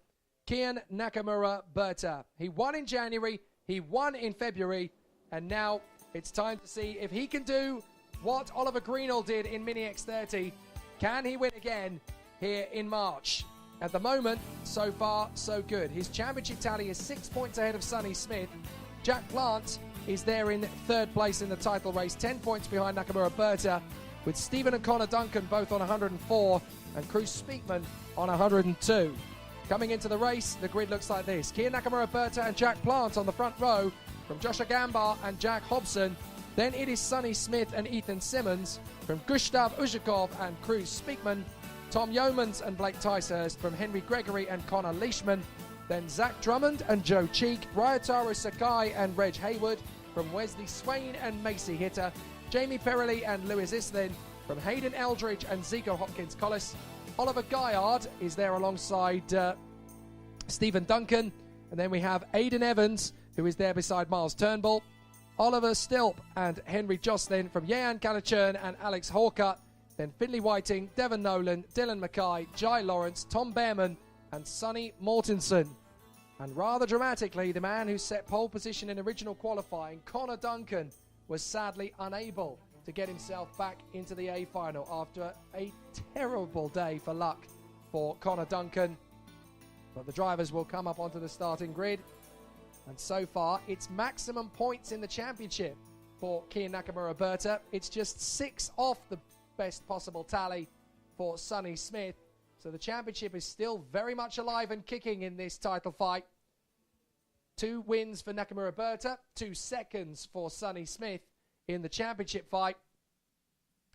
Kian Nakamura Berta. He won in January, he won in February, and now it's time to see if he can do what Oliver Greenall did in Mini X30. Can he win again here in March? At the moment, so far, so good. His championship tally is 6 points ahead of Sonny Smith. Jack Plant is there in 3rd place in the title race, 10 points behind Nakamura Berta, with Stephen and Connor Duncan both on 104 and Cruz Speakman on 102. Coming into the race, the grid looks like this. Kian Nakamura Berta and Jack Plant on the front row from Joshua Gambar and Jack Hobson. Then it is Sonny Smith and Ethan Simmons from Gustav Uzhakov and Cruz Speakman. Tom Yeomans and Blake Ticehurst from Henry Gregory and Connor Leishman. Then Zach Drummond and Joe Cheek, Ryotaro Sakai and Reg Hayward from Wesley Swain and Macy Hitter. Jamie Perrelli and Lewis Islin from Hayden Eldridge and Zico Hopkins Collis. Oliver Guyard is there alongside Stephen Duncan. And then we have Aidan Evans, who is there beside Miles Turnbull. Oliver Stilp and Henry Jocelyn from Yehan Kalachurn and Alex Hawker. Then Finley Whiting, Devon Nolan, Dylan Mackay, Jai Lawrence, Tom Behrman and Sonny Mortensen. And rather dramatically, the man who set pole position in original qualifying, Connor Duncan, was sadly unable to get himself back into the A final after a terrible day for luck for Connor Duncan. But the drivers will come up onto the starting grid. And so far, it's maximum points in the championship for Kian Nakamura Berta. It's just 6 off the best possible tally for Sonny Smith. So the championship is still very much alive and kicking in this title fight. 2 wins for Nakamura Berta, 2 seconds for Sonny Smith in the championship fight.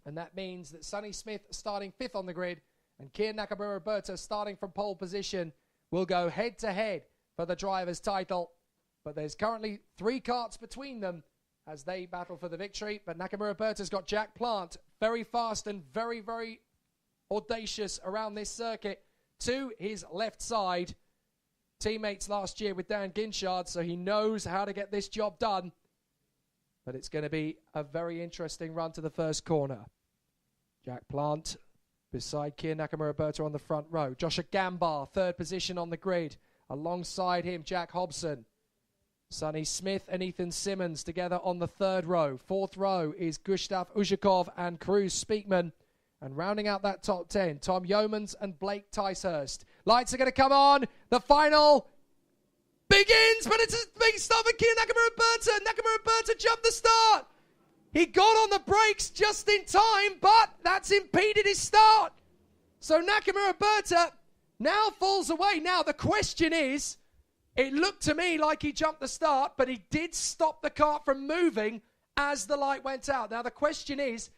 And that means that Sonny Smith starting 5th on the grid and Kian Nakamura Berta starting from pole position will go head to head for the driver's title. But there's currently 3 karts between them as they battle for the victory. But Nakamura Berta's got Jack Plant, very fast and very, very audacious around this circuit, to his left side. Teammates last year with Dan Ginchard, so he knows how to get this job done. But it's going to be a very interesting run to the first corner. Jack Plant beside Kian Nakamura Berta on the front row. Joshua Gambar, 3rd position on the grid. Alongside him, Jack Hobson. Sonny Smith and Ethan Simmons together on the 3rd row. 4th row is Gustav Uzhakov and Cruz Speakman. And rounding out that top 10, Tom Yeomans and Blake Ticehurst. Lights are going to come on. The final begins, but it's a big start for Kian Nakamura Berta. Nakamura Berta jumped the start. He got on the brakes just in time, but that's impeded his start. So Nakamura Berta now falls away. Now the question is, it looked to me like he jumped the start, but he did stop the kart from moving as the light went out. Now the question is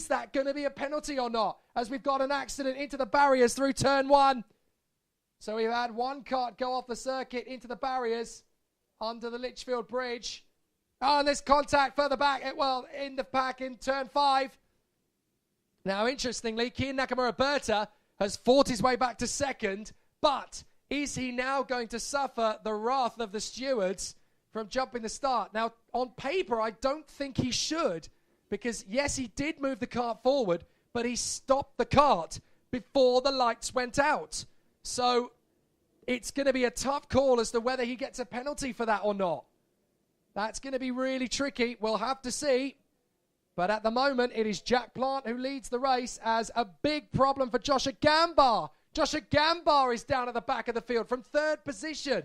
that going to be a penalty or not? As we've got an accident into the barriers through turn 1. So we've had one kart go off the circuit into the barriers under the Litchfield Bridge. Oh, and there's contact further back, in the pack in turn 5. Now, interestingly, Kian Nakamura Berta has fought his way back to 2nd, but is he now going to suffer the wrath of the stewards from jumping the start? Now, on paper, I don't think he should, because, yes, he did move the kart forward, but he stopped the kart before the lights went out. So it's going to be a tough call as to whether he gets a penalty for that or not. That's going to be really tricky. We'll have to see. But at the moment, it is Jack Plant who leads the race as a big problem for Joshua Gambar. Joshua Gambar is down at the back of the field from 3rd position.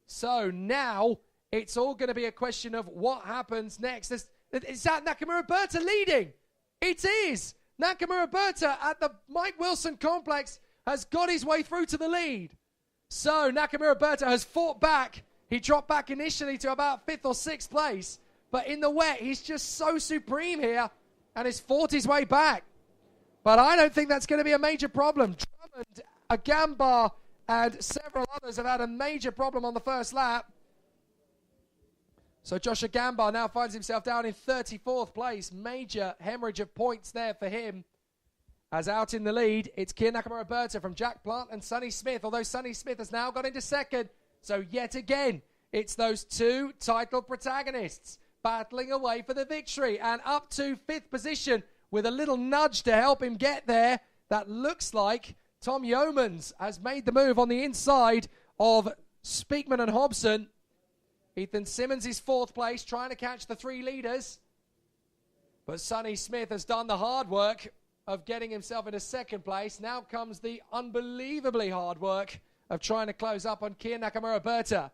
So now it's all going to be a question of what happens next. Is that Nakamura Berta leading? It is! Nakamura Berta at the Mike Wilson complex has got his way through to the lead. So Nakamura Berta has fought back. He dropped back initially to about 5th or 6th place. But in the wet, he's just so supreme here and has fought his way back. But I don't think that's going to be a major problem. Drummond, Agambar, and several others have had a major problem on the first lap. So Josh Agambar now finds himself down in 34th place. Major hemorrhage of points there for him. As out in the lead, it's Kier Nakamura Berta from Jack Plant and Sonny Smith, although Sonny Smith has now got into second. So yet again, it's those two title protagonists battling away for the victory. And up to 5th position with a little nudge to help him get there. That looks like Tom Yeomans has made the move on the inside of Speakman and Hobson. Ethan Simmons is 4th place, trying to catch the 3 leaders. But Sonny Smith has done the hard work of getting himself into 2nd place. Now comes the unbelievably hard work of trying to close up on Kier Nakamura Berta.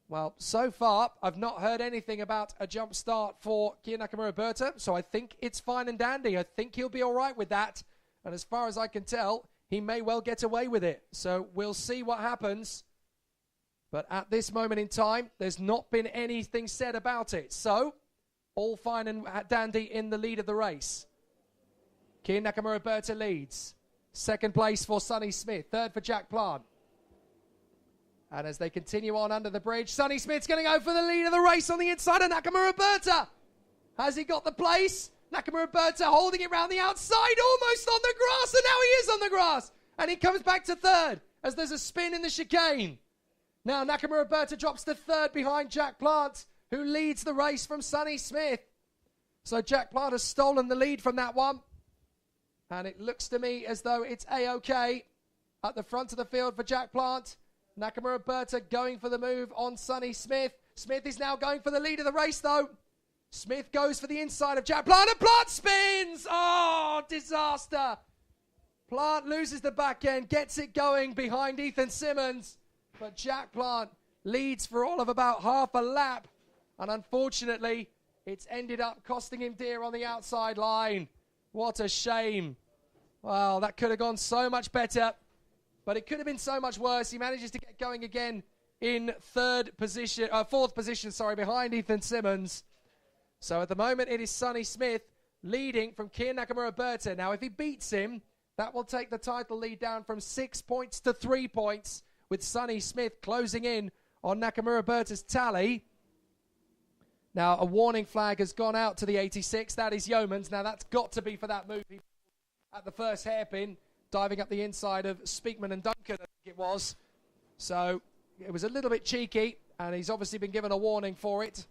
Well, so far, I've not heard anything about a jump start for Kier Nakamura Berta, so I think it's fine and dandy. I think he'll be all right with that. And as far as I can tell, he may well get away with it. So we'll see what happens. But at this moment in time, there's not been anything said about it. So, all fine and dandy in the lead of the race. Kier Nakamura Berta leads. 2nd place for Sonny Smith. 3rd for Jack Plant. And as they continue on under the bridge, Sonny Smith's going to go for the lead of the race on the inside of Nakamura Berta. Has he got the place? Nakamura Berta holding it round the outside, almost on the grass, and now he is on the grass. And he comes back to 3rd as there's a spin in the chicane. Now Nakamura Berta drops to 3rd behind Jack Plant, who leads the race from Sonny Smith. So Jack Plant has stolen the lead from that one. And it looks to me as though it's A-OK at the front of the field for Jack Plant. Nakamura Berta going for the move on Sonny Smith. Smith is now going for the lead of the race, though. Smith goes for the inside of Jack Plant, and Plant spins! Oh, disaster! Plant loses the back end, gets it going behind Ethan Simmons. But Jack Plant leads for all of about half a lap. And unfortunately, it's ended up costing him dear on the outside line. What a shame. Well, that could have gone so much better. But it could have been so much worse. He manages to get going again in 4th position, behind Ethan Simmons. So at the moment, it is Sonny Smith leading from Kier Nakamura Berta. Now, if he beats him, that will take the title lead down from 6 points to 3 points, with Sonny Smith closing in on Nakamura Berta's tally. Now, a warning flag has gone out to the 86. That is Yeomans. Now, that's got to be for that move at the first hairpin, diving up the inside of Speakman and Duncan, I think it was. So, it was a little bit cheeky, and he's obviously been given a warning for it.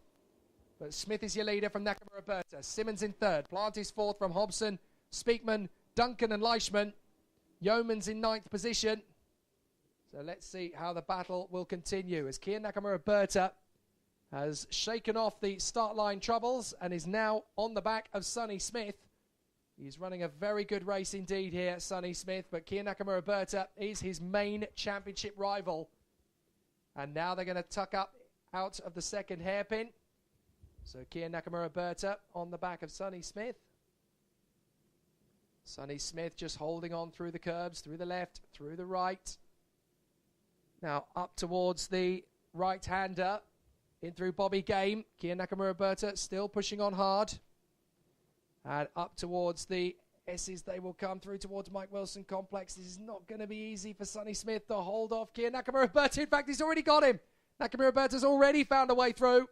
But Smith is your leader from Nakamura Berta. Simmons in 3rd. Plant is 4th from Hobson, Speakman, Duncan and Leishman. Yeomans in 9th position. So let's see how the battle will continue as Kier Nakamura Berta has shaken off the start line troubles and is now on the back of Sonny Smith. He's running a very good race indeed here, Sonny Smith, but Kier Nakamura Berta is his main championship rival. And now they're going to tuck up out of the 2nd hairpin. So Kier Nakamura Berta on the back of Sonny Smith. Sonny Smith just holding on through the curbs, through the left, through the right. Now up towards the right-hander, in through Bobby Game. Kier Nakamura Berta still pushing on hard. And up towards the S's, they will come through towards Mike Wilson Complex. This is not going to be easy for Sonny Smith to hold off Kier Nakamura Berta. In fact, he's already got him. Nakamura Berta's already found a way through.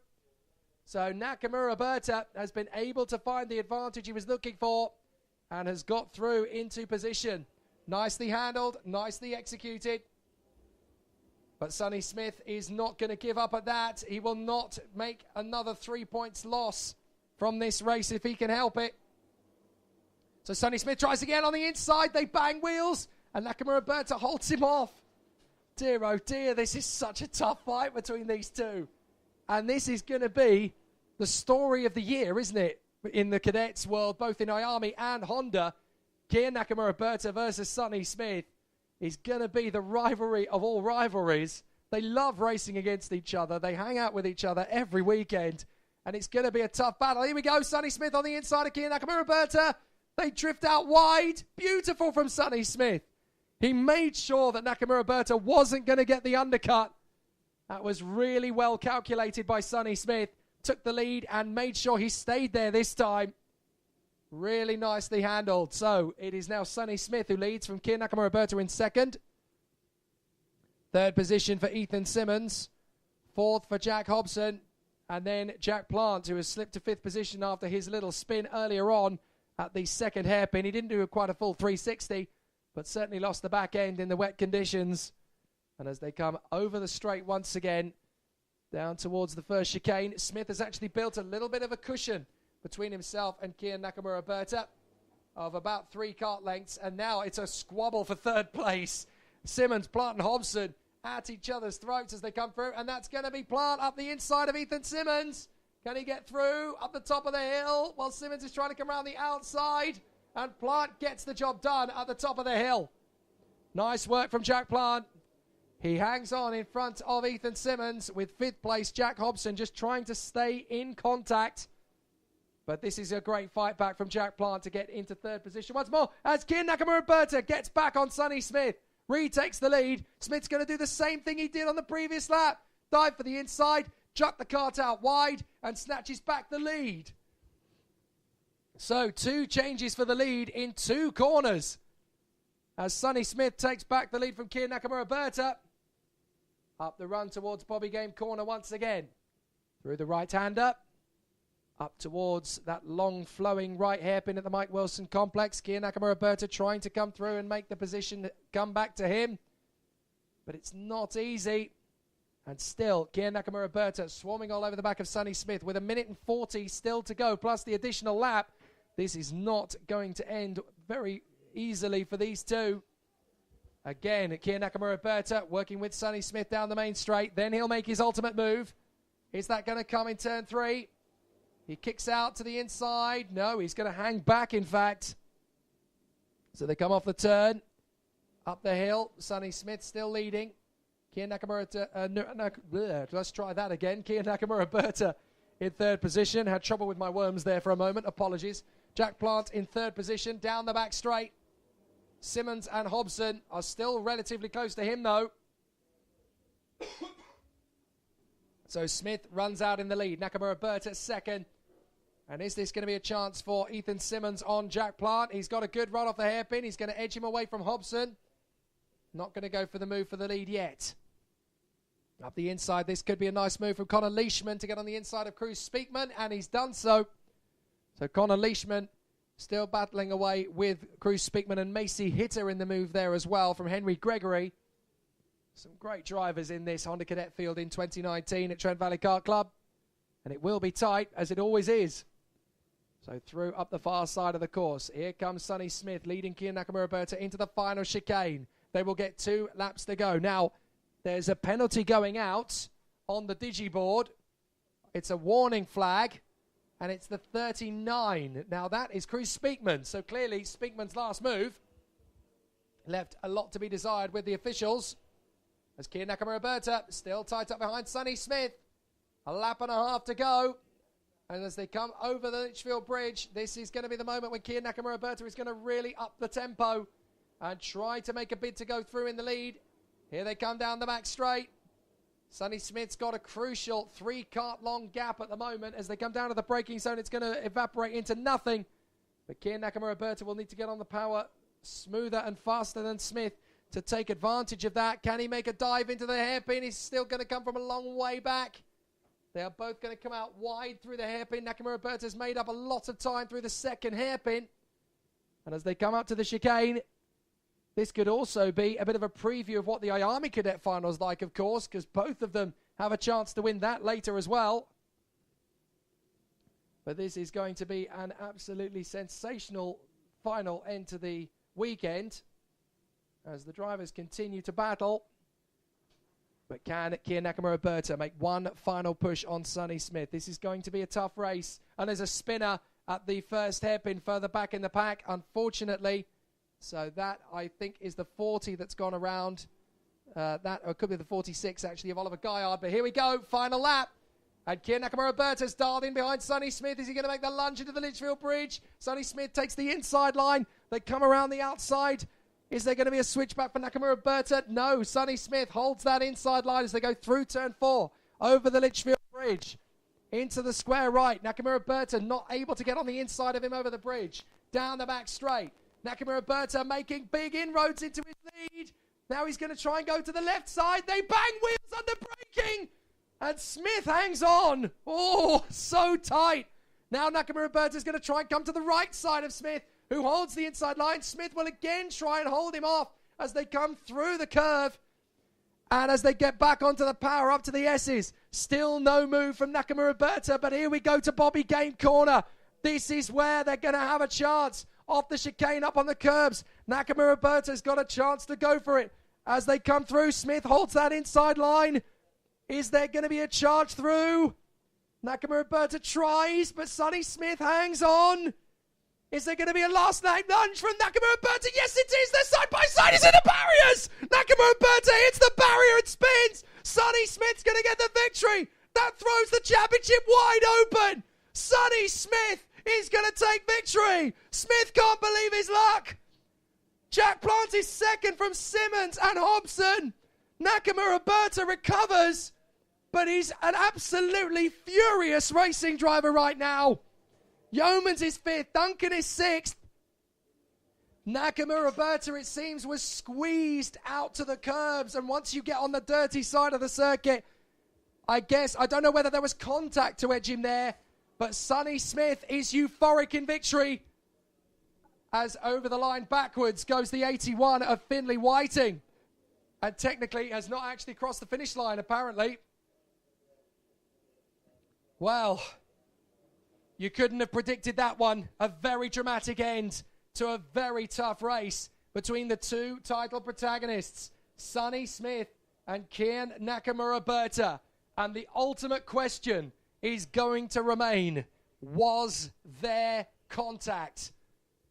So Nakamura Berta has been able to find the advantage he was looking for and has got through into position. Nicely handled, nicely executed. But Sonny Smith is not going to give up at that. He will not make another 3 points loss from this race if he can help it. So Sonny Smith tries again on the inside. They bang wheels. And Nakamura Berta holds him off. Dear, oh dear, this is such a tough fight between these two. And this is going to be the story of the year, isn't it? In the cadets world, both in IAMI and Honda. Kier Nakamura Berta versus Sonny Smith is going to be the rivalry of all rivalries. They love racing against each other. They hang out with each other every weekend. and it's going to be a tough battle. Here we go, Sonny Smith on the inside of Kia Nakamura-Berta. They drift out wide. Beautiful from Sonny Smith. He made sure that Nakamura-Berta wasn't going to get the undercut. That was really well calculated by Sonny Smith. Took the lead and made sure he stayed there this time. Really nicely handled. So it is now Sonny Smith who leads from Kia Nakamura-Berta in second. Third position for Ethan Simmons. Fourth for Jack Hobson. And then Jack Plant, who has slipped to fifth position after his little spin earlier on at the second hairpin. He didn't do quite a full 360, but certainly lost the back end in the wet conditions. And as they come over the straight once again, down towards the first chicane, Smith has actually built a little bit of a cushion between himself and Kia Nakamura-Berta of about 3 kart lengths. And now it's a squabble for third place. Simmons, Plant and Hobson at each other's throats as they come through. And that's going to be Plant up the inside of Ethan Simmons. Can he get through up the top of the hill while Simmons is trying to come around the outside? And Plant gets the job done at the top of the hill. Nice work from Jack Plant. He hangs on in front of Ethan Simmons with fifth place Jack Hobson just trying to stay in contact. But this is a great fight back from Jack Plant to get into third position once more as Kia Nakamura-Berta gets back on Sonny Smith. Retakes the lead. Smith's going to do the same thing he did on the previous lap. Dive for the inside, chuck the kart out wide and snatches back the lead. So 2 changes for the lead in 2 corners as Sonny Smith takes back the lead from Kia Nakamura-Berta. Up the run towards Bobby Game corner once again. Through the right-hander. Up towards that long flowing right hairpin at the Mike Wilson complex. Kia Nakamura-Berta trying to come through and make the position come back to him. But it's not easy. And still, Kia Nakamura-Berta swarming all over the back of Sonny Smith with 1:40 still to go, plus the additional lap. This is not going to end very easily for these two. Again, Kia Nakamura-Berta working with Sonny Smith down the main straight. Then he'll make his ultimate move. Is that going to come in turn 3? He kicks out to the inside. No, he's going to hang back, in fact. So they come off the turn. Up the hill. Sonny Smith still leading. Kia Nakamura-Berta. Let's try that again. Kia Nakamura-Berta in third position. Had trouble with my worms there for a moment. Apologies. Jack Plant in third position. Down the back straight. Simmons and Hobson are still relatively close to him, though. So Smith runs out in the lead. Nakamura-Berta second. And is this going to be a chance for Ethan Simmons on Jack Plant? He's got a good run off the hairpin. He's going to edge him away from Hobson. Not going to go for the move for the lead yet. Up the inside, this could be a nice move from Connor Leishman to get on the inside of Cruz Speakman, and he's done so. So Connor Leishman still battling away with Cruz Speakman and Macy Hitter in the move there as well from Henry Gregory. Some great drivers in this Honda Cadet field in 2019 at Trent Valley Kart Club. And it will be tight, as it always is. So through up the far side of the course. Here comes Sonny Smith leading Kia Nakamura-Berta into the final chicane. They will get 2 laps to go. Now, there's a penalty going out on the digiboard. It's a warning flag. And it's the 39. Now, that is Cruz Speakman. So, clearly, Speakman's last move left a lot to be desired with the officials. As Kia Nakamura-Berta still tight up behind Sonny Smith. A lap and a half to go. And as they come over the Litchfield Bridge, this is going to be the moment when Kia Nakamura-Berta is going to really up the tempo and try to make a bid to go through in the lead. Here they come down the back straight. Sonny Smith's got a crucial 3-kart long gap at the moment. As they come down to the braking zone, it's going to evaporate into nothing. But Kia Nakamura-Berta will need to get on the power smoother and faster than Smith to take advantage of that. Can he make a dive into the hairpin? He's still going to come from a long way back. They are both going to come out wide through the hairpin. Nakamura-Berta's made up a lot of time through the second hairpin. And as they come up to the chicane, this could also be a bit of a preview of what the Army Cadet Final's like, of course, because both of them have a chance to win that later as well. But this is going to be an absolutely sensational final end to the weekend as the drivers continue to battle. But can Kia Nakamura-Berta make one final push on Sonny Smith? This is going to be a tough race. And there's a spinner at the first hairpin further back in the pack, unfortunately. So that, I think, is the 40 that's gone around. Or it could be the 46, actually, of Oliver Gaillard. But here we go, final lap. And Kier Nakamura-Berta's dialed in behind Sonny Smith. Is he going to make the lunge into the Litchfield Bridge? Sonny Smith takes the inside line. They come around the outside. Is there going to be a switchback for Nakamura-Berta? No. Sonny Smith holds that inside line as they go through turn 4 over the Litchfield Bridge into the square right. Nakamura-Berta not able to get on the inside of him over the bridge. Down the back straight. Nakamura-Berta making big inroads into his lead. Now he's going to try and go to the left side. They bang wheels under braking. And Smith hangs on. Oh, so tight. Now Nakamura-Berta is going to try and come to the right side of Smith, who holds the inside line. Smith will again try and hold him off as they come through the curve. And as they get back onto the power up to the S's. Still no move from Nakamura-Berta, but here we go to Bobby Game corner. This is where they're going to have a chance. Off the chicane up on the curbs. Nakamura-Berta's got a chance to go for it. As they come through, Smith holds that inside line. Is there going to be a charge through? Nakamura-Berta tries, but Sonny Smith hangs on. Is there going to be a last night lunge from Nakamura-Berta? Yes, it is. They're side by side. He's in the barriers. Nakamura-Berta hits the barrier and spins. Sonny Smith's going to get the victory. That throws the championship wide open. Sonny Smith is going to take victory. Smith can't believe his luck. Jack Plant is second from Simmons and Hobson. Nakamura-Berta recovers, but he's an absolutely furious racing driver right now. Yeomans is 5th, Duncan is 6th. Nakamura-Berta, it seems, was squeezed out to the curbs, and once you get on the dirty side of the circuit, I don't know whether there was contact to edge him there, but Sonny Smith is euphoric in victory. As over the line backwards goes the 81 of Finlay Whiting. And technically has not actually crossed the finish line, apparently. Well, you couldn't have predicted that one. A very dramatic end to a very tough race between the two title protagonists, Sonny Smith and Kier Nakamura-Berta. And the ultimate question is going to remain, was there contact?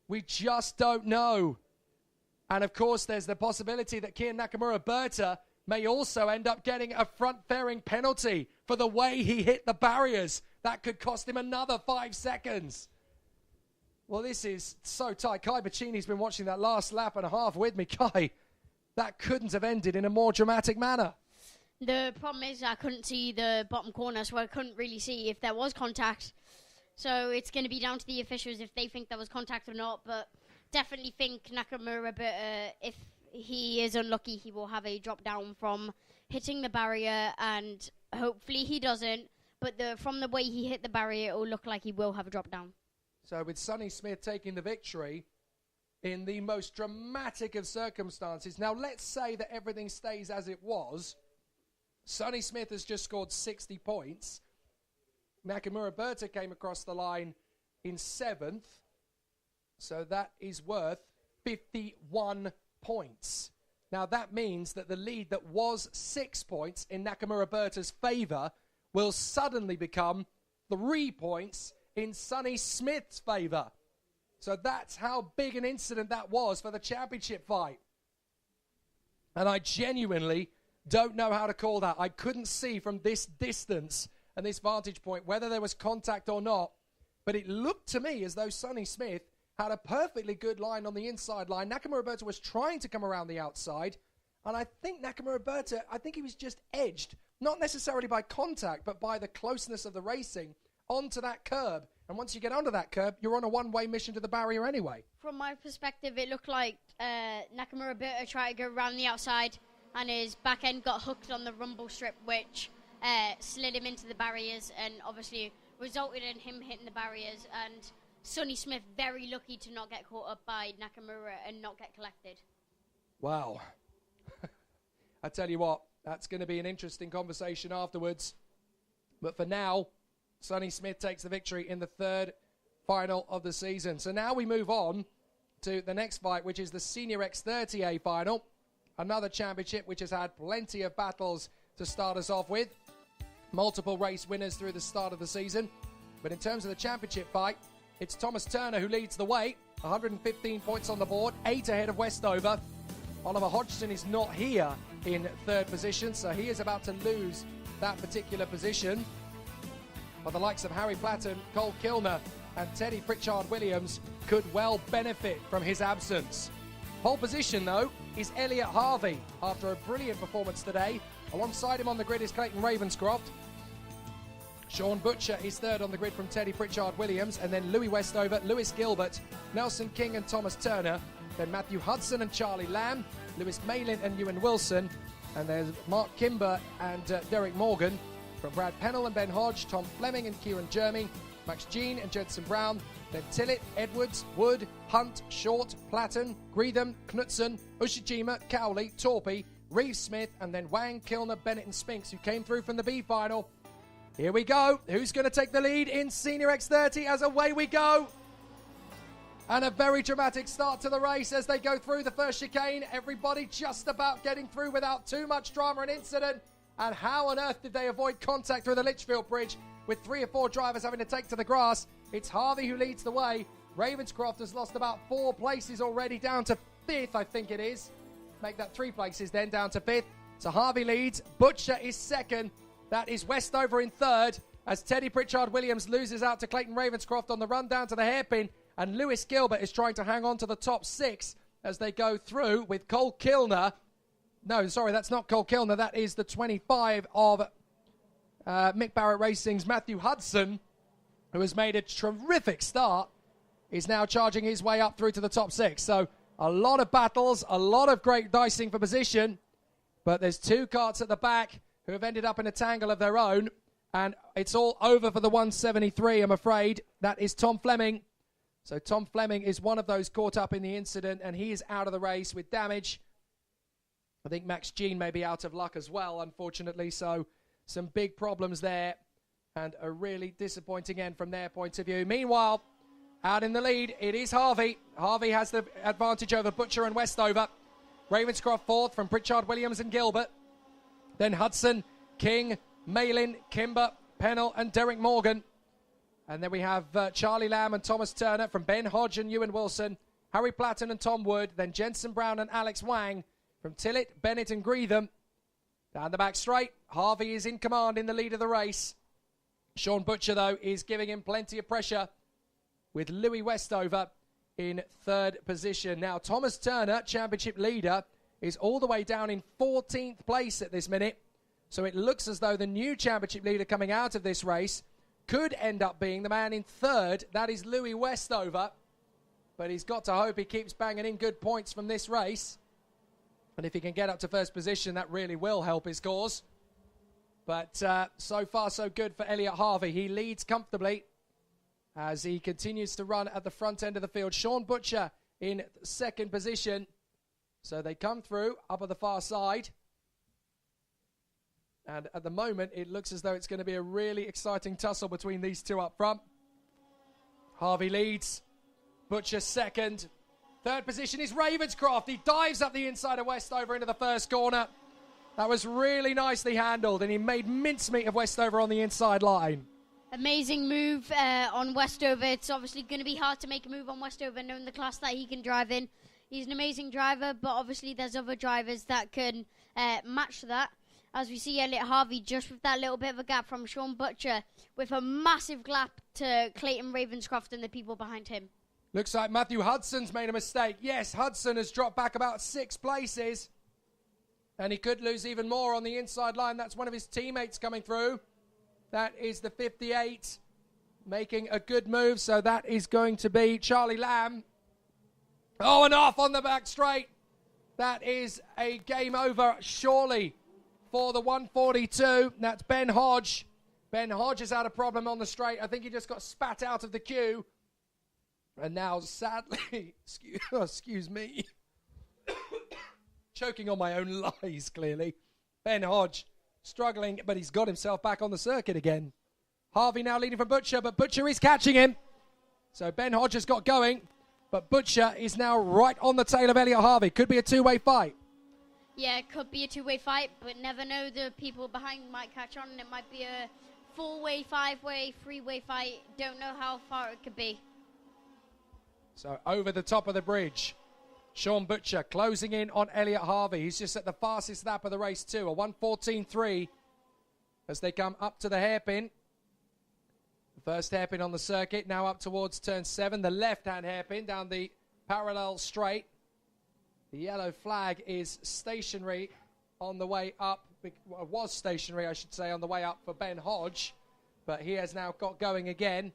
We just don't know. And of course, there's the possibility that Kier Nakamura-Berta may also end up getting a front-fairing penalty for the way he hit the barriers. That could cost him another 5 seconds. Well, this is so tight. Kai Bachini's been watching that last lap and a half with me. Kai, that couldn't have ended in a more dramatic manner. The problem is I couldn't see the bottom corner, so I couldn't really see if there was contact. So it's going to be down to the officials if they think there was contact or not, but definitely think Nakamura-Berta, if he is unlucky, he will have a drop down from hitting the barrier, and hopefully he doesn't, but from the way he hit the barrier, it will look like he will have a drop down. So with Sonny Smith taking the victory in the most dramatic of circumstances, now let's say that everything stays as it was. Sonny Smith has just scored 60 points. Nakamura-Berta came across the line in 7th. So that is worth 51 points. Now that means that the lead that was 6 points in Nakamura-Berta's favour will suddenly become 3 points in Sonny Smith's favour. So that's how big an incident that was for the championship fight. And I genuinely don't know how to call that. I couldn't see from this distance and this vantage point whether there was contact or not. But it looked to me as though Sonny Smith had a perfectly good line on the inside line. Nakamura-Berta was trying to come around the outside. And I think Nakamura-Berta, he was just edged, not necessarily by contact, but by the closeness of the racing onto that curb. And once you get onto that curb, you're on a one-way mission to the barrier anyway. From my perspective, it looked like Nakamura-Berta tried to go around the outside, and his back end got hooked on the rumble strip, which slid him into the barriers and obviously resulted in him hitting the barriers. And Sonny Smith very lucky to not get caught up by Nakamura and not get collected. Wow. I tell you what, that's going to be an interesting conversation afterwards. But for now, Sonny Smith takes the victory in the 3rd final of the season. So now we move on to the next fight, which is the Senior X30A final. Another championship which has had plenty of battles to start us off with. Multiple race winners through the start of the season. But in terms of the championship fight, it's Thomas Turner who leads the way. 115 points on the board, 8 ahead of Westover. Oliver Hodgson is not here in 3rd position, so he is about to lose that particular position. but the likes of Harry Platten, Cole Kilner, and Teddy Pritchard-Williams could well benefit from his absence. Pole position, though, is Elliot Harvey after a brilliant performance today. Alongside him on the grid is Clayton Ravenscroft. Sean Butcher is third on the grid from Teddy Pritchard-Williams, and then Louis Westover, Lewis Gilbert, Nelson King and Thomas Turner, then Matthew Hudson and Charlie Lamb, Lewis Malin and Ewan Wilson, and there's Mark Kimber and Derek Morgan. From Brad Pennell and Ben Hodge, Tom Fleming and Kieran Jermy, Max Jean and Jensen Brown, then Tillett, Edwards, Wood, Hunt, Short, Platten, Greetham, Knutson, Ushijima, Cowley, Torpy, Reeves-Smith, and then Wang, Kilner, Bennett and Spinks, who came through from the B final. Here we go. Who's going to take the lead in Senior X30 as away we go? And a very dramatic start to the race as they go through the first chicane. Everybody just about getting through without too much drama and incident. And how on earth did they avoid contact through the Litchfield Bridge with 3 or 4 drivers having to take to the grass? It's Harvey who leads the way. Ravenscroft has lost about 4 places already, down to 5th, I think it is. Make that 3 places then, down to 5th. So Harvey leads. Butcher is second. That is Westover in third as Teddy Pritchard-Williams loses out to Clayton Ravenscroft on the run down to the hairpin. And Lewis Gilbert is trying to hang on to the top 6 as they go through with Cole Kilner. No, sorry, that's not Cole Kilner. That is the 25 of Mick Barrett Racing's Matthew Hudson, who has made a terrific start, is now charging his way up through to the top 6. So a lot of battles, a lot of great dicing for position. But there's 2 carts at the back who have ended up in a tangle of their own. And it's all over for the 173, I'm afraid. That is Tom Fleming. So Tom Fleming is one of those caught up in the incident, and he is out of the race with damage. I think Max Jean may be out of luck as well, unfortunately. So some big problems there and a really disappointing end from their point of view. Meanwhile, out in the lead, it is Harvey. Harvey has the advantage over Butcher and Westover. Ravenscroft fourth from Pritchard-Williams and Gilbert. Then Hudson, King, Malin, Kimber, Pennell and Derek Morgan. And then we have Charlie Lamb and Thomas Turner from Ben Hodge and Ewan Wilson. Harry Platten and Tom Wood. Then Jensen Brown and Alex Wang from Tillett, Bennett and Greetham. Down the back straight, Harvey is in command in the lead of the race. Sean Butcher, though, is giving him plenty of pressure with Louis Westover in third position. Now, Thomas Turner, championship leader, is all the way down in 14th place at this minute. So it looks as though the new championship leader coming out of this race could end up being the man in third. That is Louis Westover. But he's got to hope he keeps banging in good points from this race. And if he can get up to first position, that really will help his cause. But so far, so good for Elliot Harvey. He leads comfortably as he continues to run at the front end of the field. Sean Butcher in second position. So they come through up at the far side. And at the moment, it looks as though it's going to be a really exciting tussle between these 2 up front. Harvey leads. Butcher second. Third position is Ravenscroft. He dives up the inside of Westover into the first corner. That was really nicely handled, and he made mincemeat of Westover on the inside line. Amazing move on Westover. It's obviously going to be hard to make a move on Westover, knowing the class that he can drive in. He's an amazing driver, but obviously there's other drivers that can match that. As we see Elliot Harvey just with that little bit of a gap from Sean Butcher, with a massive gap to Clayton Ravenscroft and the people behind him. Looks like Matthew Hudson's made a mistake. Yes, Hudson has dropped back about 6 places. And he could lose even more on the inside line. That's one of his teammates coming through. That is the 58, making a good move. So that is going to be Charlie Lamb. Oh, and off on the back straight. That is a game over, surely, for the 142. That's Ben Hodge. Ben Hodge has had a problem on the straight. I think he just got spat out of the queue. And now, sadly, excuse me, choking on my own lies, clearly. Ben Hodge struggling, but he's got himself back on the circuit again. Harvey now leading from Butcher, but Butcher is catching him. So Ben Hodge has got going, but Butcher is now right on the tail of Elliot Harvey. Could be a 2-way fight. Yeah, it could be a 2-way fight, but never know. The people behind might catch on, and it might be a 4-way, 5-way, 3-way fight. Don't know how far it could be. So over the top of the bridge, Sean Butcher closing in on Elliot Harvey. He's just at the fastest lap of the race too, a 1:14.3 as they come up to the hairpin. First hairpin on the circuit, now up towards turn 7. The left-hand hairpin down the parallel straight. The yellow flag is stationary on the way up. Was stationary, I should say, on the way up for Ben Hodge. But he has now got going again.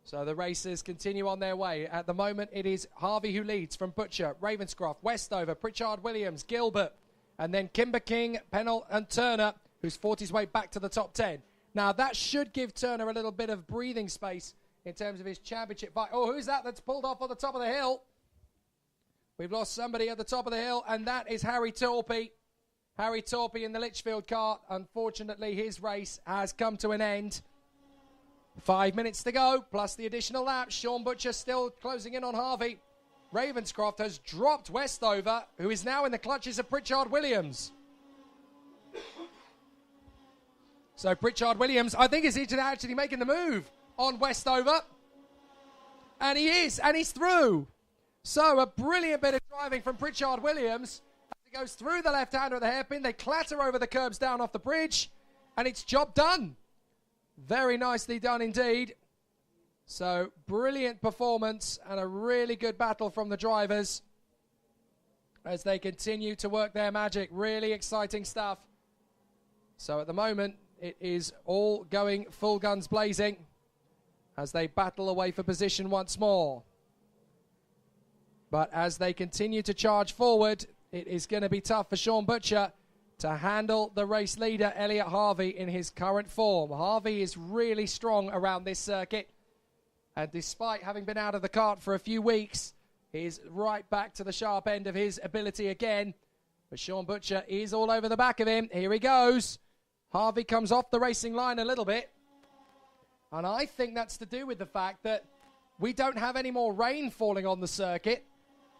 So the racers continue on their way. At the moment, it is Harvey who leads from Butcher, Ravenscroft, Westover, Pritchard Williams, Gilbert, and then Kimber King, Pennell and Turner, who's fought his way back to the top 10. Now, that should give Turner a little bit of breathing space in terms of his championship fight. Oh, who's that that's pulled off on the top of the hill? We've lost somebody at the top of the hill, and that is Harry Torpy. Harry Torpy in the Litchfield cart. Unfortunately, his race has come to an end. 5 minutes to go, plus the additional lap. Sean Butcher still closing in on Harvey. Ravenscroft has dropped Westover, who is now in the clutches of Pritchard Williams. So Pritchard Williams, I think, is actually making the move on Westover. And he is, and he's through. So a brilliant bit of driving from Pritchard Williams. As he goes through the left-hander of the hairpin, they clatter over the curbs down off the bridge, and it's job done. Very nicely done indeed. So brilliant performance and a really good battle from the drivers as they continue to work their magic. Really exciting stuff. So at the moment, it is all going full guns blazing as they battle away for position once more. But as they continue to charge forward, it is going to be tough for Sean Butcher to handle the race leader, Elliot Harvey, in his current form. Harvey is really strong around this circuit. And despite having been out of the kart for a few weeks, he's right back to the sharp end of his ability again. But Sean Butcher is all over the back of him. Here he goes. Harvey comes off the racing line a little bit. And I think that's to do with the fact that we don't have any more rain falling on the circuit.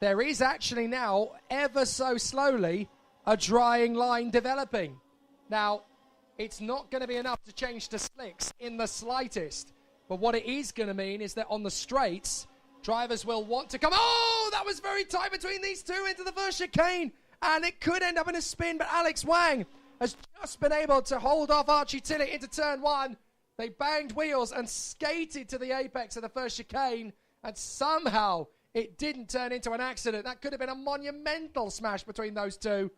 There is actually now, ever so slowly, a drying line developing. Now, it's not going to be enough to change to slicks in the slightest. But what it is going to mean is that on the straights, drivers will want to come. Oh, that was very tight between these two into the first chicane. And it could end up in a spin, but Alex Wang has just been able to hold off Archie Tillett into turn 1. They banged wheels and skated to the apex of the first chicane. And somehow it didn't turn into an accident. That could have been a monumental smash between those two.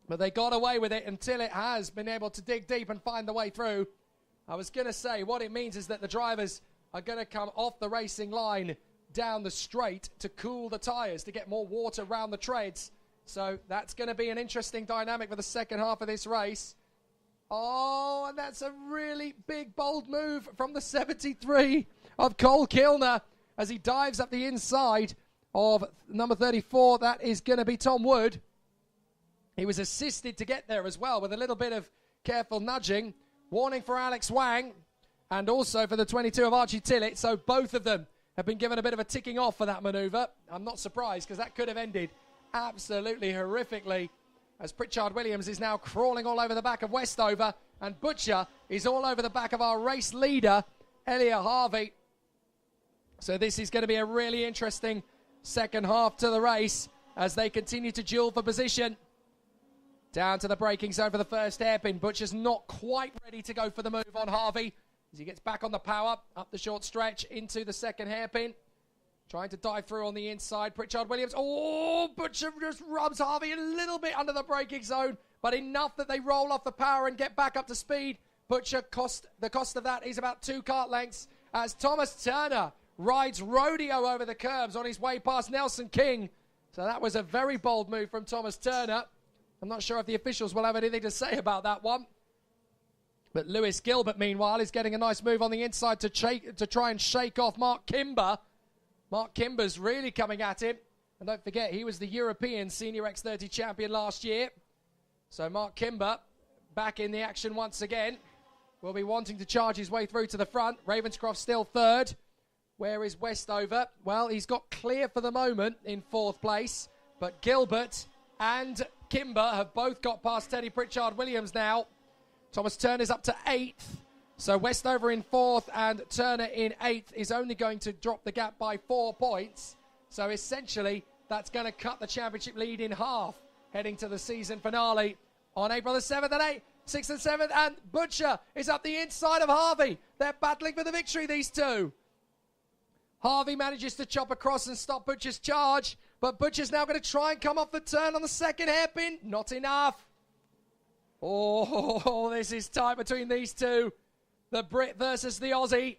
But they got away with it, and Tillett has been able to dig deep and find the way through. I was going to say, what it means is that the drivers are going to come off the racing line down the straight to cool the tyres, to get more water around the treads. So that's going to be an interesting dynamic for the second half of this race. Oh, and that's a really big, bold move from the 73 of Cole Kilner as he dives up the inside of number 34. That is going to be Tom Wood. He was assisted to get there as well with a little bit of careful nudging. Warning for Alex Wang and also for the 22 of Archie Tillett. So both of them have been given a bit of a ticking off for that manoeuvre. I'm not surprised because that could have ended absolutely horrifically as Pritchard Williams is now crawling all over the back of Westover and Butcher is all over the back of our race leader, Elliot Harvey. So this is going to be a really interesting second half to the race as they continue to duel for position. Down to the braking zone for the first hairpin. Butcher's not quite ready to go for the move on Harvey as he gets back on the power, up the short stretch into the second hairpin. Trying to dive through on the inside. Pritchard Williams. Oh, Butcher just rubs Harvey a little bit under the braking zone, but enough that they roll off the power and get back up to speed. Butcher, the cost of that is about 2 kart lengths as Thomas Turner rides rodeo over the curbs on his way past Nelson King. So that was a very bold move from Thomas Turner. I'm not sure if the officials will have anything to say about that one. But Lewis Gilbert, meanwhile, is getting a nice move on the inside to try and shake off Mark Kimber. Mark Kimber's really coming at him. And don't forget, he was the European Senior X30 champion last year. So Mark Kimber, back in the action once again, will be wanting to charge his way through to the front. Ravenscroft still third. Where is Westover? Well, he's got clear for the moment in 4th place. But Gilbert and Kimber have both got past Teddy Pritchard Williams now. Thomas Turner's up to 8th. So Westover in 4th and Turner in 8th is only going to drop the gap by 4 points. So essentially, that's going to cut the championship lead in half, heading to the season finale on April the 7th and 8th. 6th and 7th, and Butcher is up the inside of Harvey. They're battling for the victory, these two. Harvey manages to chop across and stop Butcher's charge, but Butcher's now going to try and come off the turn on the second hairpin. Not enough. Oh, this is tight between these two. The Brit versus the Aussie.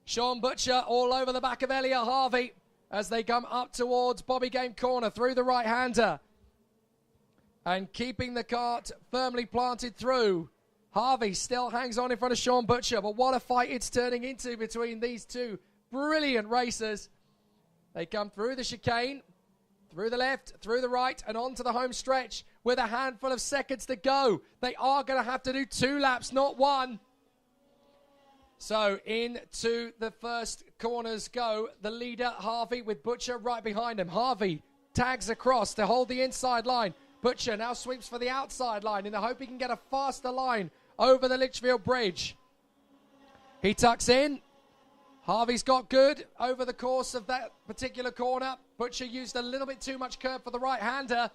Sean Butcher all over the back of Elliot Harvey as they come up towards Bobby Game corner through the right-hander. And keeping the cart firmly planted through. Harvey still hangs on in front of Sean Butcher, but what a fight it's turning into between these two brilliant racers. They come through the chicane, through the left, through the right, and onto the home stretch with a handful of seconds to go. They are going to have to do 2 laps, not 1. So into the first corners go the leader, Harvey, with Butcher right behind him. Harvey tags across to hold the inside line. Butcher now sweeps for the outside line in the hope he can get a faster line over the Litchfield Bridge. He tucks in. Harvey's got good over the course of that particular corner. Butcher used a little bit too much curve for the right-hander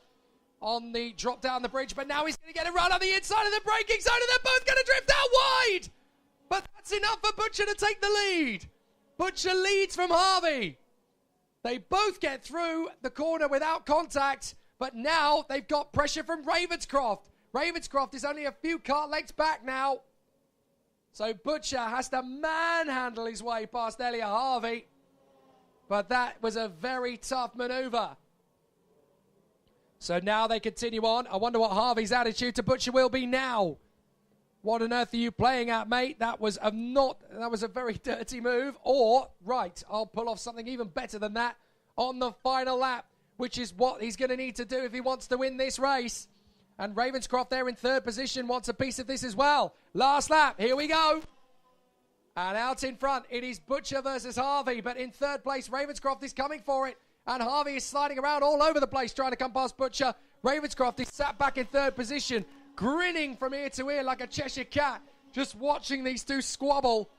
on the drop down the bridge, but now he's going to get a run on the inside of the braking zone, and they're both going to drift out wide. But that's enough for Butcher to take the lead. Butcher leads from Harvey. They both get through the corner without contact, but now they've got pressure from Ravenscroft. Ravenscroft is only a few kart lengths back now. So Butcher has to manhandle his way past Elliot Harvey. But that was a very tough maneuver. So now they continue on. I wonder what Harvey's attitude to Butcher will be now. What on earth are you playing at, mate? That was a very dirty move. Or, right, I'll pull off something even better than that on the final lap, which is what he's going to need to do if he wants to win this race. And Ravenscroft there in third position wants a piece of this as well. Last lap, here we go. And out in front, it is Butcher versus Harvey. But in third place, Ravenscroft is coming for it. And Harvey is sliding around all over the place trying to come past Butcher. Ravenscroft is sat back in third position, grinning from ear to ear like a Cheshire cat, just watching these two squabble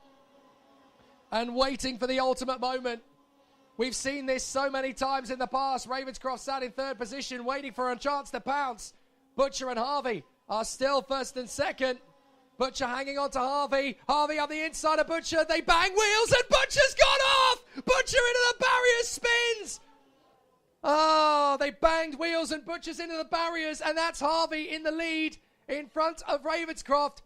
and waiting for the ultimate moment. We've seen this so many times in the past. Ravenscroft sat in third position, waiting for a chance to pounce. Butcher and Harvey are still first and second. Butcher hanging on to Harvey. Harvey on the inside of Butcher. They bang wheels and Butcher's gone off! Butcher into the barriers, spins! Oh, they banged wheels and Butcher's into the barriers, and that's Harvey in the lead in front of Ravenscroft.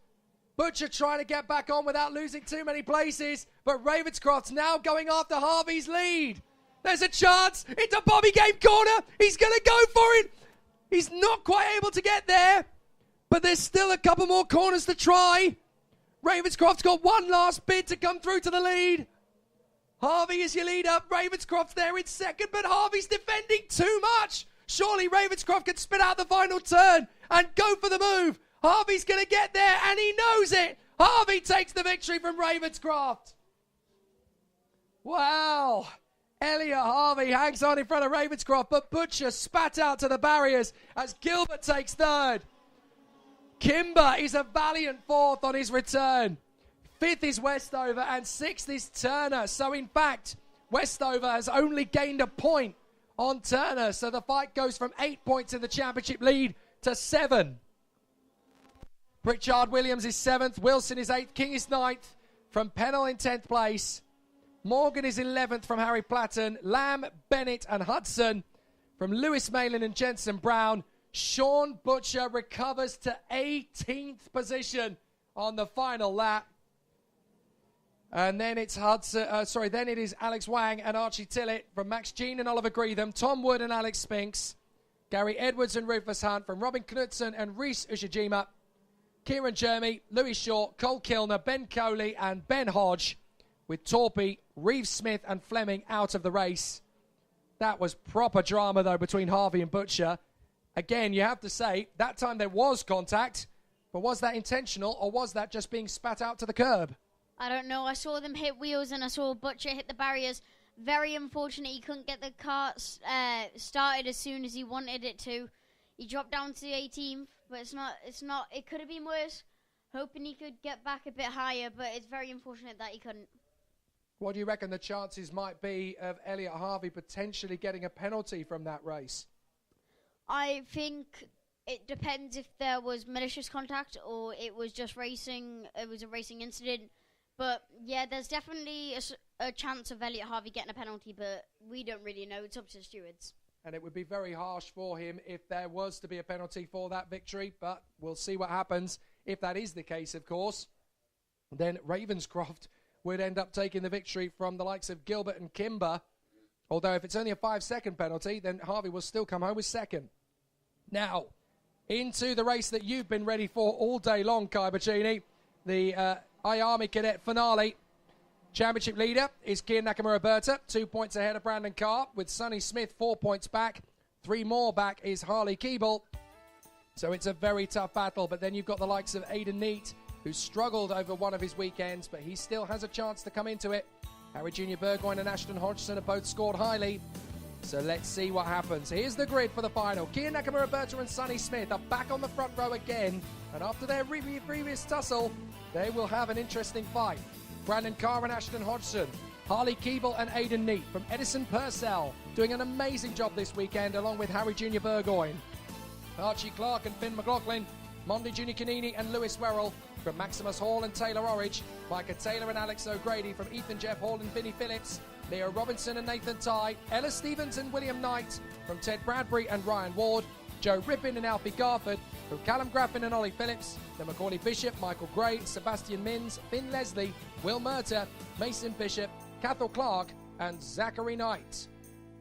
Butcher trying to get back on without losing too many places, but Ravenscroft's now going after Harvey's lead. There's a chance into Bobby Game corner. He's going to go for it. He's not quite able to get there, but there's still a couple more corners to try. Ravenscroft's got one last bid to come through to the lead. Harvey is your leader. Ravenscroft's there in second, but Harvey's defending too much. Surely Ravenscroft can spit out the final turn and go for the move. Harvey's going to get there, and he knows it. Harvey takes the victory from Ravenscroft. Wow. Elliot Harvey hangs on in front of Ravenscroft, but Butcher spat out to the barriers as Gilbert takes third. Kimber is a valiant fourth on his return. Fifth is Westover, and sixth is Turner. So, in fact, Westover has only gained a point on Turner. So the fight goes from 8 points in the championship lead to 7. Pritchard Williams is 7th. Wilson is 8th. King is 9th. From Pennell in 10th place. Morgan is 11th from Harry Platten. Lamb, Bennett and Hudson. From Lewis Malin and Jensen Brown. Sean Butcher recovers to 18th position on the final lap. And then it's then it is Alex Wang and Archie Tillett from Max Jean and Oliver Greetham, Tom Wood and Alex Spinks, Gary Edwards and Rufus Hunt, from Robin Knudsen and Reese Ushijima, Kieran Jeremy, Louis Shaw, Cole Kilner, Ben Coley and Ben Hodge, with Torpy, Reeves Smith and Fleming out of the race. That was proper drama, though, between Harvey and Butcher. Again, you have to say, that time there was contact, but was that intentional or was that just being spat out to the curb? I don't know. I saw them hit wheels and I saw Butcher hit the barriers. Very unfortunate he couldn't get the car started as soon as he wanted it to. He dropped down to 18th, but it's not. It could have been worse. Hoping he could get back a bit higher, but it's very unfortunate that he couldn't. What do you reckon the chances might be of Elliot Harvey potentially getting a penalty from that race? I think it depends if there was malicious contact or it was just racing. It was a racing incident. But, yeah, there's definitely a chance of Elliot Harvey getting a penalty, but we don't really know. It's up to the stewards. And it would be very harsh for him if there was to be a penalty for that victory, but we'll see what happens. If that is the case, of course, then Ravenscroft would end up taking the victory from the likes of Gilbert and Kimber. Although if it's only a 5-second penalty, then Harvey will still come home with second. Now, into the race that you've been ready for all day long, Kai Bachini, the I-Army Cadet finale. Championship leader is Kian Nakamura-Berta, 2 points ahead of Brandon Carr, with Sonny Smith 4 points back. 3 more back is Harley Keeble. So it's a very tough battle, but then you've got the likes of Aidan Neate, who struggled over one of his weekends, but he still has a chance to come into it. Harry Jr. Burgoyne and Ashton Hodgson have both scored highly. So let's see what happens. Here's the grid for the final. Kian Nakamura-Berta and Sonny Smith are back on the front row again. And after their previous tussle, they will have an interesting fight. Brandon Carr and Ashton Hodgson, Harley Keeble and Aidan Neate from Edison Purcell, doing an amazing job this weekend, along with Harry Jr. Burgoyne. Archie Clark and Finn McLaughlin, Mondi Jr. Canini and Lewis Werrell from Maximus Hall and Taylor Orridge, Micah Taylor and Alex O'Grady from Ethan Jeff Hall and Vinnie Phillips, Leo Robinson and Nathan Tye, Ella Stevens and William Knight from Ted Bradbury and Ryan Ward, Joe Rippin and Alfie Garford from Callum Graffin and Ollie Phillips, then Macaulay Bishop, Michael Gray, Sebastian Minns, Finn Leslie, Will Murta, Mason Bishop, Cathal Clark and Zachary Knight.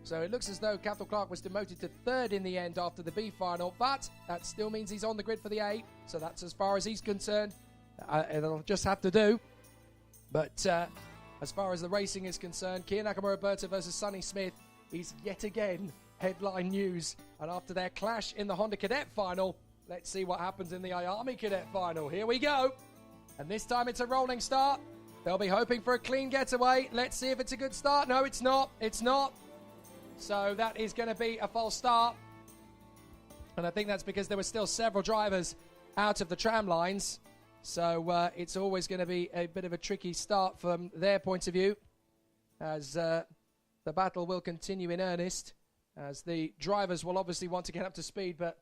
So it looks as though Cathal Clark was demoted to third in the end after the B final, but that still means he's on the grid for the A, so that's as far as he's concerned. It'll just have to do. But as far as the racing is concerned, Kian Nakamura-Berta versus Sonny Smith is yet again headline news. And after their clash in the Honda Cadet final, let's see what happens in the I-Army Cadet final. Here we go. And this time it's a rolling start. They'll be hoping for a clean getaway. Let's see if it's a good start. No, it's not. It's not. So that is going to be a false start. And I think that's because there were still several drivers out of the tram lines. So it's always going to be a bit of a tricky start from their point of view, as the battle will continue in earnest, as the drivers will obviously want to get up to speed, but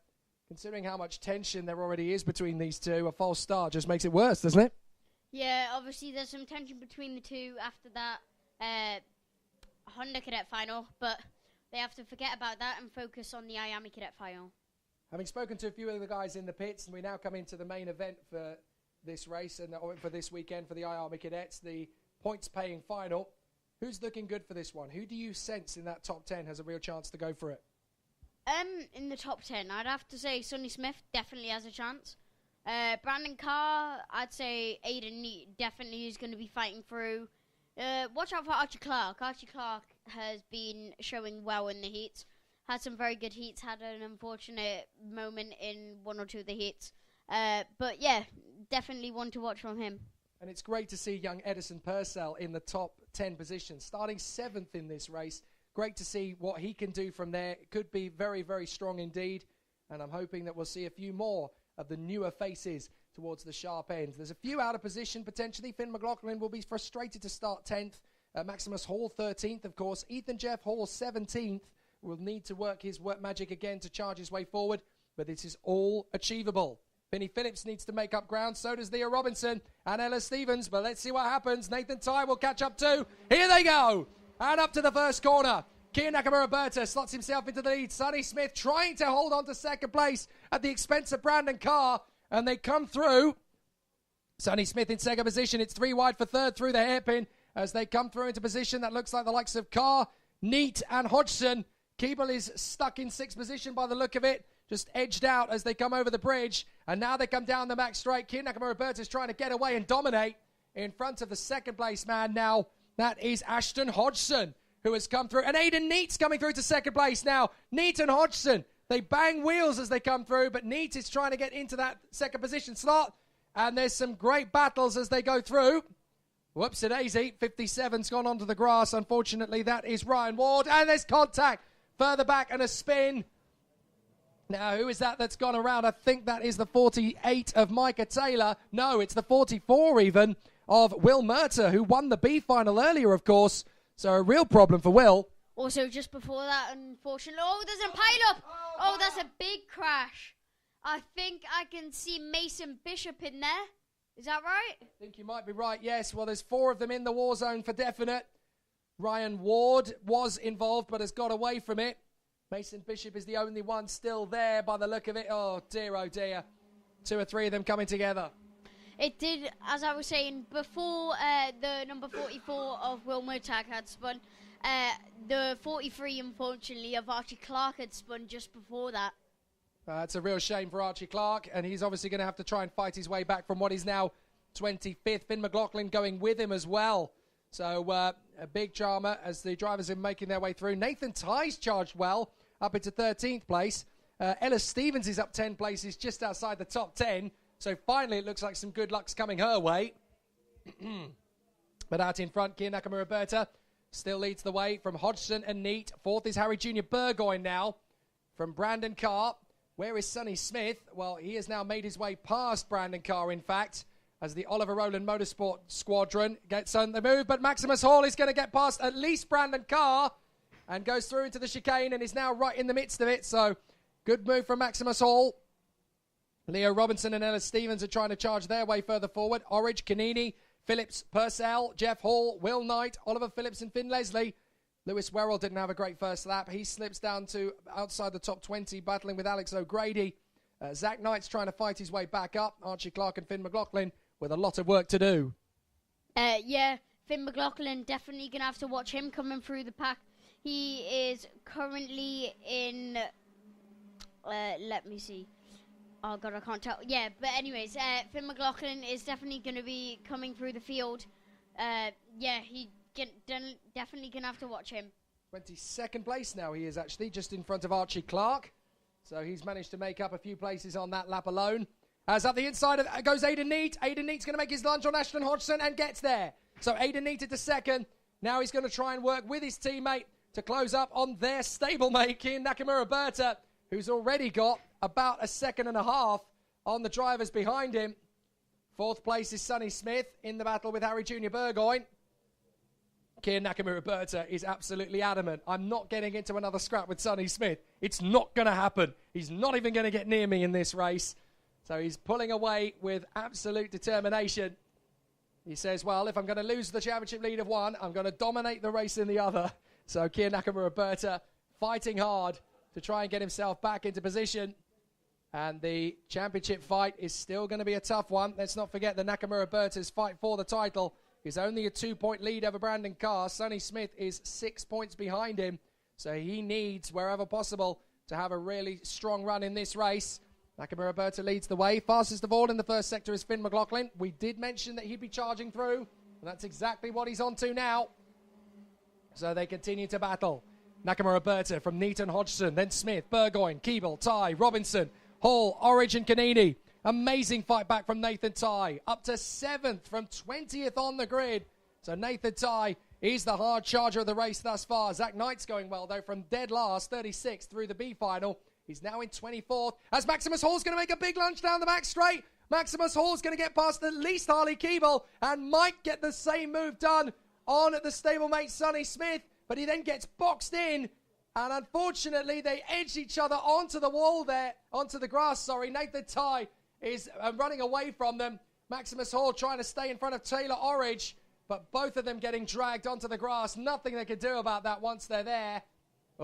considering how much tension there already is between these two, a false start just makes it worse, doesn't it? Yeah, obviously there's some tension between the two after that Honda Cadet final, but they have to forget about that and focus on the I-Army Cadet final. Having spoken to a few of the guys in the pits, and we now come into the main event for this race and for this weekend for the I-Army Cadets, the points-paying final. Who's looking good for this one? Who do you sense in that top 10 has a real chance to go for it? In the top 10, I'd have to say Sonny Smith definitely has a chance. Brandon Carr, I'd say Aidan Neate definitely is going to be fighting through. Watch out for Archie Clark. Archie Clark has been showing well in the heats. Had some very good heats. Had an unfortunate moment in one or two of the heats. But yeah, definitely one to watch from him. And it's great to see young Edison Purcell in the top 10 position, starting 7th in this race. Great to see what he can do from there. It could be very, very strong indeed. And I'm hoping that we'll see a few more of the newer faces towards the sharp end. There's a few out of position potentially. Finn McLaughlin will be frustrated to start 10th. Maximus Hall 13th, of course. Ethan Jeff Hall 17th will need to work his magic again to charge his way forward. But this is all achievable. Vinnie Phillips needs to make up ground. So does Leo Robinson and Ella Stevens. But let's see what happens. Nathan Tye will catch up too. Here they go. And up to the first corner. Kian Nakamura-Berta slots himself into the lead. Sonny Smith trying to hold on to second place at the expense of Brandon Carr. And they come through. Sonny Smith in second position. It's 3 wide for third through the hairpin as they come through into position. That looks like the likes of Carr, Neate and Hodgson. Keeble is stuck in 6th position by the look of it. Just edged out as they come over the bridge. And now they come down the max straight. Kian Nakamura-Berta is trying to get away and dominate in front of the second place man now. That is Ashton Hodgson, who has come through. And Aidan Neate's coming through to second place now. Neate and Hodgson, they bang wheels as they come through, but Neate is trying to get into that second position slot. And there's some great battles as they go through. Whoops-a-daisy, 57's gone onto the grass. Unfortunately, that is Ryan Ward. And there's contact further back and a spin. Now, who is that that's gone around? I think that is the 48 of Micah Taylor. No, it's the 44 even of Will Murta, who won the B final earlier, of course. So a real problem for Will. Also, just before that, unfortunately... Oh, there's a pile-up! Oh, that's a big crash. I think I can see Mason Bishop in there. Is that right? I think you might be right, yes. Well, there's 4 of them in the war zone for definite. Ryan Ward was involved but has got away from it. Mason Bishop is the only one still there by the look of it. Oh, dear. 2 or 3 of them coming together. It did, as I was saying, before the number 44 of Will Murtagh had spun. The 43, unfortunately, of Archie Clark had spun just before that. It's a real shame for Archie Clark, and he's obviously going to have to try and fight his way back from what is now 25th. Finn McLaughlin going with him as well. So a big drama as the drivers are making their way through. Nathan Tighe's charged well, up into 13th place. Ella Stevens is up 10 places, just outside the top 10. So finally it looks like some good luck's coming her way. But out in front, Kia Nakamura Berta still leads the way from Hodgson and Neat. 4th is Harry Jr. Burgoyne now from Brandon Carr. Where is Sonny Smith? Well, he has now made his way past Brandon Carr, in fact, as the Oliver Rowland Motorsport Squadron gets on the move. But Maximus Hall is going to get past at least Brandon Carr and goes through into the chicane and is now right in the midst of it. So good move from Maximus Hall. Leo Robinson and Ellis Stevens are trying to charge their way further forward. Orridge, Canini, Phillips, Purcell, Jeff Hall, Will Knight, Oliver Phillips and Finn Leslie. Lewis Werrell didn't have a great first lap. He slips down to outside the top 20, battling with Alex O'Grady. Zach Knight's trying to fight his way back up. Archie Clark and Finn McLaughlin with a lot of work to do. Yeah, Finn McLaughlin, definitely going to have to watch him coming through the pack. He is currently in... let me see. Oh, God, I can't tell. Yeah, but anyways, Finn McLaughlin is definitely going to be coming through the field. Yeah, he definitely going to have to watch him. 22nd place now he is actually, just in front of Archie Clark. So he's managed to make up a few places on that lap alone. As up the inside goes Aidan Neat. Aidan Neat's going to make his lunge on Ashton Hodgson and gets there. So Aidan Neat into second. Now he's going to try and work with his teammate to close up on their stablemate, Kian Nakamura Berta, who's already got about a second and a half on the drivers behind him. 4th place is Sonny Smith in the battle with Harry Jr. Burgoyne. Kian Nakamura Berta is absolutely adamant. I'm not getting into another scrap with Sonny Smith. It's not going to happen. He's not even going to get near me in this race. So he's pulling away with absolute determination. He says, well, if I'm going to lose the championship lead of one, I'm going to dominate the race in the other. So Kian Nakamura Berta fighting hard to try and get himself back into position. And the championship fight is still going to be a tough one. Let's not forget the Nakamura Berta's fight for the title is only a 2-point lead over Brandon Carr. Sonny Smith is 6 points behind him. So he needs, wherever possible, to have a really strong run in this race. Nakamura Berta leads the way. Fastest of all in the first sector is Finn McLaughlin. We did mention that he'd be charging through, and that's exactly what he's on to now. So they continue to battle. Nakamura Berta from Neaton Hodgson, then Smith, Burgoyne, Keeble, Ty, Robinson, Hall, Orridge and Canini. Amazing fight back from Nathan Ty. Up to 7th from 20th on the grid. So Nathan Ty is the hard charger of the race thus far. Zach Knight's going well, though, from dead last, 36th through the B final. He's now in 24th. As Maximus Hall's going to make a big lunge down the back straight. Maximus Hall's going to get past at least Harley Keeble and might get the same move done on the stablemate Sonny Smith. But he then gets boxed in. And unfortunately, they edged each other onto the wall there, onto the grass, sorry. Nathan Ty is running away from them. Maximus Hall trying to stay in front of Taylor Orridge, but both of them getting dragged onto the grass. Nothing they can do about that once they're there.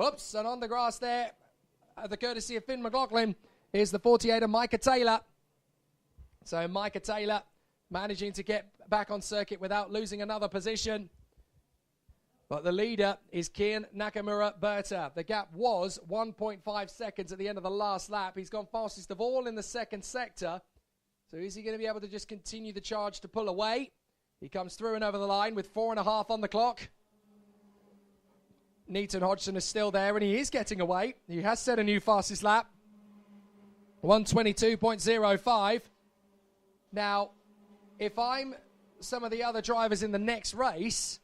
Oops, and on the grass there, the courtesy of Finn McLaughlin, is the 48 of Micah Taylor. So Micah Taylor managing to get back on circuit without losing another position. But the leader is Kian Nakamura Berta. The gap was 1.5 seconds at the end of the last lap. He's gone fastest of all in the second sector. So is he going to be able to just continue the charge to pull away? He comes through and over the line with 4.5 on the clock. Neaton Hodgson is still there, and he is getting away. He has set a new fastest lap. 1:22.05. Now, if I'm some of the other drivers in the next race,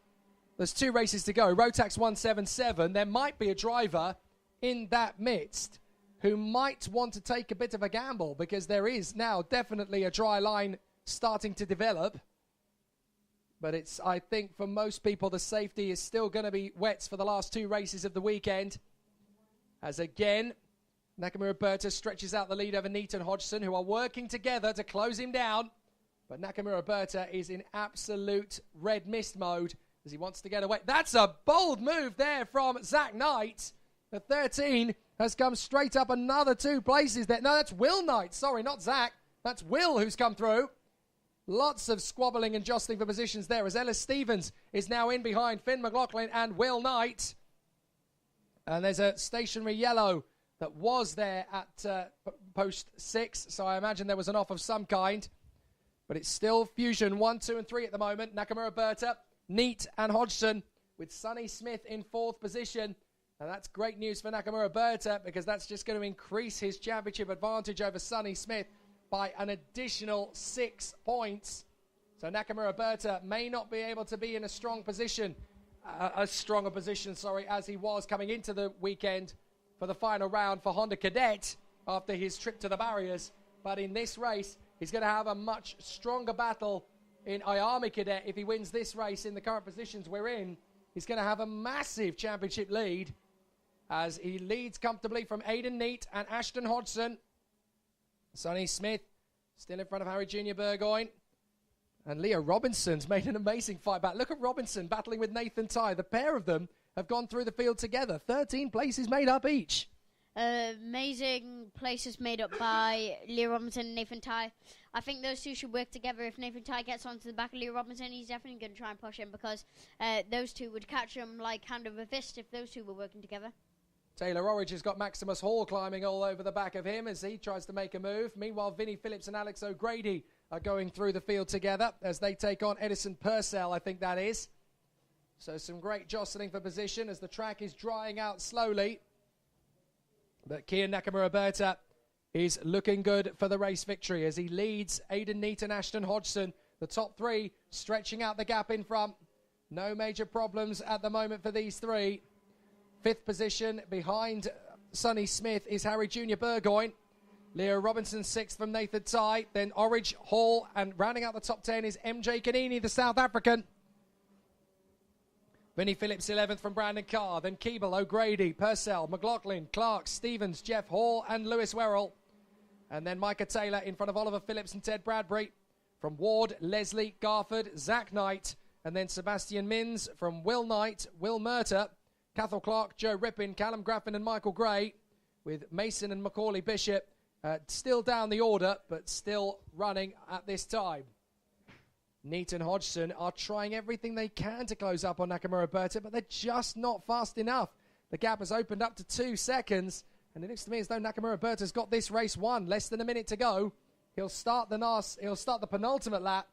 there's 2 races to go. Rotax 177, there might be a driver in that midst who might want to take a bit of a gamble, because there is now definitely a dry line starting to develop. But it's, I think, for most people, the safety is still going to be wets for the last 2 races of the weekend. As again, Nakamura Berta stretches out the lead over Neat and Hodgson, who are working together to close him down. But Nakamura Berta is in absolute red mist mode as he wants to get away. That's a bold move there from Zach Knight. The 13 has come straight up another 2 places there. No, that's Will Knight. Sorry, not Zach. That's Will who's come through. Lots of squabbling and jostling for positions there as Ellis Stevens is now in behind Finn McLaughlin and Will Knight. And there's a stationary yellow that was there at post 6, so I imagine there was an off of some kind. But it's still Fusion 1, 2, and 3 at the moment. Nakamura Berta, Neat, and Hodgson with Sonny Smith in 4th position. And that's great news for Nakamura Berta because that's just going to increase his championship advantage over Sonny Smith by an additional 6 points. So Nakamura Berta may not be able to be in a strong position, as he was coming into the weekend for the final round for Honda Cadet after his trip to the barriers. But in this race, he's going to have a much stronger battle in Ayami Cadet. If he wins this race in the current positions we're in, he's going to have a massive championship lead as he leads comfortably from Aidan Neat and Ashton Hodgson. Sonny Smith still in front of Harry Jr. Burgoyne. And Leo Robinson's made an amazing fight back. Look at Robinson battling with Nathan Tye. The pair of them have gone through the field together. 13 places made up each. Amazing places made up by Leo Robinson and Nathan Tye. I think those two should work together. If Nathan Tye gets onto the back of Leo Robinson, he's definitely going to try and push him because those two would catch him like hand over fist if those two were working together. Taylor Orridge has got Maximus Hall climbing all over the back of him as he tries to make a move. Meanwhile, Vinnie Phillips and Alex O'Grady are going through the field together as they take on Edison Purcell, I think that is. So some great jostling for position as the track is drying out slowly. But Kian Nakamura Berta is looking good for the race victory as he leads Aidan Neat and Ashton Hodgson. The top 3 stretching out the gap in front. No major problems at the moment for these 3. 5th position behind Sonny Smith is Harry Jr. Burgoyne. Leo Robinson 6th from Nathan Tye. Then Orridge, Hall, and rounding out the top 10 is MJ Kanini, the South African. Vinnie Phillips 11th from Brandon Carr. Then Keeble, O'Grady, Purcell, McLaughlin, Clark, Stevens, Jeff Hall, and Lewis Werrell. And then Micah Taylor in front of Oliver Phillips and Ted Bradbury. From Ward, Leslie, Garford, Zach Knight. And then Sebastian Mins from Will Knight, Will Murta, Cathal Clark, Joe Rippin, Callum Graffin and Michael Gray, with Mason and Macaulay Bishop still down the order, but still running at this time. Neat and Hodgson are trying everything they can to close up on Nakamura Berta, but they're just not fast enough. The gap has opened up to 2 seconds, and it looks to me as though Nakamura Berta's got this race won. Less than a minute to go. He'll start the penultimate lap,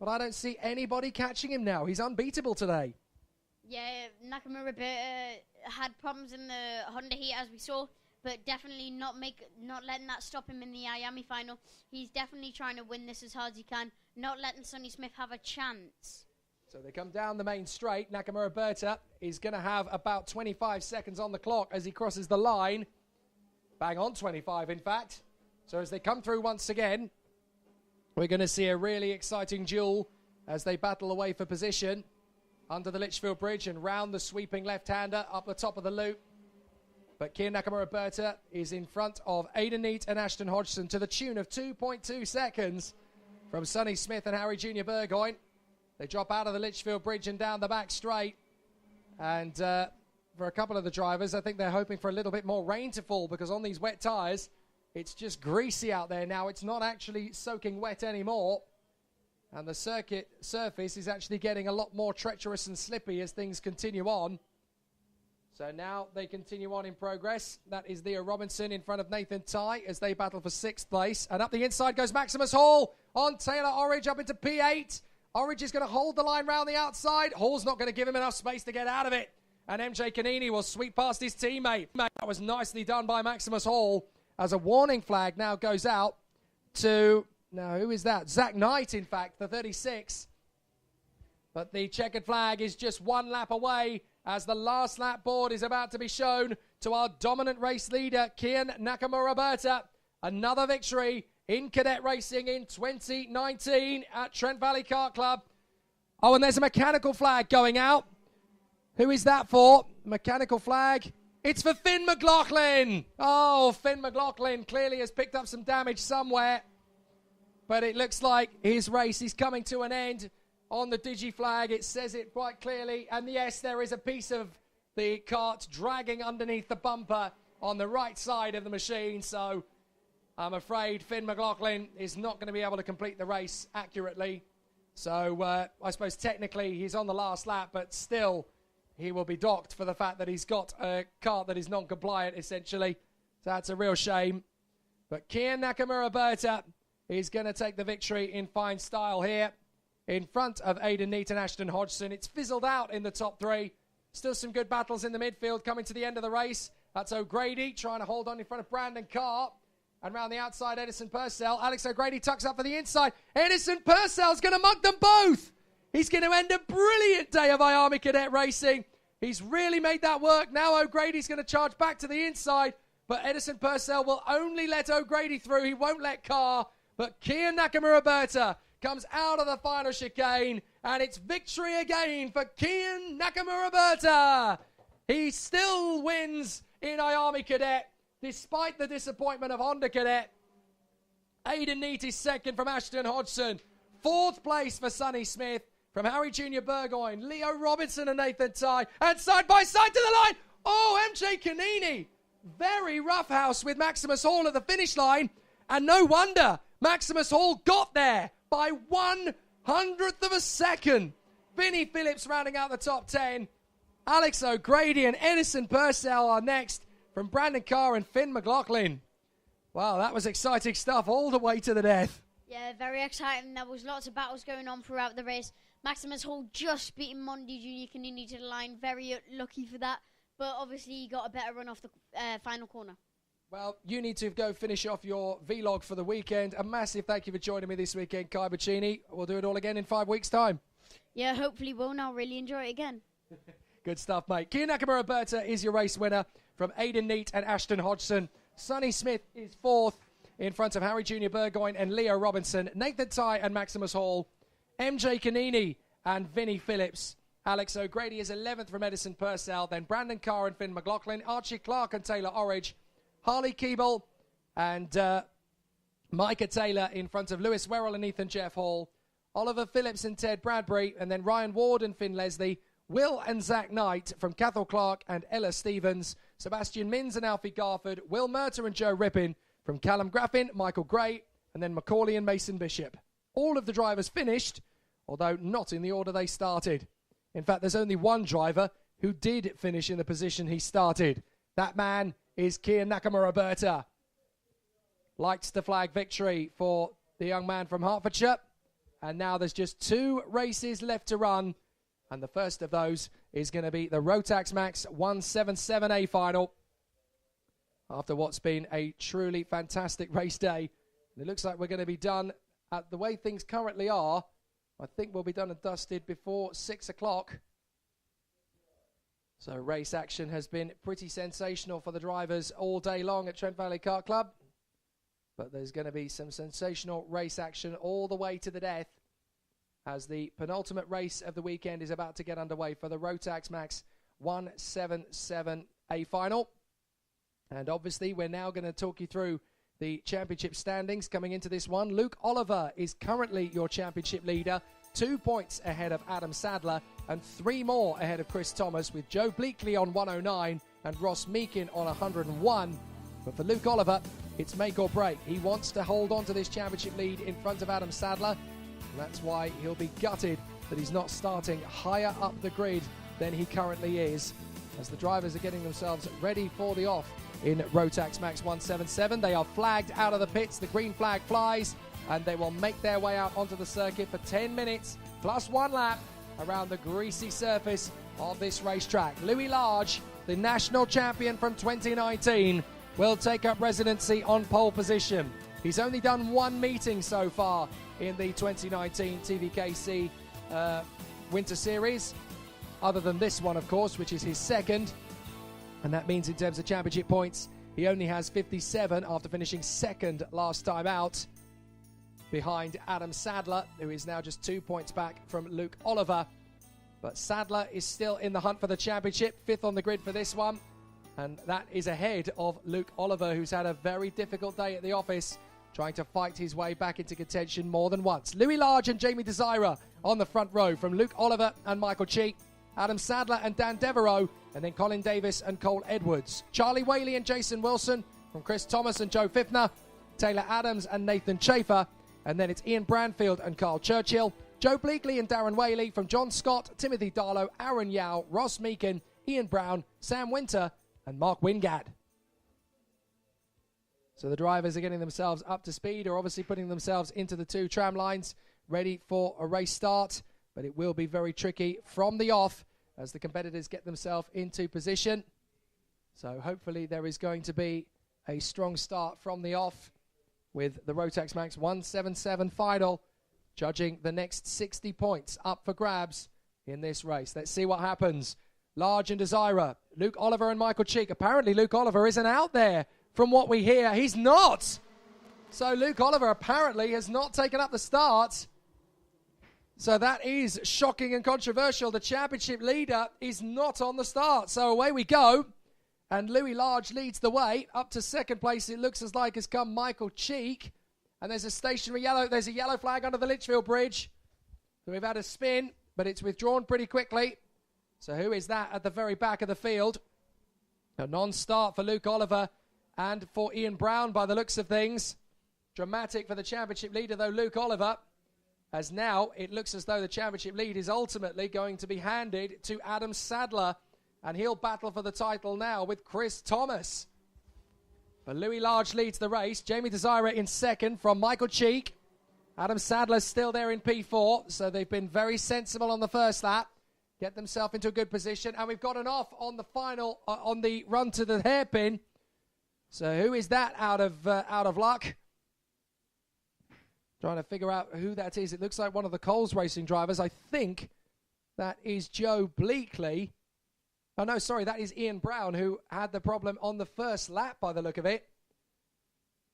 but I don't see anybody catching him now. He's unbeatable today. Yeah, Nakamura Berta had problems in the Honda Heat, as we saw, but definitely not letting that stop him in the Miami final. He's definitely trying to win this as hard as he can, not letting Sonny Smith have a chance. So they come down the main straight. Nakamura Berta is going to have about 25 seconds on the clock as he crosses the line. Bang on 25, in fact. So as they come through once again, we're going to see a really exciting duel as they battle away for position under the Litchfield Bridge and round the sweeping left-hander up the top of the loop. But Kian Nakamura Berta is in front of Aidan Neat and Ashton Hodgson to the tune of 2.2 seconds from Sonny Smith and Harry Jr. Burgoyne. They drop out of the Litchfield Bridge and down the back straight. And for a couple of the drivers, I think they're hoping for a little bit more rain to fall because on these wet tyres, it's just greasy out there now. It's not actually soaking wet anymore. And the circuit surface is actually getting a lot more treacherous and slippy as things continue on. So now they continue on in progress. That is Leo Robinson in front of Nathan Tye as they battle for 6th place. And up the inside goes Maximus Hall on Taylor Orridge up into P8. Orridge is going to hold the line round the outside. Hall's not going to give him enough space to get out of it. And MJ Kanini will sweep past his teammate. That was nicely done by Maximus Hall as a warning flag now goes out to... Now, who is that? Zach Knight, in fact, the 36. But the checkered flag is just 1 lap away as the last lap board is about to be shown to our dominant race leader, Kian Nakamura Berta. Another victory in cadet racing in 2019 at Trent Valley Kart Club. Oh, and there's a mechanical flag going out. Who is that for? Mechanical flag It's for Finn McLaughlin. Oh, Finn McLaughlin clearly has picked up some damage somewhere. But it looks like his race is coming to an end. On the digi flag, it says it quite clearly. And yes, there is a piece of the kart dragging underneath the bumper on the right side of the machine. So I'm afraid Finn McLaughlin is not going to be able to complete the race accurately. So I suppose technically he's on the last lap, but still he will be docked for the fact that he's got a kart that is non-compliant, essentially. So that's a real shame. But Kian Nakamura-Berta is going to take the victory in fine style here in front of Aidan Neate and Ashton Hodgson. It's fizzled out in the top three. Still some good battles in the midfield coming to the end of the race. That's O'Grady trying to hold on in front of Brandon Carr. And round the outside, Edison Purcell. Alex O'Grady tucks up for the inside. Edison Purcell's going to mug them both. He's going to end a brilliant day of Miami Cadet racing. He's really made that work. Now O'Grady's going to charge back to the inside. But Edison Purcell will only let O'Grady through. He won't let Carr. But Kian Nakamura-Berta comes out of the final chicane. And it's victory again for Kian Nakamura-Berta. He still wins in Miami Cadet, despite the disappointment of Honda Cadet. Aidan Neate is second from Ashton Hodgson. Fourth place for Sonny Smith from Harry Jr. Burgoyne, Leo Robinson and Nathan Tye. And side by side to the line. Oh, MJ Canini. Very roughhouse with Maximus Hall at the finish line. And no wonder Maximus Hall got there by 1/100th of a second. Vinnie Phillips rounding out the top 10. Alex O'Grady and Edison Purcell are next from Brandon Carr and Finn McLaughlin. Wow, that was exciting stuff all the way to the death. Yeah, very exciting. There was lots of battles going on throughout the race. Maximus Hall just beating Mondi Jr. Canini to the line. Very lucky for that. But obviously he got a better run off the final corner. Well, you need to go finish off your vlog for the weekend. A massive thank you for joining me this weekend, Kai Bachini. We'll do it all again in 5 weeks' time. Yeah, hopefully we'll now really enjoy it again. Good stuff, mate. Kian Nakamura-Berta is your race winner from Aidan Neate and Ashton Hodgson. Sonny Smith is fourth in front of Harry Jr. Burgoyne and Leo Robinson. Nathan Tye and Maximus Hall. MJ Canini and Vinnie Phillips. Alex O'Grady is 11th from Edison Purcell. Then Brandon Carr and Finn McLaughlin. Archie Clark and Taylor Orridge. Harley Keeble and Micah Taylor in front of Lewis Werrell and Ethan Jeff Hall. Oliver Phillips and Ted Bradbury. And then Ryan Ward and Finn Leslie. Will and Zach Knight from Cathal Clark and Ella Stevens. Sebastian Mins and Alfie Garford. Will Murter and Joe Rippin from Callum Graffin, Michael Gray, and then Macaulay and Mason Bishop. All of the drivers finished, although not in the order they started. In fact, there's only one driver who did finish in the position he started. That man is Kian Nakamura-Berta. Lights the flag victory for the young man from Hertfordshire. And now there's just 2 races left to run. And the first of those is going to be the Rotax Max 177A final. After what's been a truly fantastic race day. And it looks like we're going to be done at the way things currently are. I think we'll be done and dusted before 6 o'clock. So race action has been pretty sensational for the drivers all day long at Trent Valley Kart Club. But there's going to be some sensational race action all the way to the death, as the penultimate race of the weekend is about to get underway for the Rotax Max 177A final. And obviously, we're now going to talk you through the championship standings coming into this one. Luke Oliver is currently your championship leader, 2 points ahead of Adam Sadler and 3 more ahead of Chris Thomas, with Joe Bleakley on 109 and Ross Meakin on 101. But for Luke Oliver, it's make or break. He wants to hold on to this championship lead in front of Adam Sadler. That's why he'll be gutted that he's not starting higher up the grid than he currently is, as the drivers are getting themselves ready for the off in Rotax Max 177. They are flagged out of the pits. The green flag flies, and they will make their way out onto the circuit for 10 minutes plus 1 lap around the greasy surface of this racetrack. Louis Large, the national champion from 2019, will take up residency on pole position. He's only done 1 meeting so far in the 2019 TVKC Winter Series, other than this one, of course, which is his second. And that means in terms of championship points, he only has 57 after finishing second last time out, behind Adam Sadler, who is now just 2 points back from Luke Oliver. But Sadler is still in the hunt for the championship, 5th on the grid for this one. And that is ahead of Luke Oliver, who's had a very difficult day at the office, trying to fight his way back into contention more than once. Louis Large and Jamie Desira on the front row from Luke Oliver and Michael Cheek, Adam Sadler and Dan Devereaux, and then Colin Davis and Cole Edwards. Charlie Whaley and Jason Wilson from Chris Thomas and Joe Fifner, Taylor Adams and Nathan Chafer, and then it's Ian Branfield and Carl Churchill, Joe Bleakley and Darren Whaley from John Scott, Timothy Darlow, Aaron Yao, Ross Meakin, Ian Brown, Sam Winter, and Mark Wingard. So the drivers are getting themselves up to speed, are obviously putting themselves into the 2 tram lines, ready for a race start. But it will be very tricky from the off as the competitors get themselves into position. So hopefully there is going to be a strong start from the off with the Rotax Max 177 final judging the next 60 points up for grabs in this race. Let's see what happens. Large and Desira, Luke Oliver and Michael Cheek. Apparently Luke Oliver isn't out there. From what we hear, he's not. So Luke Oliver apparently has not taken up the start. So that is shocking and controversial. The championship leader is not on the start. So away we go. And Louis Large leads the way. Up to second place, it looks as like has come Michael Cheek. And there's a stationary yellow. There's a yellow flag under the Litchfield Bridge. So we've had a spin, but it's withdrawn pretty quickly. So who is that at the very back of the field? A non-start for Luke Oliver and for Ian Brown by the looks of things. Dramatic for the championship leader, though, Luke Oliver, as now it looks as though the championship lead is ultimately going to be handed to Adam Sadler, and he'll battle for the title now with Chris Thomas. But Louis Large leads the race. Jamie Desira in second from Michael Cheek. Adam Sadler's still there in P4, so they've been very sensible on the first lap. Get themselves into a good position, and we've got an off on the final, on the run to the hairpin. So who is that out of luck? Trying to figure out who that is. It looks like one of the Coles Racing drivers. I think that is Joe Bleakley. Oh, no, sorry, that is Ian Brown, who had the problem on the first lap by the look of it.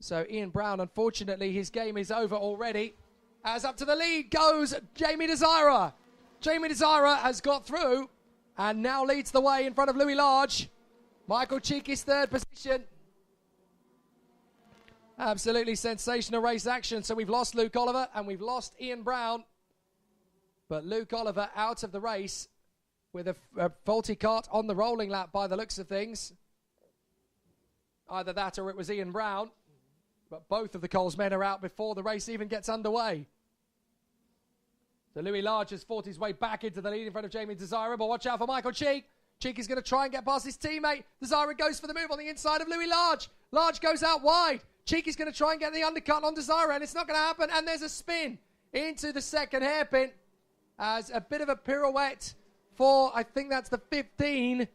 So Ian Brown, unfortunately, his game is over already. As up to the lead goes Jamie Desira. Jamie Desira has got through and now leads the way in front of Louis Large. Michael Cheek is third position. Absolutely sensational race action. So we've lost Luke Oliver and we've lost Ian Brown. But Luke Oliver out of the race with a faulty cart on the rolling lap by the looks of things. Either that or it was Ian Brown. But both of the Coles men are out before the race even gets underway. So Louis Large has fought his way back into the lead in front of Jamie Desira. But watch out for Michael Cheek. Cheek is going to try and get past his teammate. Desira goes for the move on the inside of Louis Large. Large goes out wide. Cheek is going to try and get the undercut on Desira, and it's not going to happen. And there's a spin into the second hairpin as a bit of a pirouette for, I think that's the 15.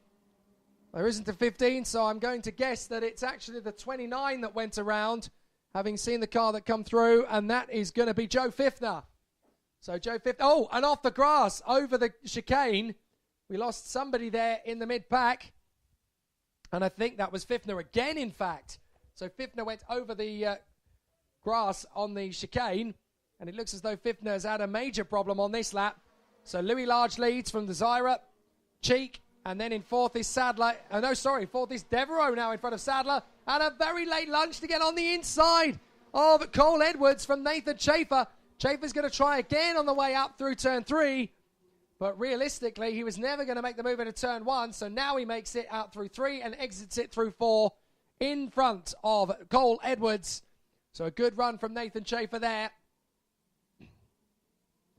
There isn't a 15, so I'm going to guess that it's actually the 29 that went around, having seen the car that come through, and that is going to be Joe Fifner. So Joe Fifner, oh, and off the grass, over the chicane. We lost somebody there in the mid-pack, and I think that was Fifner again, in fact. So Fifner went over the grass on the chicane, and it looks as though Fifner has had a major problem on this lap. So Louis Large leads from Desira, Cheek, and then in fourth is Sadler. Oh, no, sorry, fourth is Devereaux now in front of Sadler. And a very late lunge to get on the inside of Cole Edwards from Nathan Chafer. Chafer's going to try again on the way up through turn 3. But realistically, he was never going to make the move into turn 1. So now he makes it out through 3 and exits it through 4 in front of Cole Edwards. So a good run from Nathan Chafer there.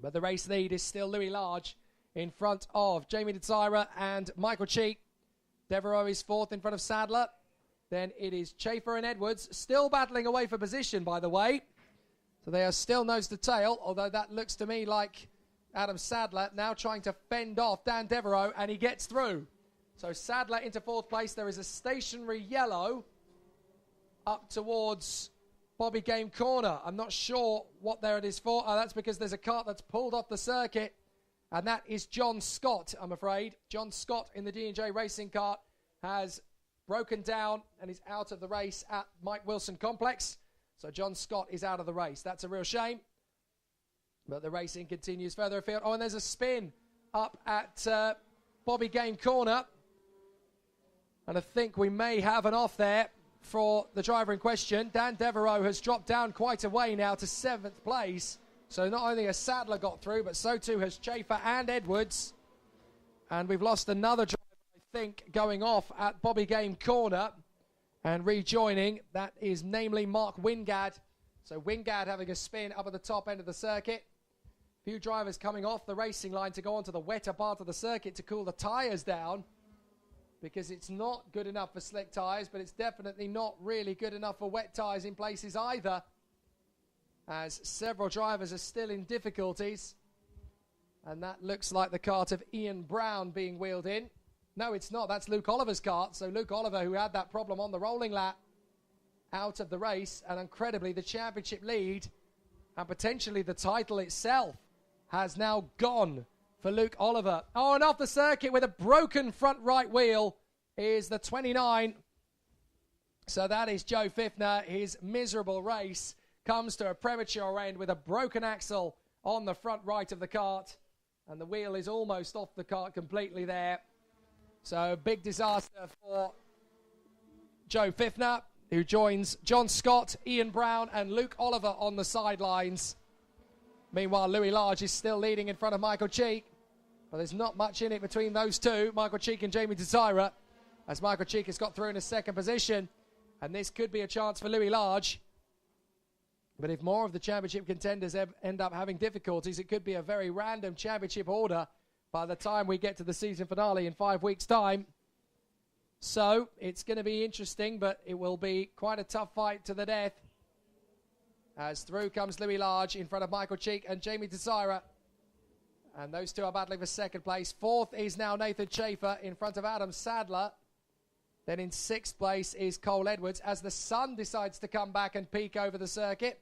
But the race lead is still Louis Large in front of Jamie Desira and Michael Cheek. Devereaux is fourth in front of Sadler. Then it is Chafer and Edwards, still battling away for position, by the way. So they are still nose to tail, although that looks to me like Adam Sadler now trying to fend off Dan Devereaux, and he gets through. So Sadler into fourth place. There is a stationary yellow up towards Bobby Game Corner. I'm not sure what there it is for. Oh, that's because there's a cart that's pulled off the circuit, and that is John Scott, I'm afraid. John Scott in the D&J Racing cart has broken down and is out of the race at Mike Wilson Complex. So John Scott is out of the race. That's a real shame. But the racing continues further afield. Oh, and there's a spin up at Bobby Game Corner. And I think we may have an off there for the driver in question. Dan Devereaux has dropped down quite a way now to 7th place. So not only has Sadler got through, but so too has Chafer and Edwards. And we've lost another driver, I think, going off at Bobby Game Corner and rejoining. That is namely Mark Wingard. So Wingard having a spin up at the top end of the circuit. Few drivers coming off the racing line to go onto the wetter part of the circuit to cool the tyres down, because it's not good enough for slick tyres, but it's definitely not really good enough for wet tyres in places either, as several drivers are still in difficulties. And that looks like the kart of Ian Brown being wheeled in. No, it's not. That's Luke Oliver's kart. So Luke Oliver, who had that problem on the rolling lap, out of the race, and incredibly the championship lead and potentially the title itself has now gone for Luke Oliver. Oh, and off the circuit with a broken front right wheel is the 29. So that is Joe Fiffner. His miserable race comes to a premature end with a broken axle on the front right of the kart, and the wheel is almost off the kart completely there. So big disaster for Joe Fiffner, who joins John Scott, Ian Brown and Luke Oliver on the sidelines. Meanwhile, Louis Large is still leading in front of Michael Cheek, but there's not much in it between those two, Michael Cheek and Jamie Desira, as Michael Cheek has got through in a 2nd position, and this could be a chance for Louis Large. But if more of the championship contenders end up having difficulties, it could be a very random championship order by the time we get to the season finale in 5 weeks' time. So it's going to be interesting, but it will be quite a tough fight to the death, as through comes Louis Large in front of Michael Cheek and Jamie Desira. And those two are battling for 2nd place. 4th is now Nathan Chafer in front of Adam Sadler. Then in 6th place is Cole Edwards as the sun decides to come back and peek over the circuit.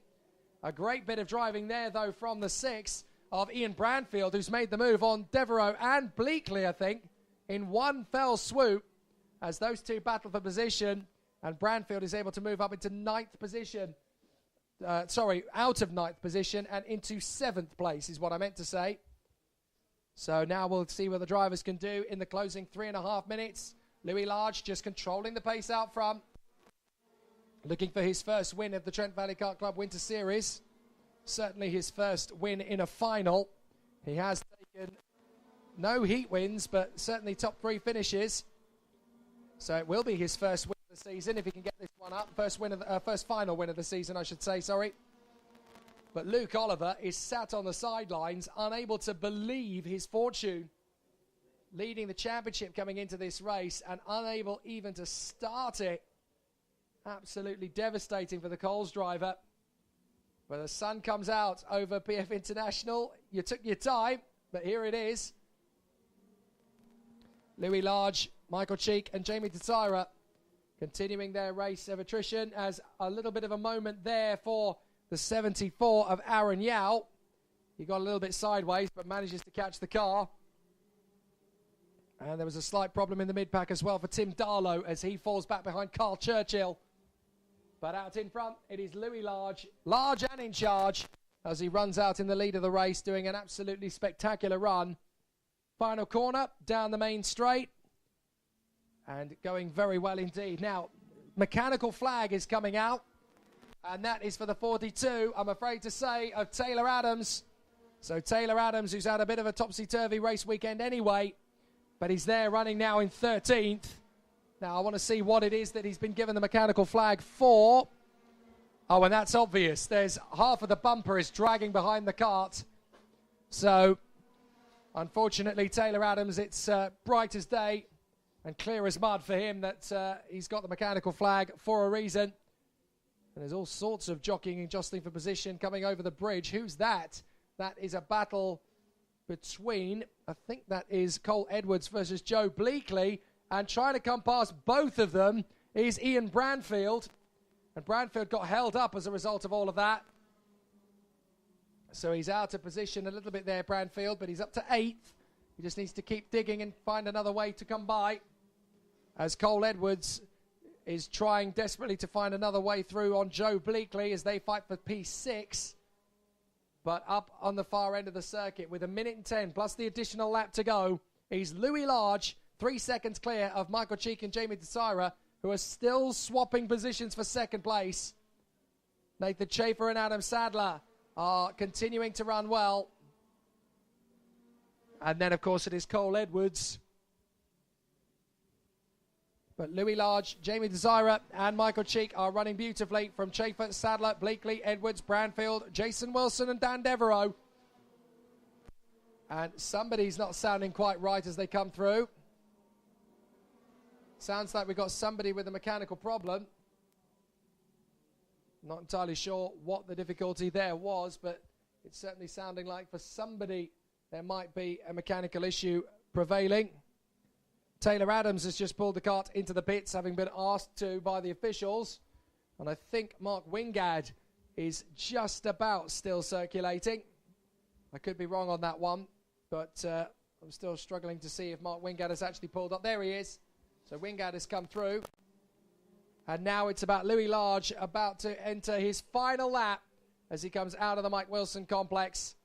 A great bit of driving there, though, from the 6 of Ian Branfield, who's made the move on Devereaux and Bleakley, I think, in one fell swoop, as those two battle for position, and Branfield is able to move up into 9th position. Out of 9th position and into 7th place is what I meant to say. So now we'll see what the drivers can do in the closing 3.5 minutes. Louis Large just controlling the pace out front, looking for his first win of the Trent Valley Kart Club Winter Series. Certainly his first win in a final. He has taken no heat wins, but certainly top 3 finishes. So it will be his first win of the season if he can get this one up. First final win of the season, I should say, sorry. But Luke Oliver is sat on the sidelines, unable to believe his fortune, leading the championship coming into this race and unable even to start it. Absolutely devastating for the Coles driver. But the sun comes out over PF International. You took your time, but here it is. Louis Large, Michael Cheek and Jamie Desira continuing their race of attrition, as a little bit of a moment there for the 74 of Aaron Yao. He got a little bit sideways, but manages to catch the car. And there was a slight problem in the mid-pack as well for Tim Darlow as he falls back behind Carl Churchill. But out in front, it is Louis Large, large and in charge, as he runs out in the lead of the race, doing an absolutely spectacular run. Final corner, down the main straight, and going very well indeed. Now, mechanical flag is coming out, and that is for the 42, I'm afraid to say, of Taylor Adams. So Taylor Adams, who's had a bit of a topsy-turvy race weekend anyway, but he's there running now in 13th. Now, I want to see what it is that he's been given the mechanical flag for. Oh, and that's obvious. There's half of the bumper is dragging behind the cart. So, unfortunately, Taylor Adams, it's bright as day and clear as mud for him that he's got the mechanical flag for a reason. And there's all sorts of jockeying and jostling for position coming over the bridge. Who's that? That is a battle between, I think that is Cole Edwards versus Joe Bleakley. And trying to come past both of them is Ian Branfield. And Branfield got held up as a result of all of that. So he's out of position a little bit there, Branfield, but he's up to 8th. He just needs to keep digging and find another way to come by, as Cole Edwards is trying desperately to find another way through on Joe Bleakley as they fight for P6. But up on the far end of the circuit with 1 minute and 10 plus the additional lap to go is Louis Large, 3 seconds clear of Michael Cheek and Jamie Desira, who are still swapping positions for second place. Nathan Schaefer and Adam Sadler are continuing to run well. And then, of course, it is Cole Edwards. But Louis Large, Jamie Desira, and Michael Cheek are running beautifully from Schaefer, Sadler, Bleakley, Edwards, Branfield, Jason Wilson, and Dan Devereaux. And somebody's not sounding quite right as they come through. Sounds like we've got somebody with a mechanical problem. Not entirely sure what the difficulty there was, but it's certainly sounding like for somebody there might be a mechanical issue prevailing. Taylor Adams has just pulled the cart into the pits, having been asked to by the officials. And I think Mark Wingard is just about still circulating. I could be wrong on that one, but I'm still struggling to see if Mark Wingard has actually pulled up. There he is. So Wingard has come through. And now it's about Louis Large about to enter his final lap as he comes out of the Mike Wilson complex.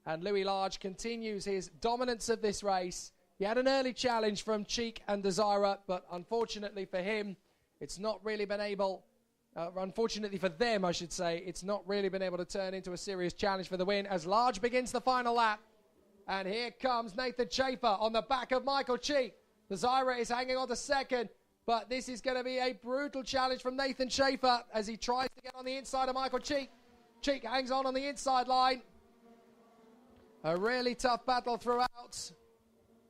And Louis Large continues his dominance of this race. He had an early challenge from Cheek and Desira, but unfortunately for him, it's not really been able, unfortunately for them, I should say, it's not really been able to turn into a serious challenge for the win as Large begins the final lap. And here comes Nathan Schaefer on the back of Michael Cheek. Desira is hanging on to second, but this is going to be a brutal challenge from Nathan Schaefer as he tries to get on the inside of Michael Cheek. Cheek hangs on the inside line. A really tough battle throughout,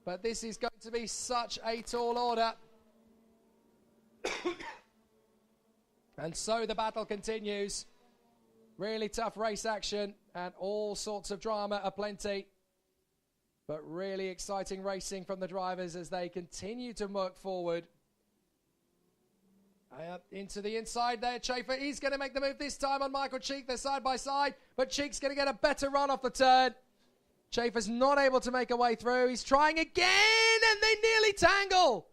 but this is going to be such a tall order. And so the battle continues. Really tough race action and all sorts of drama aplenty. But really exciting racing from the drivers as they continue to work forward. Into the inside there, Schaefer. He's going to make the move this time on Michael Cheek. They're side by side, but Cheek's going to get a better run off the turn. Schaefer's not able to make a way through. He's trying again, and they nearly tangle.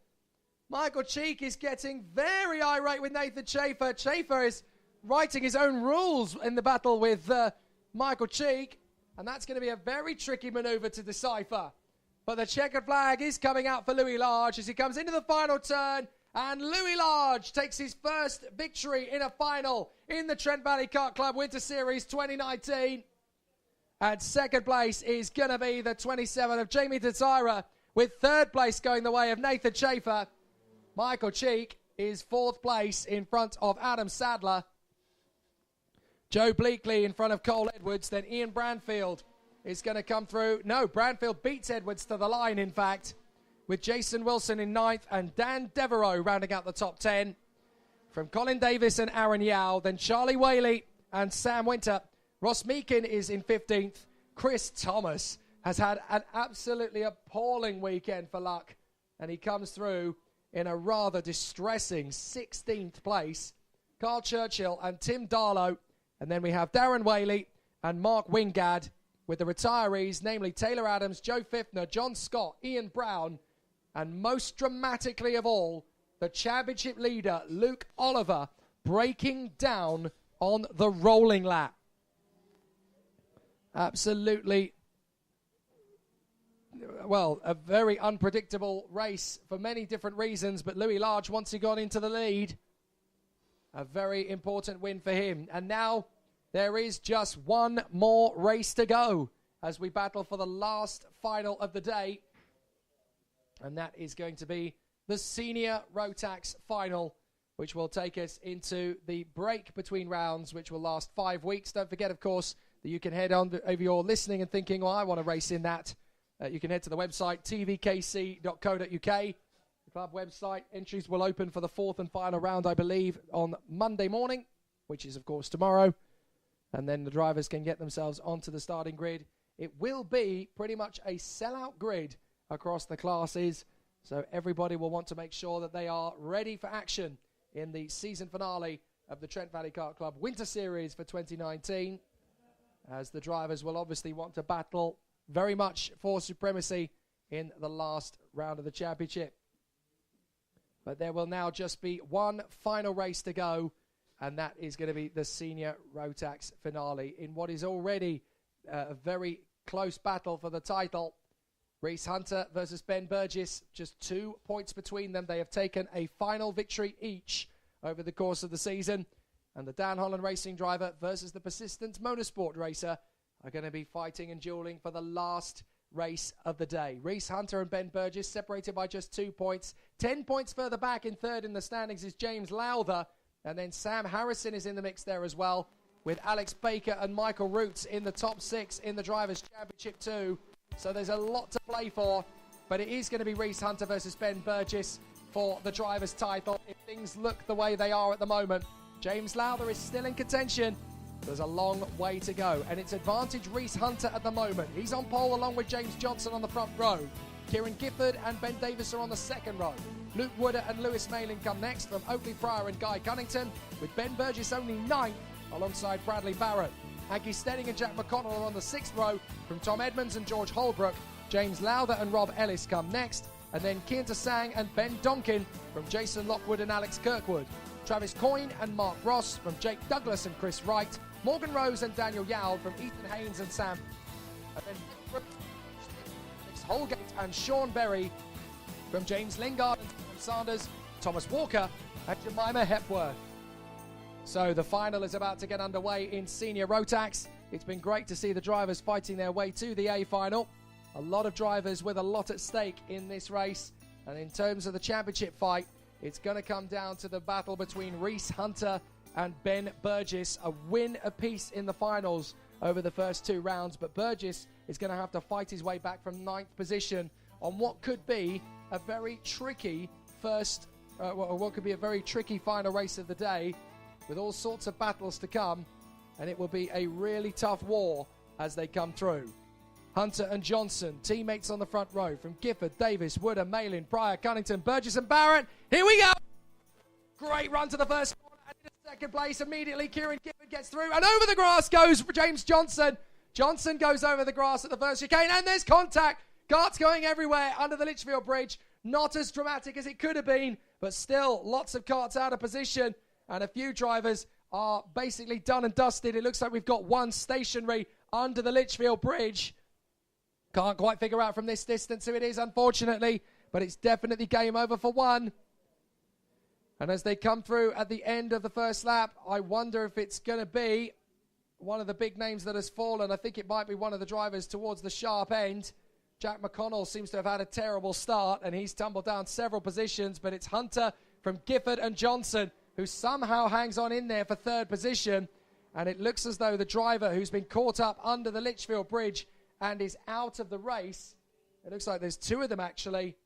Michael Cheek is getting very irate with Nathan Schaefer. Schaefer is writing his own rules in the battle with Michael Cheek. And that's going to be a very tricky maneuver to decipher. But the checkered flag is coming out for Louis Large as he comes into the final turn. And Louis Large takes his first victory in a final in the Trent Valley Kart Club Winter Series 2019. And second place is going to be the 27 of Jamie Desira, with third place going the way of Nathan Schaefer. Michael Cheek is fourth place in front of Adam Sadler. Joe Bleakley in front of Cole Edwards. Then Ian Branfield is going to come through. No, Branfield beats Edwards to the line, in fact, with Jason Wilson in ninth and Dan Devereaux rounding out the top 10. From Colin Davis and Aaron Yao, then Charlie Whaley and Sam Winter. Ross Meakin is in 15th. Chris Thomas has had an absolutely appalling weekend for luck, and he comes through in a rather distressing 16th place. Carl Churchill and Tim Darlow. And then we have Darren Whaley and Mark Wingard with the retirees, namely Taylor Adams, Joe Fiffner, John Scott, Ian Brown, and most dramatically of all, the championship leader, Luke Oliver, breaking down on the rolling lap. Absolutely, well, a very unpredictable race for many different reasons, but Louis Large, once he got into the lead, a very important win for him. And now there is just one more race to go as we battle for the last final of the day. And that is going to be the Senior Rotax Final, which will take us into the break between rounds, which will last 5 weeks. Don't forget, of course, that you can head on if you're listening and thinking, well, I want to race in that. You can head to the website, tvkc.co.uk. Club website. Entries will open for the fourth and final round, I believe, on Monday morning, which is, of course, tomorrow. And then the drivers can get themselves onto the starting grid. It will be pretty much a sellout grid across the classes, so everybody will want to make sure that they are ready for action in the season finale of the Trent Valley Kart Club Winter Series for 2019, as the drivers will obviously want to battle very much for supremacy in the last round of the championship. But there will now just be one final race to go, and that is going to be the Senior Rotax Finale in what is already a very close battle for the title. Reese Hunter versus Ben Burgess, just 2 points between them. They have taken a final victory each over the course of the season. And the Dan Holland racing driver versus the persistent motorsport racer are going to be fighting and dueling for the last race of the day. Reese Hunter and Ben Burgess separated by just 2 points. 10 points further back in third in the standings is James Lowther. And then Sam Harrison is in the mix there as well, with Alex Baker and Michael Roots in the top 6 in the Drivers' Championship too. So there's a lot to play for, but it is going to be Reese Hunter versus Ben Burgess for the Drivers' title. If things look the way they are at the moment, James Lowther is still in contention. There's a long way to go, and it's advantage Reese Hunter at the moment. He's on pole along with James Johnson on the front row. Kieran Gifford and Ben Davis are on the second row. Luke Wooder and Lewis Malin come next from Oakley Pryor and Guy Cunnington, with Ben Burgess only 9th alongside Bradley Barrett. Aggie Stenning and Jack McConnell are on the 6th row from Tom Edmonds and George Holbrook. James Lowther and Rob Ellis come next, and then Kian Sang and Ben Donkin from Jason Lockwood and Alex Kirkwood. Travis Coyne and Mark Ross from Jake Douglas and Chris Wright. Morgan Rose and Daniel Yowell from Ethan Haynes and Sam. And then Nick Holgate and Sean Berry from James Lingard and Tom Sanders, Thomas Walker and Jemima Hepworth. So the final is about to get underway in Senior Rotax. It's been great to see the drivers fighting their way to the A final. A lot of drivers with a lot at stake in this race. And in terms of the championship fight, it's going to come down to the battle between Reese Hunter and Ben Burgess. A win apiece in the finals over the first 2 rounds. But Burgess is going to have to fight his way back from 9th position on what could be a very tricky what could be a very tricky final race of the day, with all sorts of battles to come, and it will be a really tough war as they come through. Hunter and Johnson, teammates on the front row from Gifford, Davis, Wooder, Malin, Pryor, Cunnington, Burgess and Barrett. Here we go! Great run to the first corner and in second place immediately. Kieran Gifford gets through, and over the grass goes for James Johnson. Johnson goes over the grass at the first chicane, and there's contact. Karts going everywhere under the Litchfield Bridge. Not as dramatic as it could have been, but still lots of karts out of position. And a few drivers are basically done and dusted. It looks like we've got one stationary under the Litchfield Bridge. Can't quite figure out from this distance who it is, unfortunately, but it's definitely game over for one. And as they come through at the end of the first lap, I wonder if it's going to be one of the big names that has fallen. I think it might be one of the drivers towards the sharp end. Jack McConnell seems to have had a terrible start, and he's tumbled down several positions, but it's Hunter from Gifford and Johnson who somehow hangs on in there for 3rd position. And it looks as though the driver who's been caught up under the Litchfield Bridge and is out of the race, it looks like there's 2 of them actually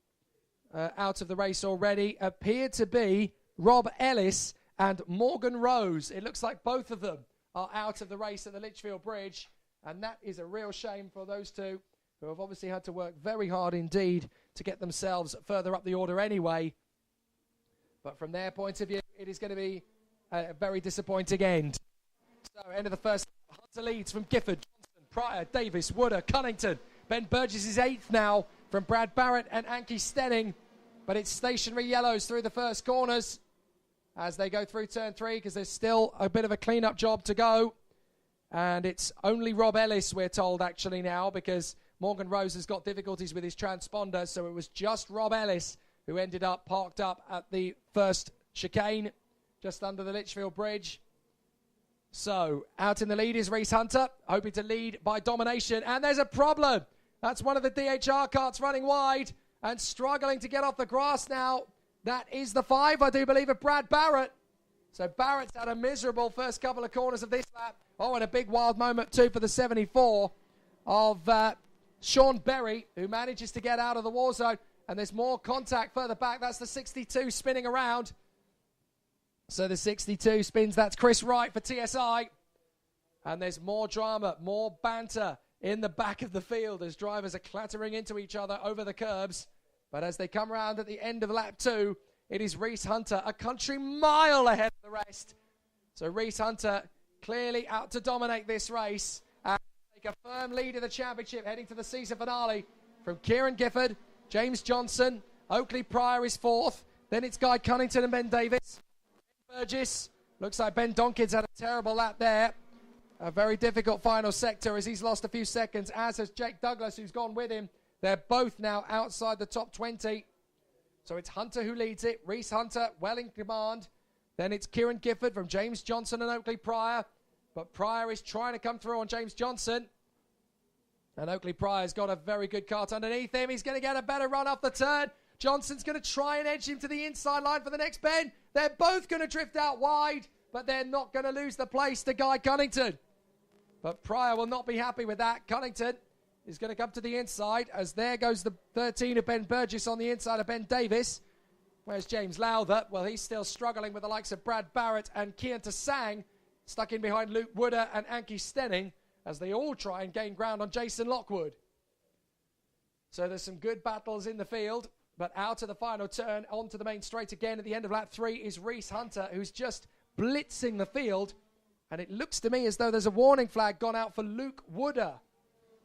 out of the race already, appear to be Rob Ellis and Morgan Rose. It looks like both of them are out of the race at the Litchfield Bridge, and that is a real shame for those 2 who have obviously had to work very hard indeed to get themselves further up the order anyway. But from their point of view, it is going to be a very disappointing end. So, end of the first. Hunter leads from Gifford, Johnson, Pryor, Davis, Wooder, Cunnington. Ben Burgess is 8th now from Brad Barrett and Anki Stenning. But it's stationary yellows through the first corners as they go through turn 3, because there's still a bit of a clean-up job to go. And it's only Rob Ellis, we're told, actually now, because Morgan Rose has got difficulties with his transponder. So it was just Rob Ellis who ended up parked up at the first chicane just under the Litchfield Bridge. So out in the lead is Reese Hunter, hoping to lead by domination. And there's a problem. That's one of the DHR karts running wide and struggling to get off the grass now. That is the 5, I do believe, of Brad Barrett. So Barrett's had a miserable first couple of corners of this lap. Oh, and a big wild moment too for the 74 of Sean Berry, who manages to get out of the war zone. And there's more contact further back. That's the 62 spinning around. So the 62 spins. That's Chris Wright for TSI. And there's more drama, more banter in the back of the field as drivers are clattering into each other over the curbs. But as they come around at the end of lap 2, it is Reese Hunter a country mile ahead of the rest. So Reese Hunter clearly out to dominate this race and take a firm lead in the championship heading to the season finale from Kieran Gifford, James Johnson. Oakley Pryor is 4th. Then it's Guy Cunnington and Ben Davis. Ben Burgess. Looks like Ben Donkin's had a terrible lap there. A very difficult final sector as he's lost a few seconds, as has Jake Douglas, who's gone with him. They're both now outside the top 20. So it's Hunter who leads it. Reese Hunter well in command. Then it's Kieran Gifford from James Johnson and Oakley Pryor. But Pryor is trying to come through on James Johnson. And Oakley Pryor's got a very good cart underneath him. He's going to get a better run off the turn. Johnson's going to try and edge him to the inside line for the next bend. They're both going to drift out wide, but they're not going to lose the place to Guy Cunnington. But Pryor will not be happy with that. Cunnington is going to come to the inside as there goes the 13 of Ben Burgess on the inside of Ben Davis. Where's James Lowther? Well, he's still struggling with the likes of Brad Barrett and Kian Tasang, stuck in behind Luke Wooder and Anki Stenning as they all try and gain ground on Jason Lockwood. So there's some good battles in the field, but out of the final turn, onto the main straight again at the end of lap 3 is Reese Hunter, who's just blitzing the field. And it looks to me as though there's a warning flag gone out for Luke Wooder.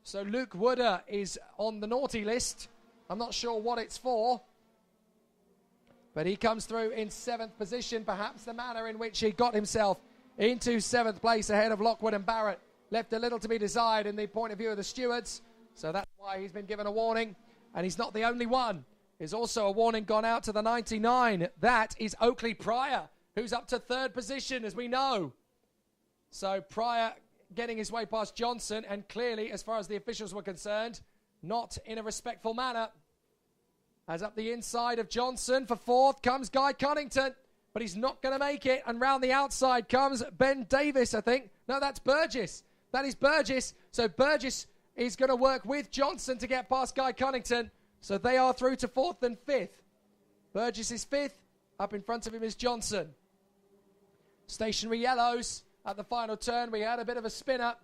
So Luke Wooder is on the naughty list. I'm not sure what it's for. But he comes through in 7th position. Perhaps the manner in which he got himself into 7th place ahead of Lockwood and Barrett left a little to be desired in the point of view of the stewards. So that's why he's been given a warning. And he's not the only one. There's also a warning gone out to the 99. That is Oakley Pryor, who's up to 3rd position, as we know. So Pryor getting his way past Johnson, and clearly, as far as the officials were concerned, not in a respectful manner. As up the inside of Johnson for 4th comes Guy Cunnington, but he's not going to make it. And round the outside comes Ben Davis, I think. No, that's Burgess. That is Burgess. So Burgess is going to work with Johnson to get past Guy Cunnington. So they are through to 4th and 5th. Burgess is 5th. Up in front of him is Johnson. Stationary yellows. At the final turn, we had a bit of a spin-up.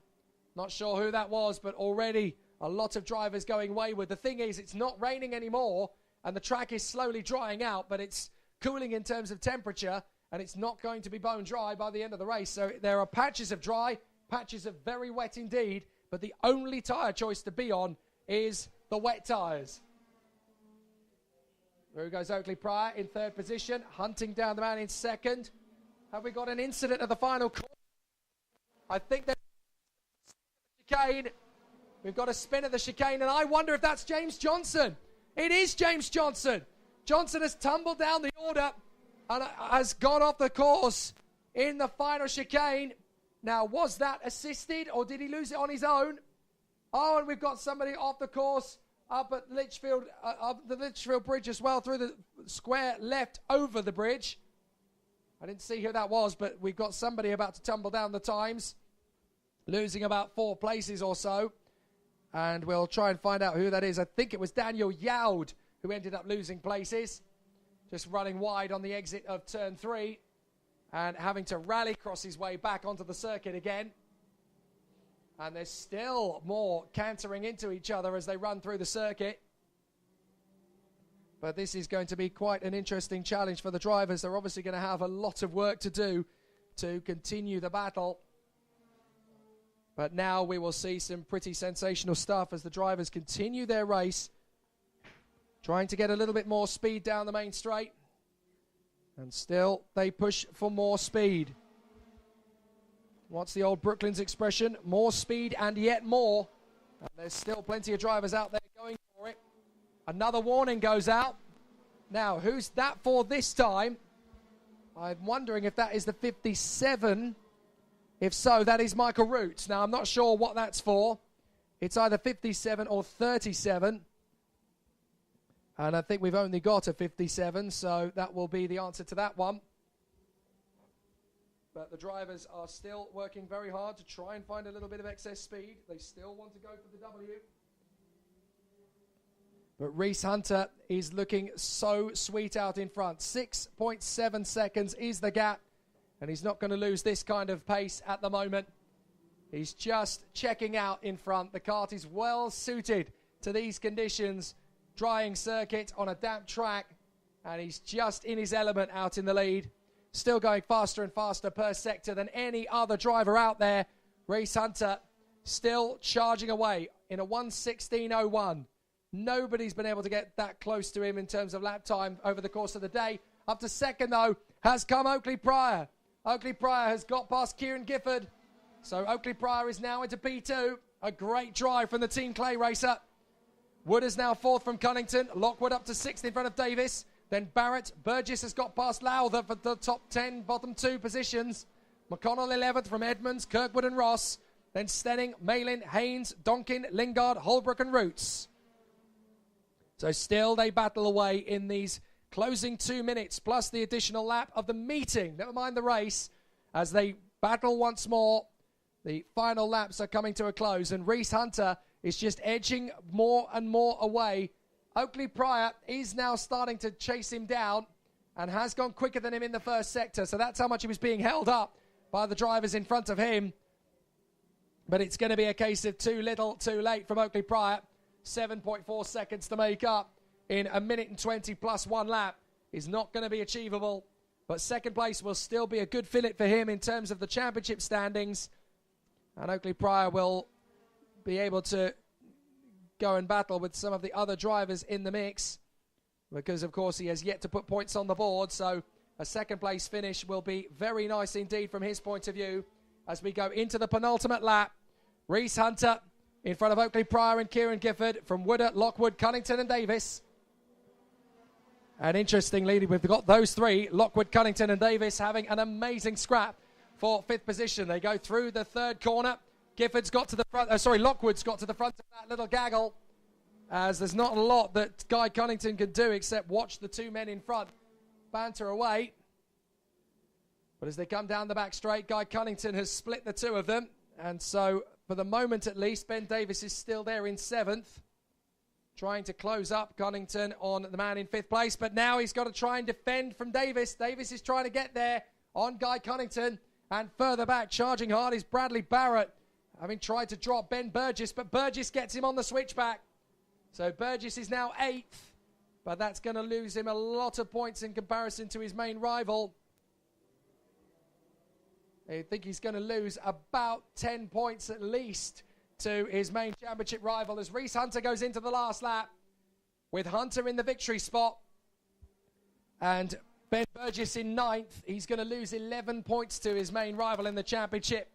Not sure who that was, but already a lot of drivers going wayward. The thing is, it's not raining anymore, and the track is slowly drying out, but it's cooling in terms of temperature, and it's not going to be bone dry by the end of the race. So there are patches of dry, patches of very wet indeed, but the only tyre choice to be on is the wet tyres. There goes Oakley Pryor in 3rd position, hunting down the man in 2nd. Have we got an incident at the final corner? I think there's a chicane. We've got a spin at the chicane, and I wonder if that's James Johnson. It is James Johnson. Johnson has tumbled down the order and has gone off the course in the final chicane. Now, was that assisted, or did he lose it on his own? Oh, and we've got somebody off the course up at Litchfield, up the Litchfield Bridge as well, through the square left over the bridge. I didn't see who that was, but we've got somebody about to tumble down the times, losing about 4 places or so. And we'll try and find out who that is. I think it was Daniel Youd who ended up losing places, just running wide on the exit of turn 3 and having to rally cross his way back onto the circuit again. And there's still more cantering into each other as they run through the circuit. But this is going to be quite an interesting challenge for the drivers. They're obviously going to have a lot of work to do to continue the battle. But now we will see some pretty sensational stuff as the drivers continue their race, trying to get a little bit more speed down the main straight. And still, they push for more speed. What's the old Brooklands expression? More speed and yet more. And there's still plenty of drivers out there going for it. Another warning goes out. Now, who's that for this time? I'm wondering if that is the 57. If so, that is Michael Roots. Now, I'm not sure what that's for. It's either 57 or 37. And I think we've only got a 57, so that will be the answer to that one. But the drivers are still working very hard to try and find a little bit of excess speed. They still want to go for the W. But Reese Hunter is looking so sweet out in front. 6.7 seconds is the gap. And he's not going to lose this kind of pace at the moment. He's just checking out in front. The kart is well suited to these conditions. Drying circuit on a damp track. And he's just in his element out in the lead. Still going faster and faster per sector than any other driver out there. Reese Hunter still charging away in a 1:16.01. Nobody's been able to get that close to him in terms of lap time over the course of the day. Up to second, though, has come Oakley Pryor. Oakley Pryor has got past Kieran Gifford. So Oakley Pryor is now into P2. A great drive from the Team Clay racer. Wood is now 4th from Cunnington. Lockwood up to 6th in front of Davis. Then Barrett. Burgess has got past Lowther for the top 10, bottom 2 positions. McConnell 11th from Edmonds, Kirkwood and Ross. Then Stenning, Malin, Haynes, Donkin, Lingard, Holbrook and Roots. So still they battle away in these closing 2 minutes, plus the additional lap of the meeting. Never mind the race, as they battle once more. The final laps are coming to a close, and Reese Hunter is just edging more and more away. Oakley Pryor is now starting to chase him down and has gone quicker than him in the first sector. So that's how much he was being held up by the drivers in front of him. But it's going to be a case of too little, too late from Oakley Pryor. 7.4 seconds to make up in a minute and 20 plus 1 lap is not going to be achievable. But second place will still be a good fillet for him in terms of the championship standings. And Oakley Pryor will be able to go and battle with some of the other drivers in the mix, because of course he has yet to put points on the board. So a second place finish will be very nice indeed from his point of view as we go into the penultimate lap. Reese Hunter in front of Oakley Pryor and Kieran Gifford from Woodard, Lockwood, Cunnington and Davis. And interestingly, we've got those three, Lockwood, Cunnington and Davis, having an amazing scrap for 5th position. They go through the 3rd corner. Gifford's got to the front, Lockwood's got to the front of that little gaggle, as there's not a lot that Guy Cunnington can do except watch the 2 men in front banter away. But as they come down the back straight, Guy Cunnington has split the 2 of them. And so, for the moment at least, Ben Davis is still there in 7th, trying to close up Cunnington on the man in 5th place. But now he's got to try and defend from Davis. Davis is trying to get there on Guy Cunnington. And further back, charging hard, is Bradley Barrett, having tried to drop Ben Burgess, but Burgess gets him on the switchback. So Burgess is now 8th, but that's going to lose him a lot of points in comparison to his main rival. I think he's going to lose about 10 points at least to his main championship rival as Reese Hunter goes into the last lap with Hunter in the victory spot. And Ben Burgess in 9th. He's going to lose 11 points to his main rival in the championship.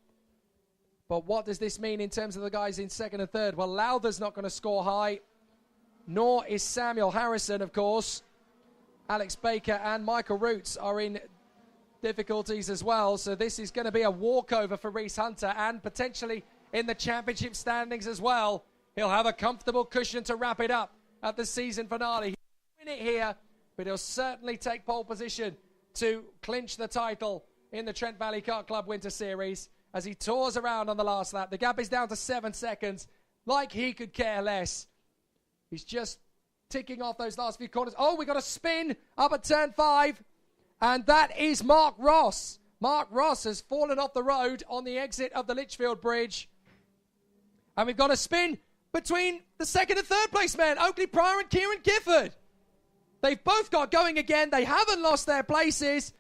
But what does this mean in terms of the guys in 2nd and 3rd? Well, Lowther's not going to score high, nor is Samuel Harrison, of course. Alex Baker and Michael Roots are in difficulties as well. So this is going to be a walkover for Reese Hunter, and potentially in the championship standings as well. He'll have a comfortable cushion to wrap it up at the season finale. He'll win it here, but he'll certainly take pole position to clinch the title in the Trent Valley Kart Club Winter Series as he tours around on the last lap. The gap is down to 7 seconds, like he could care less. He's just ticking off those last few corners. Oh, we got a spin up at turn 5, and that is Mark Ross. Mark Ross has fallen off the road on the exit of the Litchfield Bridge. And we've got a spin between the 2nd and 3rd place men, Oakley Pryor and Kieran Gifford. They've both got going again. They haven't lost their places.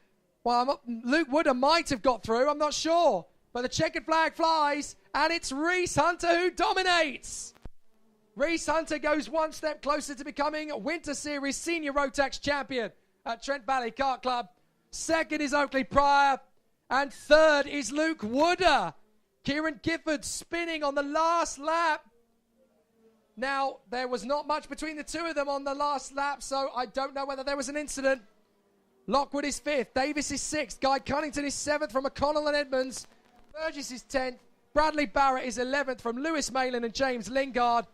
Well, Luke Woodard might have got through. I'm not sure. But the checkered flag flies, and it's Reese Hunter who dominates. Reese Hunter goes one step closer to becoming Winter Series Senior Rotax champion at Trent Valley Kart Club. 2nd is Oakley Pryor, and 3rd is Luke Woodard. Kieran Gifford spinning on the last lap. Now, there was not much between the 2 of them on the last lap, so I don't know whether there was an incident. Lockwood is 5th. Davis is 6th. Guy Cunnington is 7th from McConnell and Edmonds. Burgess is 10th. Bradley Barrett is 11th from Lewis Malin and James Lingard.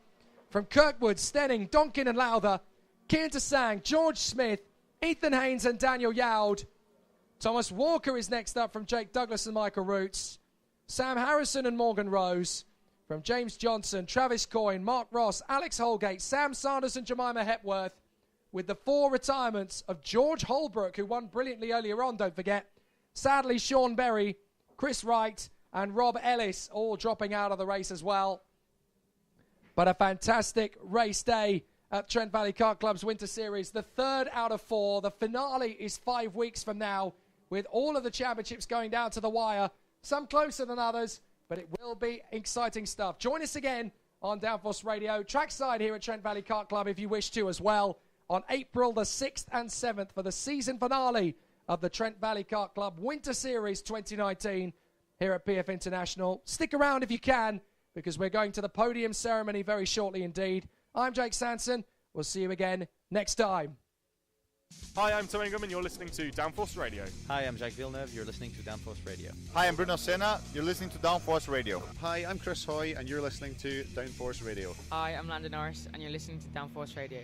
From Kirkwood, Stenning, Donkin and Lowther. Kieran Tassang, George Smith, Ethan Haynes and Daniel Yowd. Thomas Walker is next up from Jake Douglas and Michael Roots. Sam Harrison and Morgan Rose. From James Johnson, Travis Coyne, Mark Ross, Alex Holgate, Sam Sanders and Jemima Hepworth. With the 4 retirements of George Holbrook, who won brilliantly earlier on, don't forget. Sadly, Sean Berry, Chris Wright and Rob Ellis all dropping out of the race as well. But a fantastic race day at Trent Valley Kart Club's Winter Series. The 3rd out of 4. The finale is 5 weeks from now, with all of the championships going down to the wire. Some closer than others, but it will be exciting stuff. Join us again on Downforce Radio, trackside here at Trent Valley Kart Club if you wish to as well, on April the 6th and 7th for the season finale of the Trent Valley Kart Club Winter Series 2019 here at PF International. Stick around if you can, because we're going to the podium ceremony very shortly indeed. I'm Jake Sanson. We'll see you again next time. Hi, I'm Tom Ingham and you're listening to Downforce Radio. Hi, I'm Jacques Villeneuve. You're listening to Downforce Radio. Hi, I'm Bruno Senna. You're listening to Downforce Radio. Hi, I'm Chris Hoy, and you're listening to Downforce Radio. Hi, I'm Landon Norris, and you're listening to Downforce Radio.